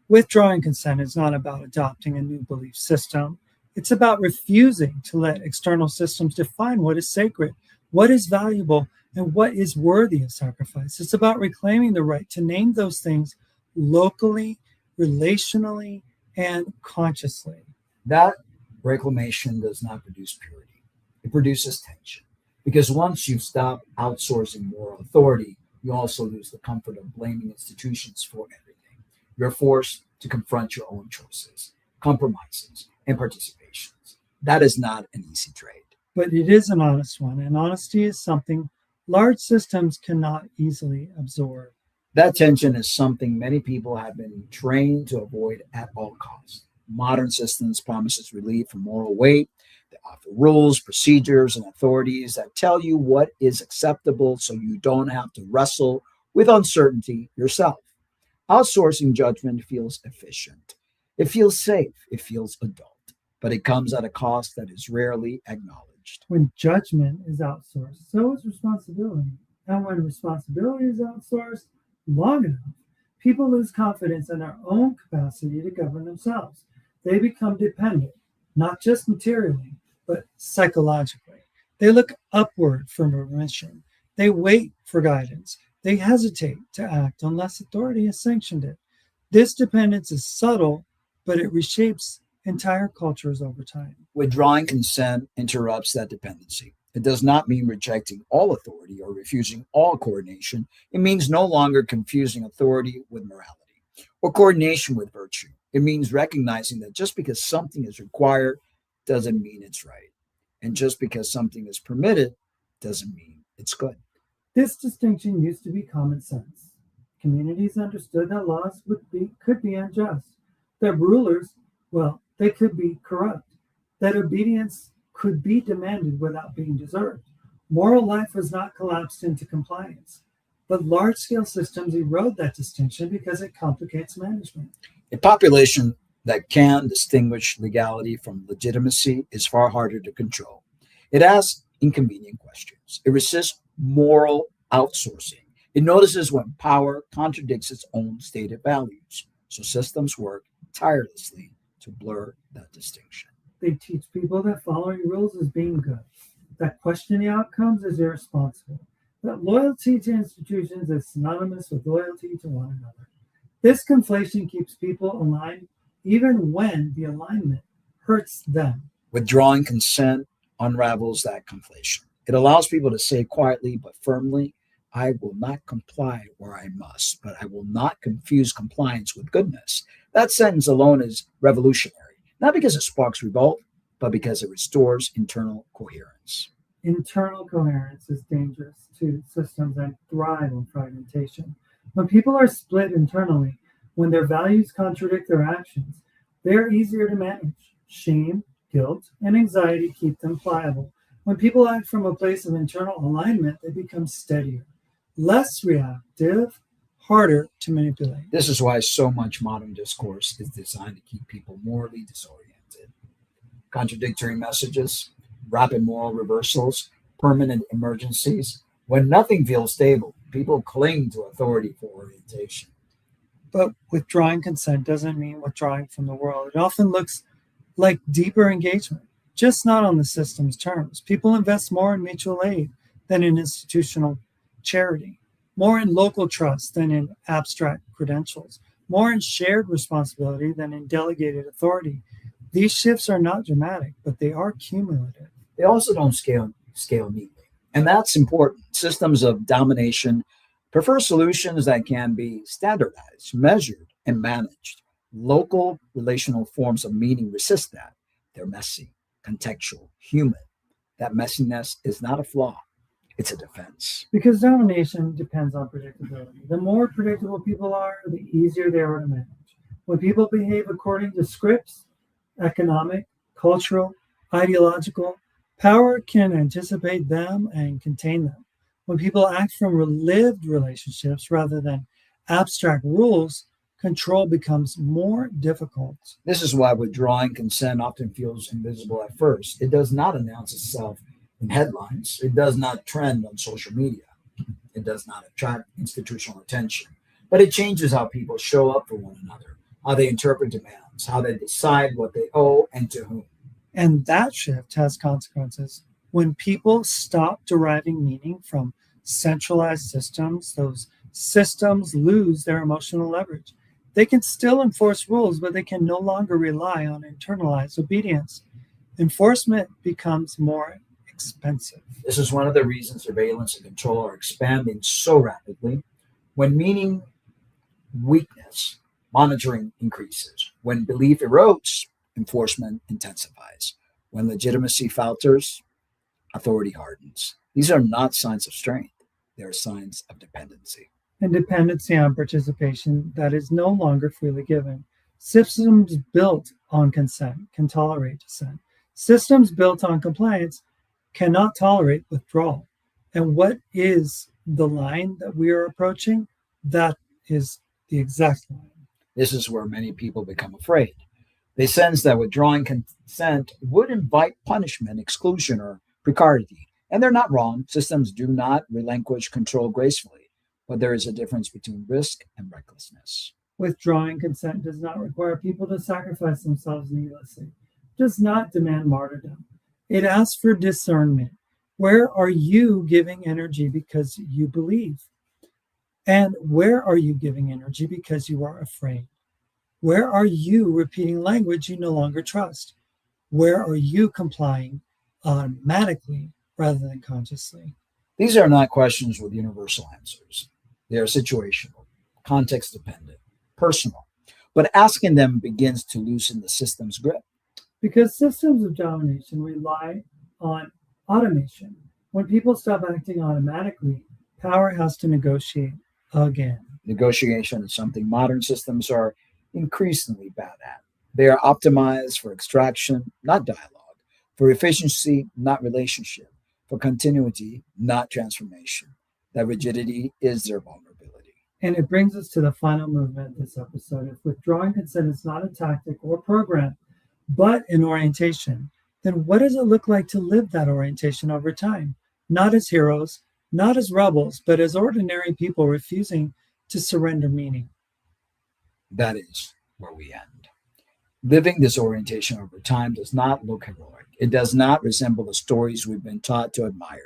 Withdrawing consent is not about adopting a new belief system. It's about refusing to let external systems define what is sacred, what is valuable, and what is worthy of sacrifice. It's about reclaiming the right to name those things locally, relationally, and consciously. That reclamation does not produce purity. It produces tension. Because once you stop outsourcing moral authority, you also lose the comfort of blaming institutions for everything. You're forced to confront your own choices, compromises, and participations. That is not an easy trade. But it is an honest one, and honesty is something large systems cannot easily absorb. That tension is something many people have been trained to avoid at all costs. Modern systems promises relief from moral weight. They offer rules, procedures, and authorities that tell you what is acceptable so you don't have to wrestle with uncertainty yourself. Outsourcing judgment feels efficient. It feels safe. It feels adult. But it comes at a cost that is rarely acknowledged. When judgment is outsourced, so is responsibility. And when responsibility is outsourced long enough, people lose confidence in their own capacity to govern themselves. They become dependent, not just materially, but psychologically. They look upward for permission. They wait for guidance. They hesitate to act unless authority has sanctioned it. This dependence is subtle, but it reshapes entire cultures over time. Withdrawing consent interrupts that dependency. It does not mean rejecting all authority or refusing all coordination. It means no longer confusing authority with morality or coordination with virtue. It means recognizing that just because something is required doesn't mean it's right. And just because something is permitted doesn't mean it's good. This distinction used to be common sense. Communities understood that laws could be unjust, that rulers, they could be corrupt, that obedience could be demanded without being deserved. Moral life was not collapsed into compliance. But large-scale systems erode that distinction because it complicates management. A population that can distinguish legality from legitimacy is far harder to control. It asks inconvenient questions. It resists moral outsourcing. It notices when power contradicts its own stated values. So systems work tirelessly to blur that distinction. They teach people that following rules is being good, that questioning outcomes is irresponsible, that loyalty to institutions is synonymous with loyalty to one another. This conflation keeps people aligned even when the alignment hurts them. Withdrawing consent unravels that conflation. It allows people to say quietly but firmly, I will not comply where I must, but I will not confuse compliance with goodness. That sentence alone is revolutionary, not because it sparks revolt, but because it restores internal coherence. Internal coherence is dangerous to systems that thrive on fragmentation. When people are split internally, when their values contradict their actions, they are easier to manage. Shame, guilt, and anxiety keep them pliable. When people act from a place of internal alignment, they become steadier, less reactive, harder to manipulate. This is why so much modern discourse is designed to keep people morally disoriented. Contradictory messages, rapid moral reversals, permanent emergencies. When nothing feels stable, people cling to authority for orientation. But withdrawing consent doesn't mean withdrawing from the world. It often looks like deeper engagement, just not on the system's terms. People invest more in mutual aid than in institutional charity, more in local trust than in abstract credentials, more in shared responsibility than in delegated authority. These shifts are not dramatic, but they are cumulative. They also don't scale neatly. And that's important. Systems of domination prefer solutions that can be standardized, measured, and managed. Local relational forms of meaning resist that. They're messy, contextual, human. That messiness is not a flaw, it's a defense. Because domination depends on predictability. The more predictable people are, the easier they are to manage. When people behave according to scripts, economic, cultural, ideological, power can anticipate them and contain them. When people act from lived relationships rather than abstract rules, control becomes more difficult. This is why withdrawing consent often feels invisible at first. It does not announce itself in headlines. It does not trend on social media. It does not attract institutional attention. But it changes how people show up for one another, how they interpret demands, how they decide what they owe and to whom. And that shift has consequences. When people stop deriving meaning from centralized systems, those systems lose their emotional leverage. They can still enforce rules, but they can no longer rely on internalized obedience. Enforcement becomes more expensive. This is one of the reasons surveillance and control are expanding so rapidly. When meaning weakness, monitoring increases. When belief erodes, enforcement intensifies. When legitimacy falters, authority hardens. These are not signs of strength. They are signs of dependency. And dependency on participation that is no longer freely given. Systems built on consent can tolerate dissent. Systems built on compliance cannot tolerate withdrawal. And what is the line that we are approaching? That is the exact line. This is where many people become afraid. They sense that withdrawing consent would invite punishment, exclusion, or precarity. And they're not wrong. Systems do not relinquish control gracefully. But there is a difference between risk and recklessness. Withdrawing consent does not require people to sacrifice themselves needlessly. It does not demand martyrdom. It asks for discernment. Where are you giving energy because you believe? And where are you giving energy because you are afraid? Where are you repeating language you no longer trust? Where are you complying automatically rather than consciously? These are not questions with universal answers. They are situational, context dependent, personal. But asking them begins to loosen the system's grip. Because systems of domination rely on automation. When people stop acting automatically, power has to negotiate again. Negotiation is something modern systems are increasingly bad at. They are optimized for extraction, not dialogue, for efficiency, not relationship, for continuity, not transformation. That rigidity is their vulnerability. And it brings us to the final movement of this episode. If withdrawing consent is not a tactic or program, but an orientation, then what does it look like to live that orientation over time? Not as heroes, not as rebels, but as ordinary people refusing to surrender meaning. That is where we end. Living this orientation over time does not look heroic. It does not resemble the stories we've been taught to admire.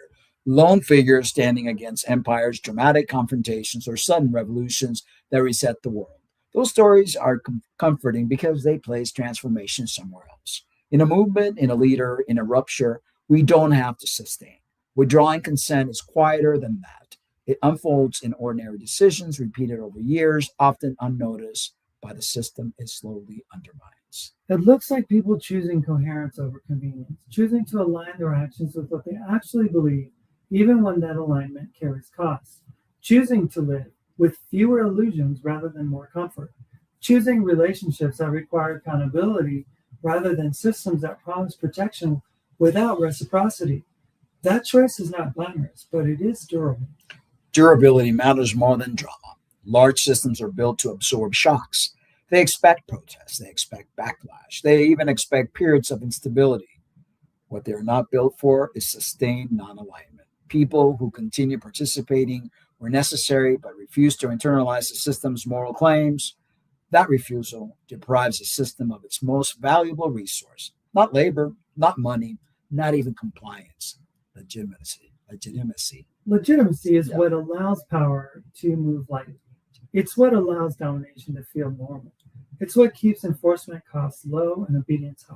Lone figures standing against empires, dramatic confrontations, or sudden revolutions that reset the world. Those stories are comforting because they place transformation somewhere else. In a movement, in a leader, in a rupture, we don't have to sustain. Withdrawing consent is quieter than that. It unfolds in ordinary decisions repeated over years, often unnoticed by the system it slowly undermines. It looks like people choosing coherence over convenience, choosing to align their actions with what they actually believe, even when that alignment carries costs, choosing to live with fewer illusions rather than more comfort, choosing relationships that require accountability rather than systems that promise protection without reciprocity. That choice is not glamorous, but it is durable. Durability matters more than drama. Large systems are built to absorb shocks. They expect protests, they expect backlash, they even expect periods of instability. What they are not built for is sustained non alignment. People who continue participating where necessary but refuse to internalize the system's moral claims, that refusal deprives the system of its most valuable resource, not labor, not money, not even compliance, legitimacy. Legitimacy is what allows power to move lightly. It's what allows domination to feel normal. It's what keeps enforcement costs low and obedience high.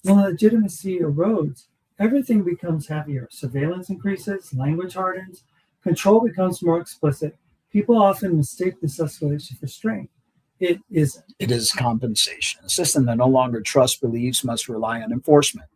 When legitimacy erodes, everything becomes heavier. Surveillance increases, language hardens, control becomes more explicit. People often mistake this escalation for strength. It isn't. It is compensation. A system that no longer trusts beliefs must rely on enforcement.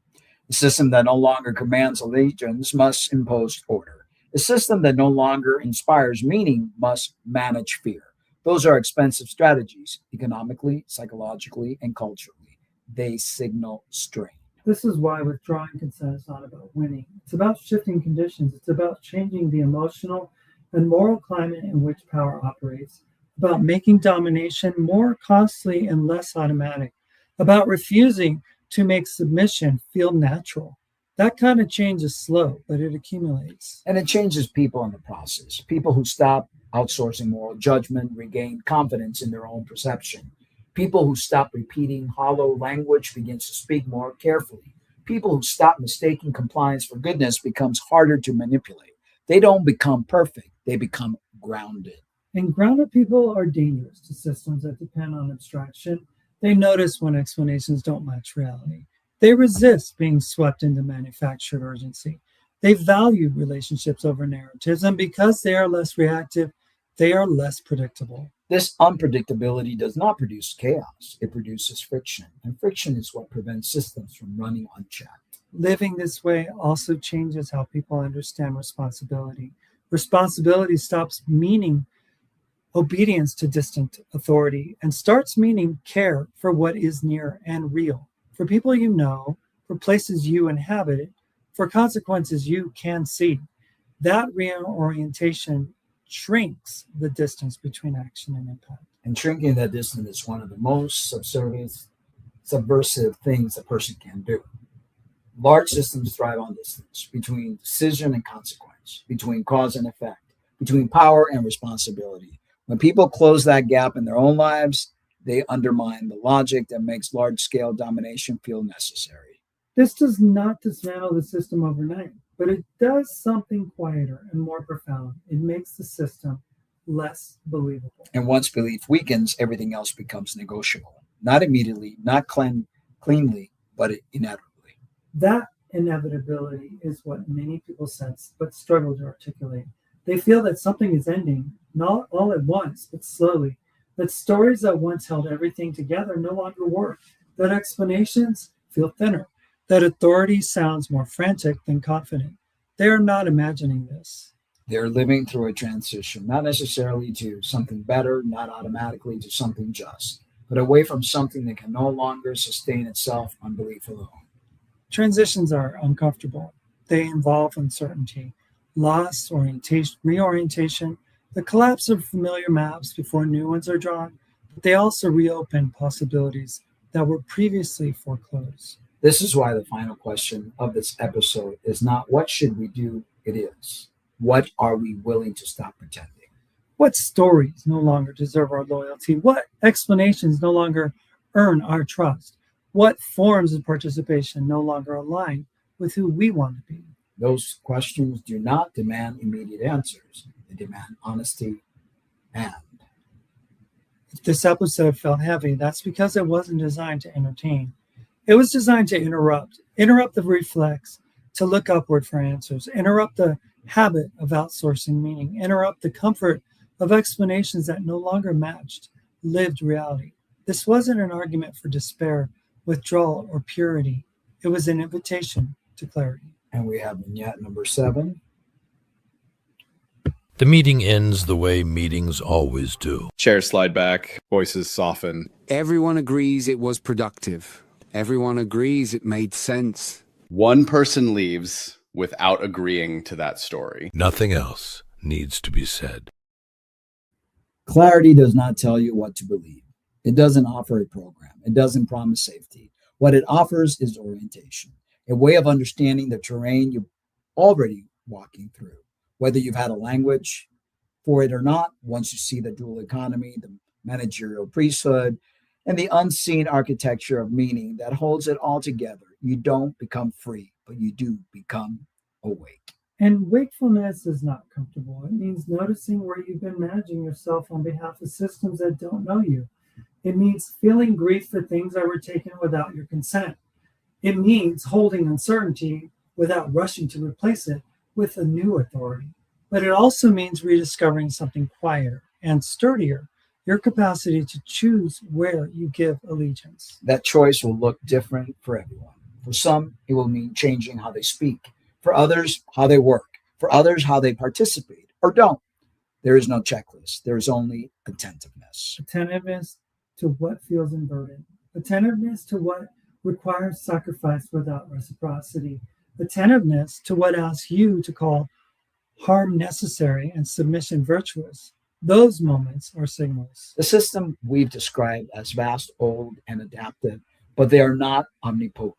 A system that no longer commands allegiance must impose order. A system that no longer inspires meaning must manage fear. Those are expensive strategies, economically, psychologically, and culturally. They signal strain. This is why withdrawing consent is not about winning. It's about shifting conditions. It's about changing the emotional and moral climate in which power operates, about making domination more costly and less automatic, about refusing to make submission feel natural. That kind of change is slow, but it accumulates. And it changes people in the process. People who stop outsourcing moral judgment regain confidence in their own perception. People who stop repeating hollow language begins to speak more carefully. People who stop mistaking compliance for goodness becomes harder to manipulate. They don't become perfect, they become grounded. And grounded people are dangerous to systems that depend on abstraction. They notice when explanations don't match reality. They resist being swept into manufactured urgency. They value relationships over narratives, and because they are less reactive, they are less predictable. This unpredictability does not produce chaos, it produces friction, and friction is what prevents systems from running unchecked. Living this way also changes how people understand responsibility. Responsibility stops meaning obedience to distant authority and starts meaning care for what is near and real, for people you know, for places you inhabit, for consequences you can see. That reorientation shrinks the distance between action and impact. And shrinking that distance is one of the most subversive things a person can do. Large systems thrive on distance between decision and consequence, between cause and effect, between power and responsibility. When people close that gap in their own lives, they undermine the logic that makes large-scale domination feel necessary. This does not dismantle the system overnight, but it does something quieter and more profound. It makes the system less believable. And once belief weakens, everything else becomes negotiable. Not immediately, not cleanly, but inevitably. That inevitability is what many people sense but struggle to articulate. They feel that something is ending, not all at once, but slowly. That stories that once held everything together no longer work. That explanations feel thinner. That authority sounds more frantic than confident. They are not imagining this. They're living through a transition, not necessarily to something better, not automatically to something just, but away from something that can no longer sustain itself on belief alone. Transitions are uncomfortable. They involve uncertainty, loss, orientation, reorientation, the collapse of familiar maps before new ones are drawn, but they also reopen possibilities that were previously foreclosed. This is why the final question of this episode is not what should we do, it is what are we willing to stop pretending? What stories no longer deserve our loyalty? What explanations no longer earn our trust? What forms of participation no longer align with who we want to be? Those questions do not demand immediate answers. They demand honesty and If this episode felt heavy, that's because it wasn't designed to entertain. It was designed to interrupt the reflex, to look upward for answers, interrupt the habit of outsourcing meaning, interrupt the comfort of explanations that no longer matched lived reality. This wasn't an argument for despair, withdrawal, or purity. It was an invitation to clarity. And we have vignette number 7. The meeting ends the way meetings always do. Chairs slide back, voices soften. Everyone agrees it was productive. Everyone agrees it made sense. One person leaves without agreeing to that story. Nothing else needs to be said. Clarity does not tell you what to believe. It doesn't offer a program. It doesn't promise safety. What it offers is orientation, a way of understanding the terrain you're already walking through. Whether you've had a language for it or not, once you see the dual economy, the managerial priesthood, and the unseen architecture of meaning that holds it all together, you don't become free, but you do become awake. And wakefulness is not comfortable. It means noticing where you've been managing yourself on behalf of systems that don't know you. It means feeling grief for things that were taken without your consent. It means holding uncertainty without rushing to replace it with a new authority. But it also means rediscovering something quieter and sturdier, your capacity to choose where you give allegiance. That choice will look different for everyone. For some, it will mean changing how they speak. For others, how they work. For others, how they participate or don't. There is no checklist. There is only attentiveness. Attentiveness to what feels inverted. Attentiveness to what requires sacrifice without reciprocity. Attentiveness to what asks you to call harm necessary and submission virtuous. Those moments are signals. The system we've described as vast, old, and adaptive, but they are not omnipotent.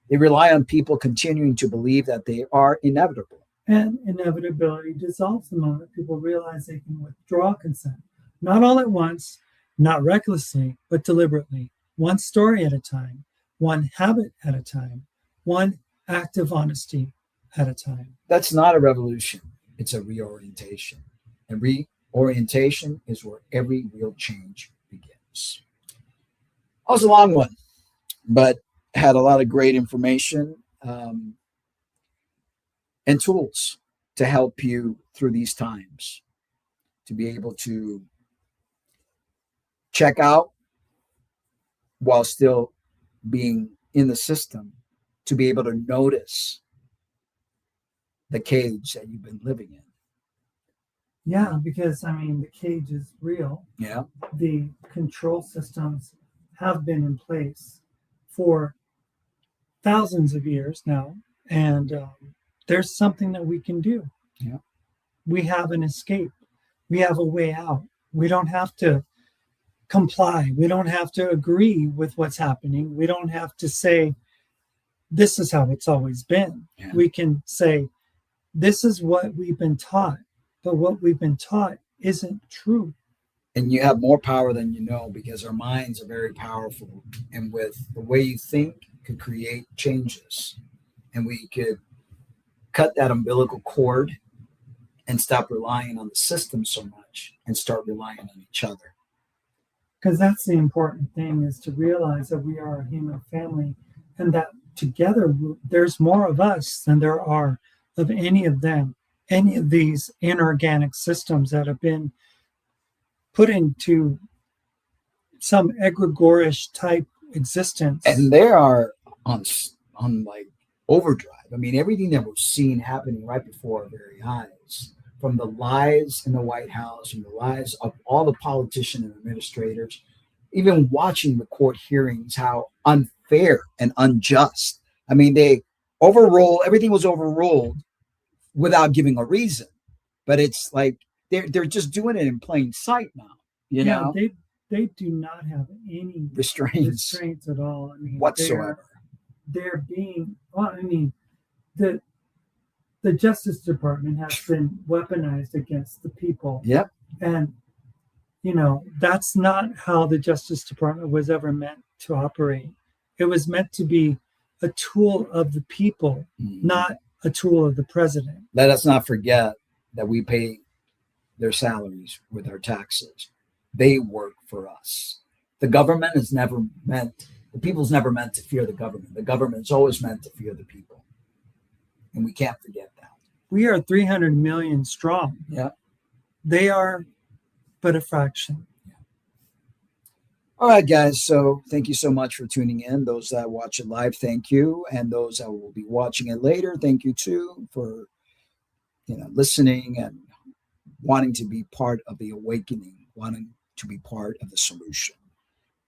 They rely on people continuing to believe that they are inevitable. And inevitability dissolves the moment people realize they can withdraw consent. Not all at once, not recklessly, but deliberately. One story at a time, one habit at a time, one act of honesty at a time. That's not a revolution. It's a reorientation. And reorientation is where every real change begins. That was a long one, but had a lot of great information and tools to help you through these times, to be able to check out while still being in the system, to be able to notice the cage that you've been living in. Yeah, because I mean, the cage is real. Yeah. The control systems have been in place for thousands of years now, and there's something that we can do. Yeah. We have an escape. We have a way out. We don't have to comply. We don't have to agree with what's happening. We don't have to say, this is how it's always been. Yeah. We can say, this is what we've been taught, but what we've been taught isn't true. And you have more power than you know, because our minds are very powerful. And with the way you think could create changes. And we could cut that umbilical cord and stop relying on the system so much and start relying on each other. Because that's the important thing, is to realize that we are a human family, and that together there's more of us than there are of any of them, any of these inorganic systems that have been put into some egregorious type existence. And they are on like overdrive. I mean, everything that we're seeing happening right before our very eyes, from the lies in the White House and the lies of all the politicians and administrators, even watching the court hearings, how unfair and unjust. I mean, they everything was overruled without giving a reason. But it's like they're just doing it in plain sight now. You know? They do not have any restraints at all. I mean, whatsoever. They're being, well, I mean, the Justice Department has been weaponized against the people. Yep. And, you know, that's not how the Justice Department was ever meant to operate. It was meant to be a tool of the people, not a tool of the president. Let us not forget that we pay their salaries with our taxes. They work for us. The government is never meant, the people's never meant to fear the government. The government is always meant to fear the people. And we can't forget that. We are 300 million strong. Yeah. They are but a fraction. All right, guys. So thank you so much for tuning in. Those that watch it live, thank you. And those that will be watching it later, thank you too for listening and wanting to be part of the awakening, wanting to be part of the solution.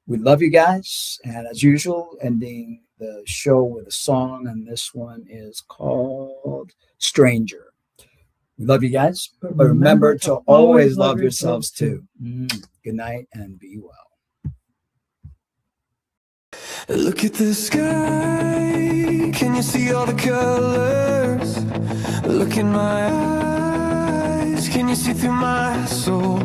We love you guys. And as usual, ending the show with a song. And this one is called Stranger. We love you guys. But remember to always love yourselves too. Good night and be well. Look at the sky, can you see all the colors? Look in my eyes, can you see through my soul?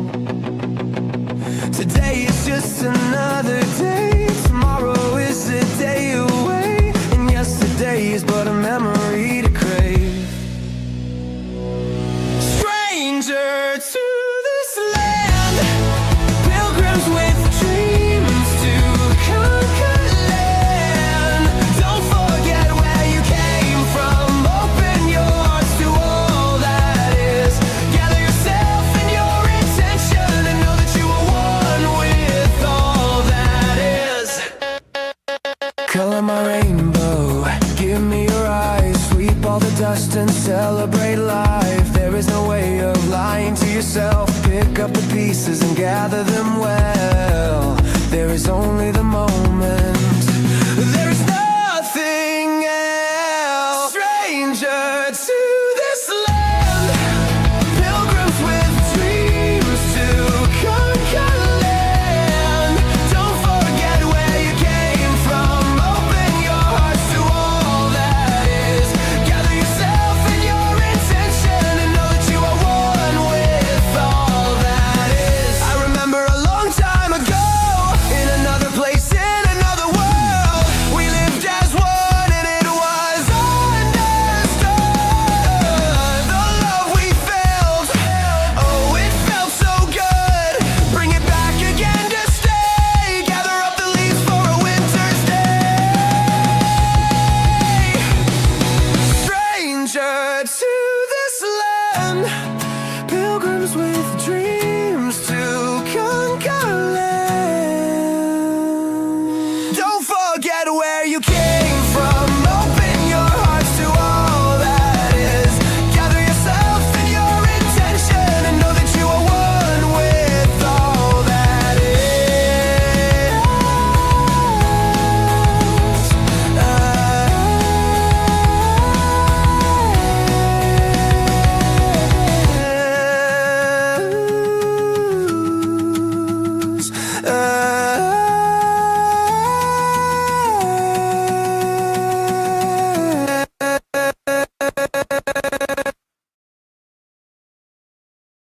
Today is just another day, tomorrow is a day away, and yesterday is but a memory to crave. Stranger to this land, pilgrims with dreams to conquer. Color my rainbow, give me your eyes, sweep all the dust and celebrate life. There is no way of lying to yourself. Pick up the pieces and gather them well. There is only the moment. There is nothing else. Stranger to this land, pilgrims with dreams to conquer land. Don't forget where you came from. Open your hearts to all that is. Gather yourself and your intention and know that you are one with all that is. I remember a long time ago, in another place, in another world, we lived as one and it was understood. The love we felt, oh, it felt so good. Bring it back again to stay. Gather up the leaves for a winter's day. Stranger to this land.